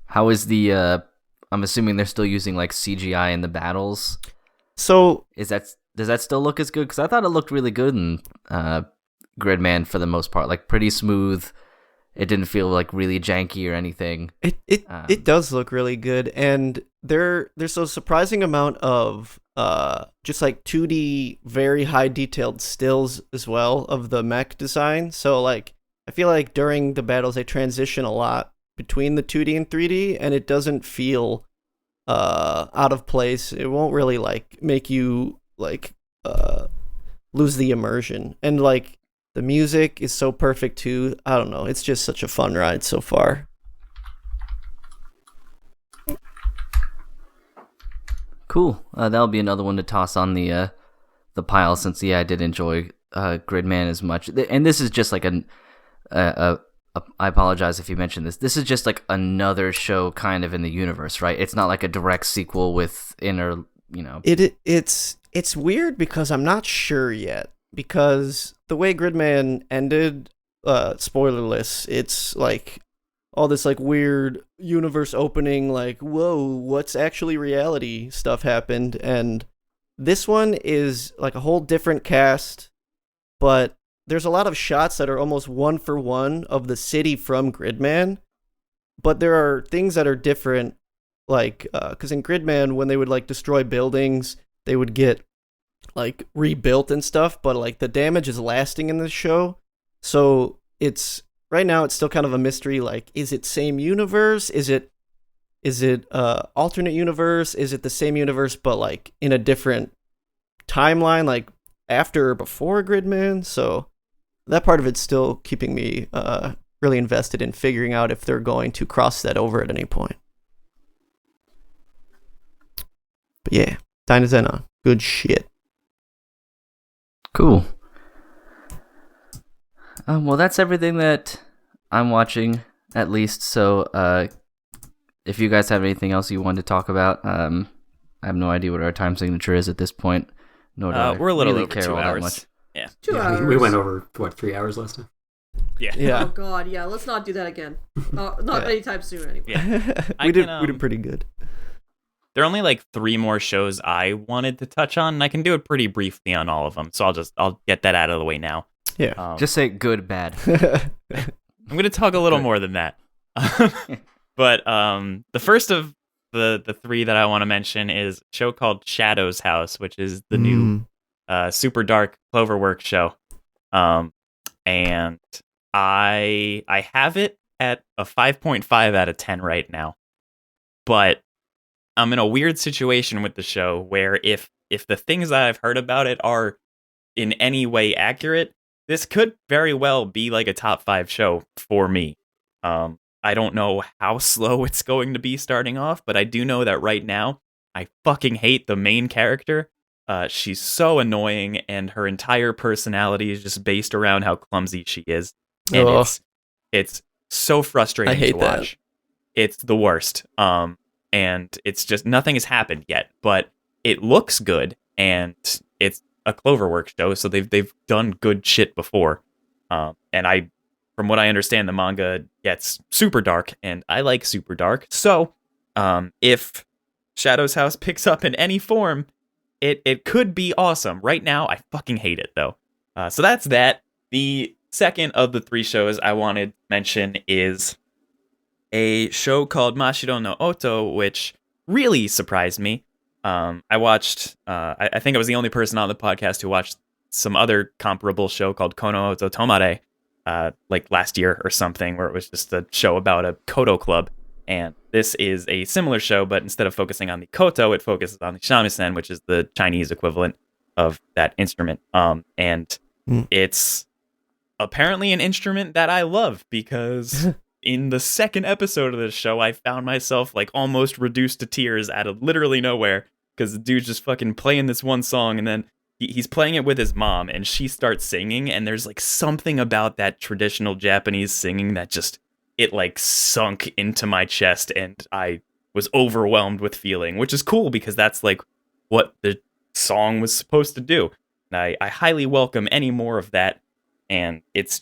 How is the I'm assuming they're still using like CGI in the battles. So does that still look as good? Because I thought it looked really good in Gridman for the most part, like pretty smooth. It didn't feel like really janky or anything. It does look really good, and there's a surprising amount of just like 2D very high detailed stills as well of the mech design. So like I feel like during the battles they transition a lot between the 2D and 3D, and it doesn't feel out of place. It won't really like make you like lose the immersion, and like the music is so perfect too. I don't know. It's just such a fun ride so far. Cool. That'll be another one to toss on the pile, since I did enjoy Gridman as much. And this is just like I apologize if you mentioned this. This is just like another show kind of in the universe, right? It's not like a direct sequel with It's weird because I'm not sure yet. Because the way Gridman ended, spoilerless, it's like all this like weird universe opening, like, whoa, what's actually reality stuff happened. And this one is like a whole different cast, but there's a lot of shots that are almost one for one of the city from Gridman. But there are things that are different, like, because in Gridman, when they would like destroy buildings, they would get like rebuilt and stuff, but like the damage is lasting in this show. So it's right now it's still kind of a mystery, like is it same universe, is it alternate universe, is it the same universe but like in a different timeline, like after or before Gridman. So that part of it's still keeping me really invested in figuring out if they're going to cross that over at any point. But yeah, Dyna Xenon, good shit. Cool. Well, that's everything that I'm watching, at least. So, if you guys have anything else you want to talk about, I have no idea what our time signature is at this point. Nor do we're a little really over care 2 all hours. That much. Yeah, 2 hours. We went over 3 hours last time. Yeah. Oh god, yeah. Let's not do that again. Not anytime soon, anyway. Yeah. we did pretty good. There are only like 3 more shows I wanted to touch on, and I can do it pretty briefly on all of them. So I'll get that out of the way now. Yeah. Just say good, bad. I'm going to talk a little more than that. But the first of the 3 that I want to mention is a show called Shadow's House, which is the new super dark Cloverworks show. And I have it at a 5.5 out of 10 right now. But I'm in a weird situation with the show where if the things that I've heard about it are in any way accurate, this could very well be like a top 5 show for me. I don't know how slow it's going to be starting off, but I do know that right now I fucking hate the main character. She's so annoying, and her entire personality is just based around how clumsy she is. And it's so frustrating to watch. That. It's the worst. And it's just nothing has happened yet, but it looks good, and it's a Cloverworks show, so they've done good shit before. And I from what I understand, the manga gets super dark, and I like super dark. So, if Shadow's House picks up in any form, it could be awesome. Right now, I fucking hate it, though. So that's that. The second of the 3 shows I wanted to mention is a show called Mashiro no Oto, which really surprised me. I watched, I think I was the only person on the podcast who watched some other comparable show called Kono Oto Tomare, like last year or something, where it was just a show about a koto club. And this is a similar show, but instead of focusing on the koto, it focuses on the shamisen, which is the Chinese equivalent of that instrument. And it's apparently an instrument that I love, because in the second episode of this show, I found myself like almost reduced to tears out of literally nowhere, because the dude's just fucking playing this one song, and then he's playing it with his mom, and she starts singing, and there's like something about that traditional Japanese singing that just, it like sunk into my chest, and I was overwhelmed with feeling, which is cool because that's like what the song was supposed to do. And I highly welcome any more of that. And it's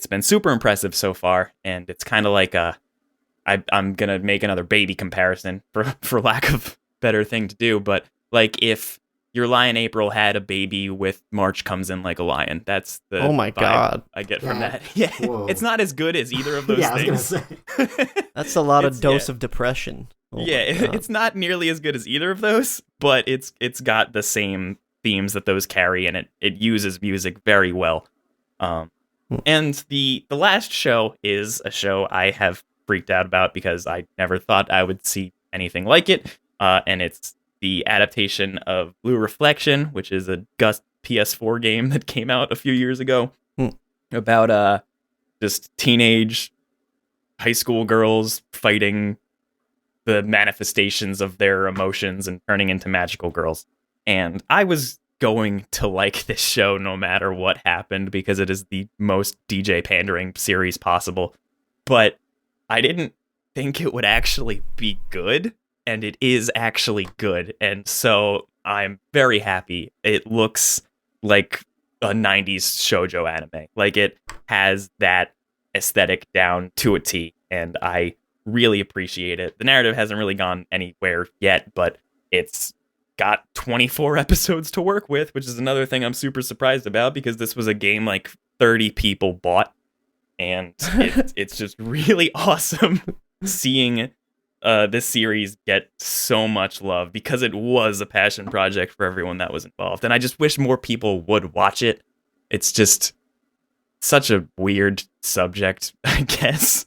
been super impressive so far. And it's kind of like I'm going to make another baby comparison for lack of better thing to do. But like if your Lion April had a baby with March Comes In Like a Lion, that's the Oh my vibe God. I get from that. Yeah, Whoa. It's not as good as either of those Yeah, I things. was gonna say. That's a lot of It's- dose yeah. of depression. Oh my Yeah, God. it's not nearly as good as either of those, but it's got the same themes that those carry, and it uses music very well. And the last show is a show I have freaked out about because I never thought I would see anything like it, and it's the adaptation of Blue Reflection, which is a Gust PS4 game that came out a few years ago about just teenage high school girls fighting the manifestations of their emotions and turning into magical girls. And I was going to like this show no matter what happened because it is the most DJ pandering series possible. But I didn't think it would actually be good, and it is actually good. And so I'm very happy. It looks like a 90s shoujo anime. Like it has that aesthetic down to a T, and I really appreciate it. The narrative hasn't really gone anywhere yet, but it's got 24 episodes to work with, which is another thing I'm super surprised about because this was a game like 30 people bought, and it's just really awesome seeing this series get so much love because it was a passion project for everyone that was involved, and I just wish more people would watch it. It's just such a weird subject, I guess.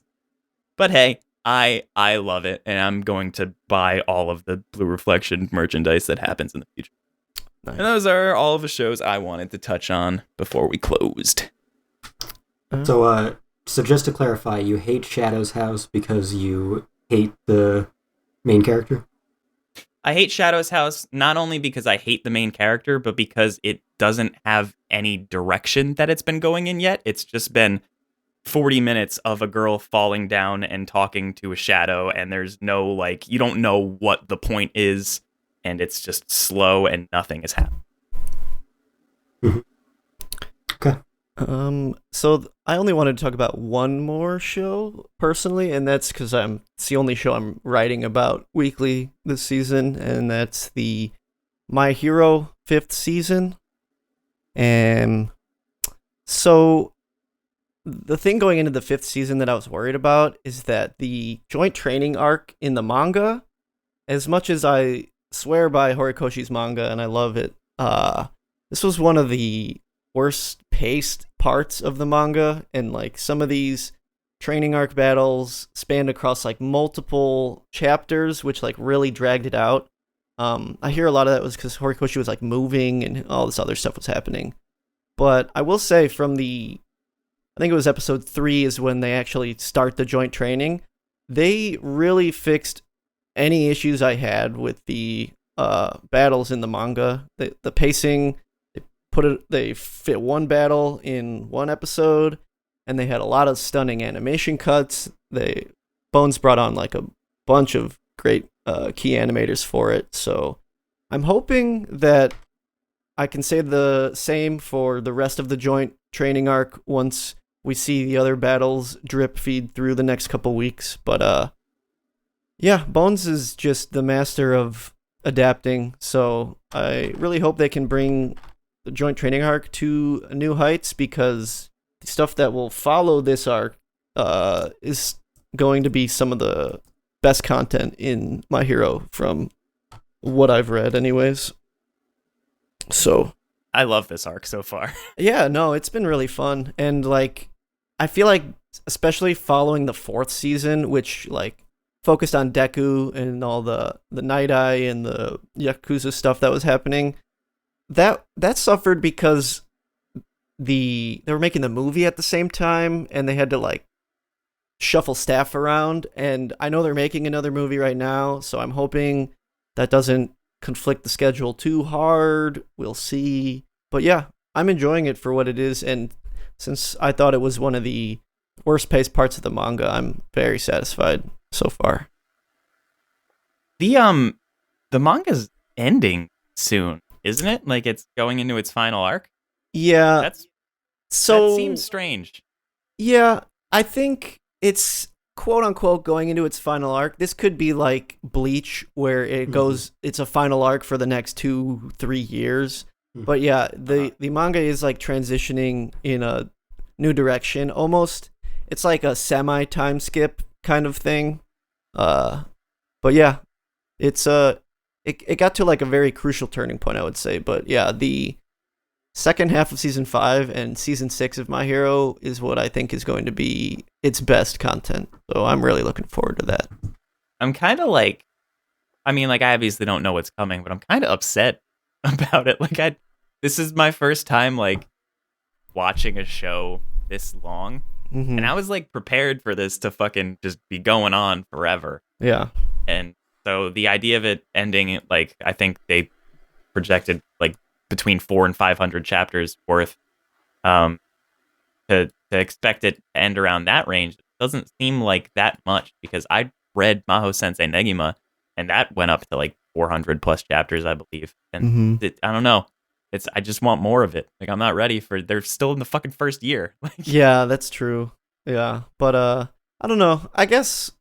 But hey, I love it, and I'm going to buy all of the Blue Reflection merchandise that happens in the future. Nice. And those are all of the shows I wanted to touch on before we closed. So just to clarify, you hate Shadow's House because you hate the main character? I hate Shadow's House not only because I hate the main character, but because it doesn't have any direction that it's been going in yet. It's just been 40 minutes of a girl falling down and talking to a shadow, and there's no, like, you don't know what the point is, and it's just slow and nothing is happening. Okay. So I only wanted to talk about one more show personally, and that's because it's the only show I'm writing about weekly this season, and that's the My Hero 5th season. And so the thing going into the 5th season that I was worried about is that the joint training arc in the manga, as much as I swear by Horikoshi's manga and I love it, this was one of the worst paced parts of the manga, and like some of these training arc battles spanned across like multiple chapters, which like really dragged it out. I hear a lot of that was because Horikoshi was like moving and all this other stuff was happening. But I will say I think it was episode 3 is when they actually start the joint training. They really fixed any issues I had with the battles in the manga. The pacing, they fit one battle in one episode, and they had a lot of stunning animation cuts. Bones brought on like a bunch of great key animators for it. So I'm hoping that I can say the same for the rest of the joint training arc once we see the other battles drip feed through the next couple weeks. But yeah, Bones is just the master of adapting. So I really hope they can bring the joint training arc to new heights, because the stuff that will follow this arc is going to be some of the best content in My Hero from what I've read anyways. So I love this arc so far. yeah, no, it's been really fun. And like, I feel like, especially following the 4th season, which like focused on Deku and all the Night Eye and the Yakuza stuff that was happening, that suffered because they were making the movie at the same time, and they had to like shuffle staff around. And I know they're making another movie right now, so I'm hoping that doesn't conflict the schedule too hard. We'll see. But yeah, I'm enjoying it for what it is, and since I thought it was one of the worst paced parts of the manga, I'm very satisfied so far. The manga's ending soon, isn't it? Like, it's going into its final arc. Yeah. That seems strange. Yeah, I think it's quote unquote going into its final arc. This could be like Bleach, where it goes, it's a final arc for the next 2-3 years. But yeah, the manga is like transitioning in a new direction. Almost, it's like a semi time skip kind of thing. But yeah, it's it got to like a very crucial turning point, I would say. But yeah, the second half of season 5 and season 6 of My Hero is what I think is going to be its best content. So I'm really looking forward to that. I'm kind of like, I mean, like, I obviously don't know what's coming, but I'm kind of upset about it. Like, this is my first time like watching a show this long, and I was like prepared for this to fucking just be going on forever. Yeah. And so the idea of it ending, like, I think they projected like between 400 and 500 chapters worth, to expect it to end around that range doesn't seem like that much, because I read Maho Sensei Negima, and that went up to like 400 plus chapters, I believe. And I don't know. I just want more of it. Like, I'm not ready for. They're still in the fucking first year. Yeah, that's true. Yeah, but I don't know. I guess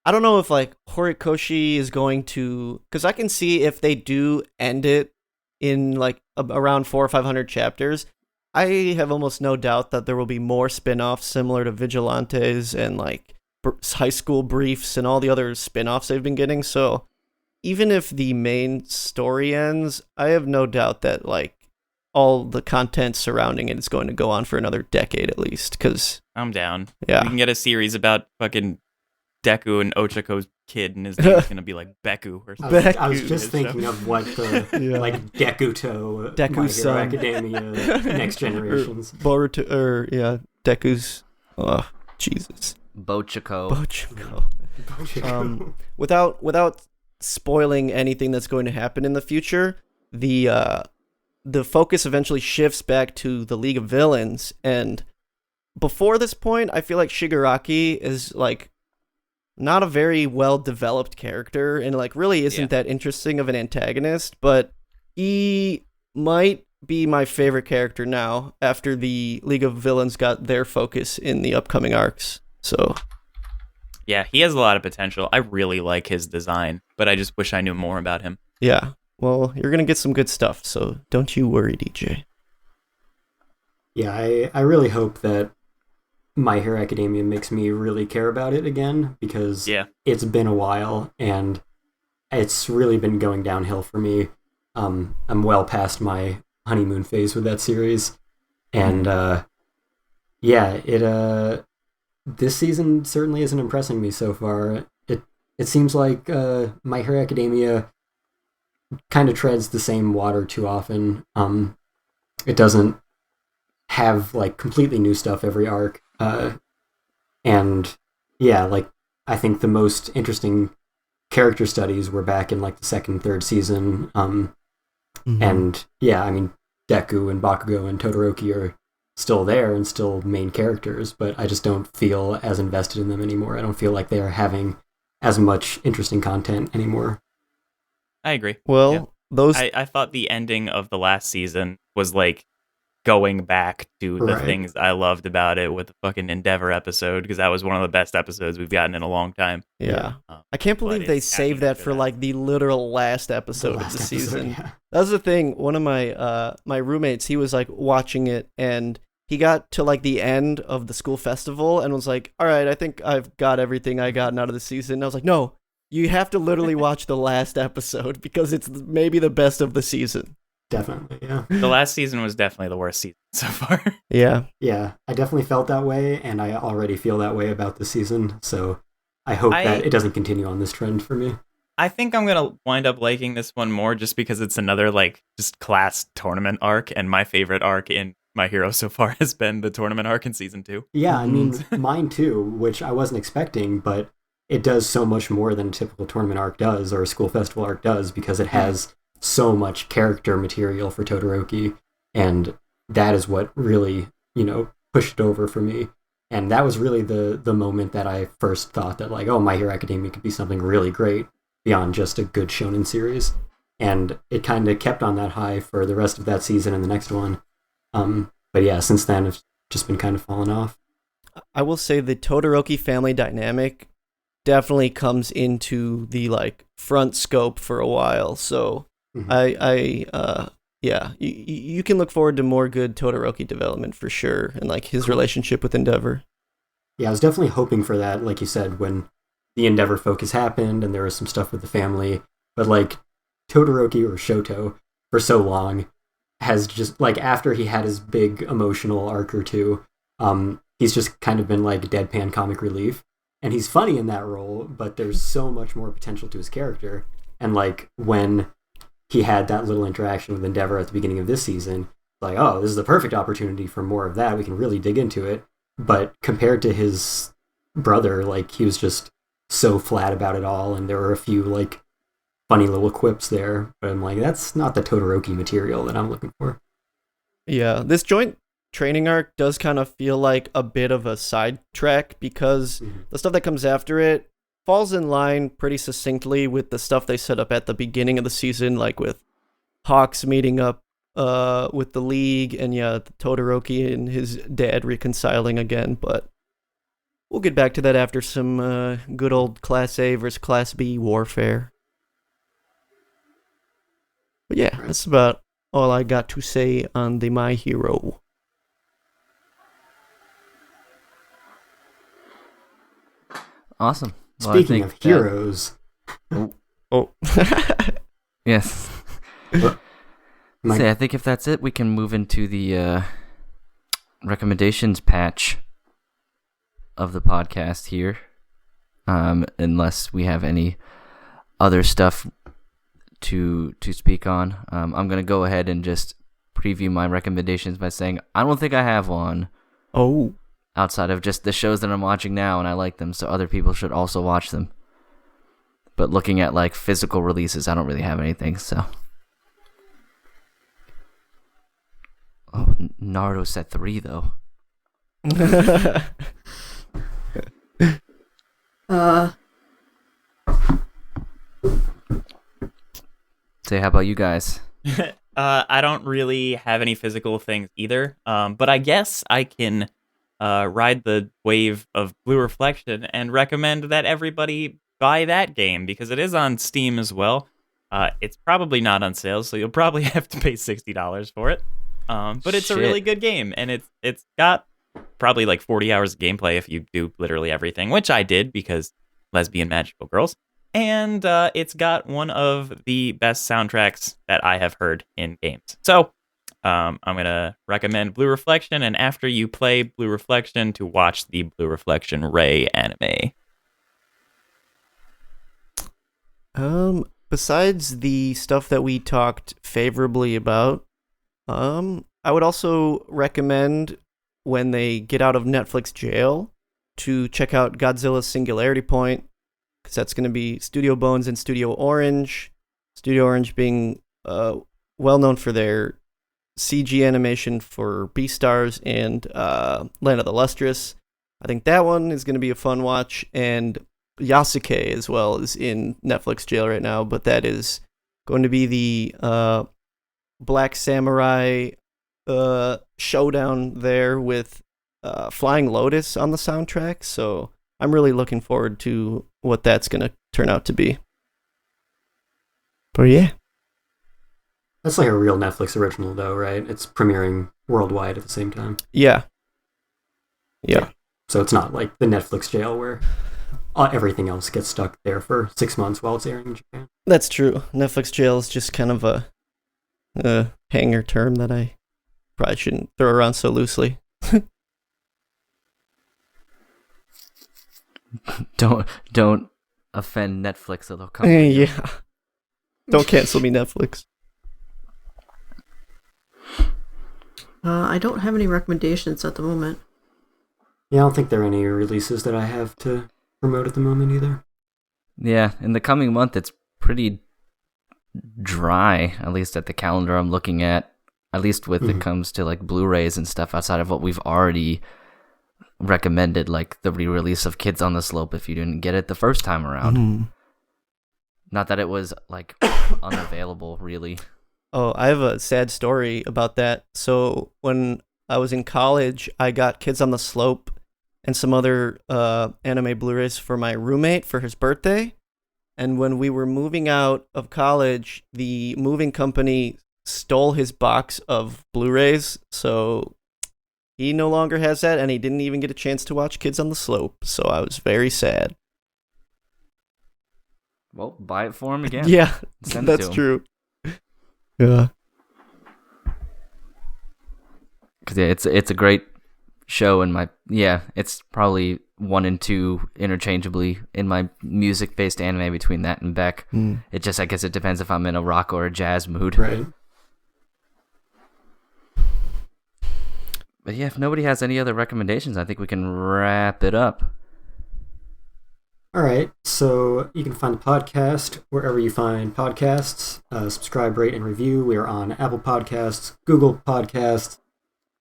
I don't know if like Horikoshi is going to, because I can see if they do end it in like around 400 or 500 chapters, I have almost no doubt that there will be more spin-offs similar to Vigilantes and like High School Briefs and all the other spin-offs they've been getting. So even if the main story ends, I have no doubt that like all the content surrounding it is going to go on for another decade at least. Because I'm down. Yeah, we can get a series about fucking Deku and Ochiko's kid, and his name's gonna be like Beku or something. I was just thinking of what the like Dekuto, My Hero Academia, Next Generations, Boruto, or yeah, Deku's. Oh, Jesus. Bochiko. Without spoiling anything that's going to happen in the future, the focus eventually shifts back to the League of Villains, and before this point, I feel like Shigaraki is like not a very well developed character, and like really isn't that interesting of an antagonist, but he might be my favorite character now after the League of Villains got their focus in the upcoming arcs. So yeah, he has a lot of potential. I really like his design, but I just wish I knew more about him. Yeah, well, you're gonna get some good stuff, so don't you worry, DJ. Yeah, I really hope that My Hero Academia makes me really care about it again, because it's been a while and it's really been going downhill for me. I'm well past my honeymoon phase with that series, and this season certainly isn't impressing me so far. It seems like My Hero Academia kind of treads the same water too often. It doesn't have like completely new stuff every arc. And yeah, like I think the most interesting character studies were back in like the second, third season. And yeah, I mean, Deku and Bakugo and Todoroki are still there and still main characters, but I just don't feel as invested in them anymore. I don't feel like they are having as much interesting content anymore. I agree. Well, those I thought the ending of the last season was like going back to the Right. things I loved about it with the fucking Endeavor episode, because that was one of the best episodes we've gotten in a long time. Yeah. Um, I can't but believe they it's saved happening that after for that. like the literal last episode last of the episode, season. yeah. That was the thing. One of my roommates, he was like watching it, and he got to like the end of the school festival and was like, "All right, I think I've got everything I got out of the season." And I was like, "No, you have to literally watch the last episode because it's maybe the best of the season." Definitely, yeah. The last season was definitely the worst season so far. Yeah. Yeah, I definitely felt that way, and I already feel that way about the season, so I hope that it doesn't continue on this trend for me. I think I'm gonna wind up liking this one more just because it's another like just class tournament arc, and my favorite arc in My Hero so far has been the tournament arc in season 2. Yeah, I mean, mine too, which I wasn't expecting, but it does so much more than a typical tournament arc does, or a school festival arc does, because it has so much character material for Todoroki, and that is what really, pushed it over for me. And that was really the moment that I first thought that, like, oh, My Hero Academia could be something really great beyond just a good shonen series. And it kind of kept on that high for the rest of that season and the next one. But yeah, since then, it's just been kind of fallen off. I will say the Todoroki family dynamic definitely comes into the like front scope for a while. So yeah, you can look forward to more good Todoroki development for sure, and like his relationship with Endeavor. Yeah, I was definitely hoping for that, like you said, when the Endeavor focus happened and there was some stuff with the family. But like Todoroki or Shoto for so long has just like after he had his big emotional arc or two, he's just kind of been like deadpan comic relief. And he's funny in that role, but there's so much more potential to his character. And like when he had that little interaction with Endeavor at the beginning of this season, like, oh, this is the perfect opportunity for more of that. We can really dig into it. But compared to his brother, like, he was just so flat about it all, and there were a few like funny little quips there, but I'm like, that's not the Todoroki material that I'm looking for. Yeah, this joint training arc does kind of feel like a bit of a sidetrack because the stuff that comes after it falls in line pretty succinctly with the stuff they set up at the beginning of the season, like with Hawks meeting up with the League, and yeah, Todoroki and his dad reconciling again, but we'll get back to that after some good old Class A versus Class B warfare. But yeah, that's about all I got to say on the My Hero. Awesome. Well, Speaking of heroes, Oh. Yes. I think if that's it, we can move into the recommendations patch of the podcast here. Unless we have any other stuff to speak on. I'm going to go ahead and just preview my recommendations by saying I don't think I have one. Oh. Outside of just the shows that I'm watching now, and I like them, so other people should also watch them. But looking at like physical releases, I don't really have anything, so. Oh, Naruto set 3 though. Say, how about you guys? I don't really have any physical things either, but I guess I can ride the wave of Blue Reflection and recommend that everybody buy that game because it is on Steam as well. It's probably not on sale, so you'll probably have to pay $60 for it. But it's a really good game, and it's got probably like 40 hours of gameplay if you do literally everything, which I did because lesbian magical girls. And it's got one of the best soundtracks that I have heard in games. So I'm going to recommend Blue Reflection, and after you play Blue Reflection, to watch the Blue Reflection Ray anime. Besides the stuff that we talked favorably about, I would also recommend when they get out of Netflix jail to check out Godzilla's Singularity Point, because that's going to be Studio Bones and Studio Orange. Studio Orange being well known for their CG animation for Beastars and Land of the Lustrous. I think that one is going to be a fun watch, and Yasuke as well is in Netflix jail right now, but that is going to be the Black Samurai showdown there with Flying Lotus on the soundtrack, so I'm really looking forward to what that's going to turn out to be. But yeah. That's like a real Netflix original, though, right? It's premiering worldwide at the same time. Yeah. So it's not like the Netflix jail where everything else gets stuck there for 6 months while it's airing in Japan. That's true. Netflix jail is just kind of a hanger term that I probably shouldn't throw around so loosely. Don't offend Netflix, or they'll come. Yeah. Don't cancel me, Netflix. I don't have any recommendations at the moment. Yeah, I don't think there are any releases that I have to promote at the moment either. Yeah, in the coming month, it's pretty dry, at least at the calendar I'm looking at least with it comes to like Blu-rays and stuff outside of what we've already recommended, like the re-release of Kids on the Slope if you didn't get it the first time around. Not that it was like unavailable, really. Oh, I have a sad story about that. So when I was in college, I got Kids on the Slope and some other anime Blu-rays for my roommate for his birthday. And when we were moving out of college, the moving company stole his box of Blu-rays. So he no longer has that, and he didn't even get a chance to watch Kids on the Slope. So I was very sad. Well, buy it for him again. Yeah, Send it that's to him. true. Yeah. Because it's a great show, and it's probably 1 and 2 interchangeably in my music-based anime between that and Beck. It just, I guess it depends if I'm in a rock or a jazz mood. Right. But yeah, if nobody has any other recommendations, I think we can wrap it up. All right, so you can find the podcast wherever you find podcasts. Subscribe, rate, and review. We are on Apple Podcasts, Google Podcasts,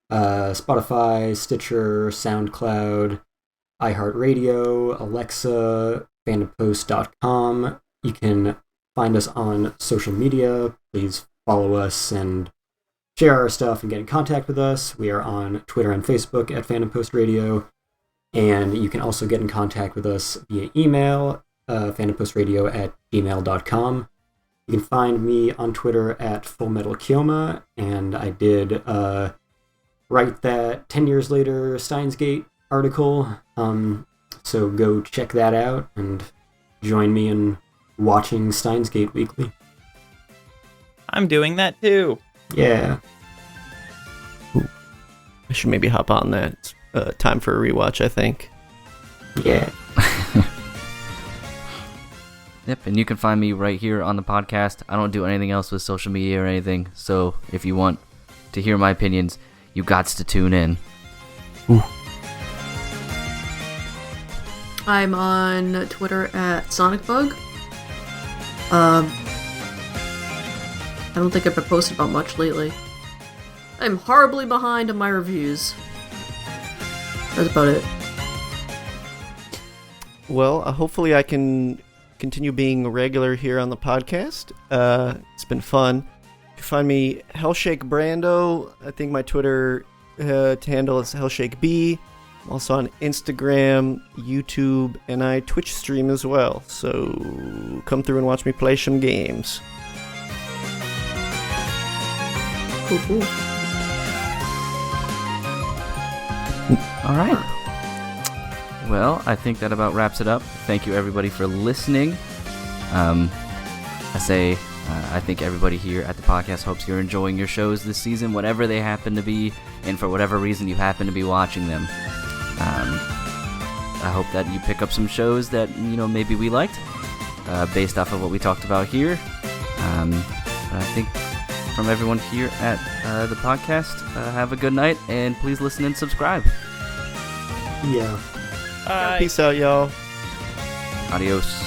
Spotify, Stitcher, SoundCloud, iHeartRadio, Alexa, fandompost.com. You can find us on social media. Please follow us and share our stuff and get in contact with us. We are on Twitter and Facebook at Fandom Post Radio. And you can also get in contact with us via email, fandompostradio@gmail.com. You can find me on Twitter at FullMetalKyoma, and I did write that 10 years later Steins Gate article. So go check that out and join me in watching Steins Gate weekly. I'm doing that too. Yeah. I should maybe hop on that. It's time for a rewatch, I think. Yeah. Yep, and you can find me right here on the podcast. I don't do anything else with social media or anything, so if you want to hear my opinions, you gots to tune in. Ooh. I'm on Twitter at SonicBug. I don't think I've been posting about much lately. I'm horribly behind on my reviews. That's about it. Well, hopefully I can continue being regular here on the podcast. It's been fun. You can find me Hellshake Brando. I think my Twitter handle is HellshakeB. I'm also on Instagram, YouTube, and I Twitch stream as well. So come through and watch me play some games. Ooh. All right. Well, I think that about wraps it up. Thank you, everybody, for listening. I think everybody here at the podcast hopes you're enjoying your shows this season, whatever they happen to be, and for whatever reason you happen to be watching them. I hope that you pick up some shows that, maybe we liked, based off of what we talked about here. But I think from everyone here at the podcast, have a good night, and please listen and subscribe. Yeah. Bye. Peace out, y'all. Adios.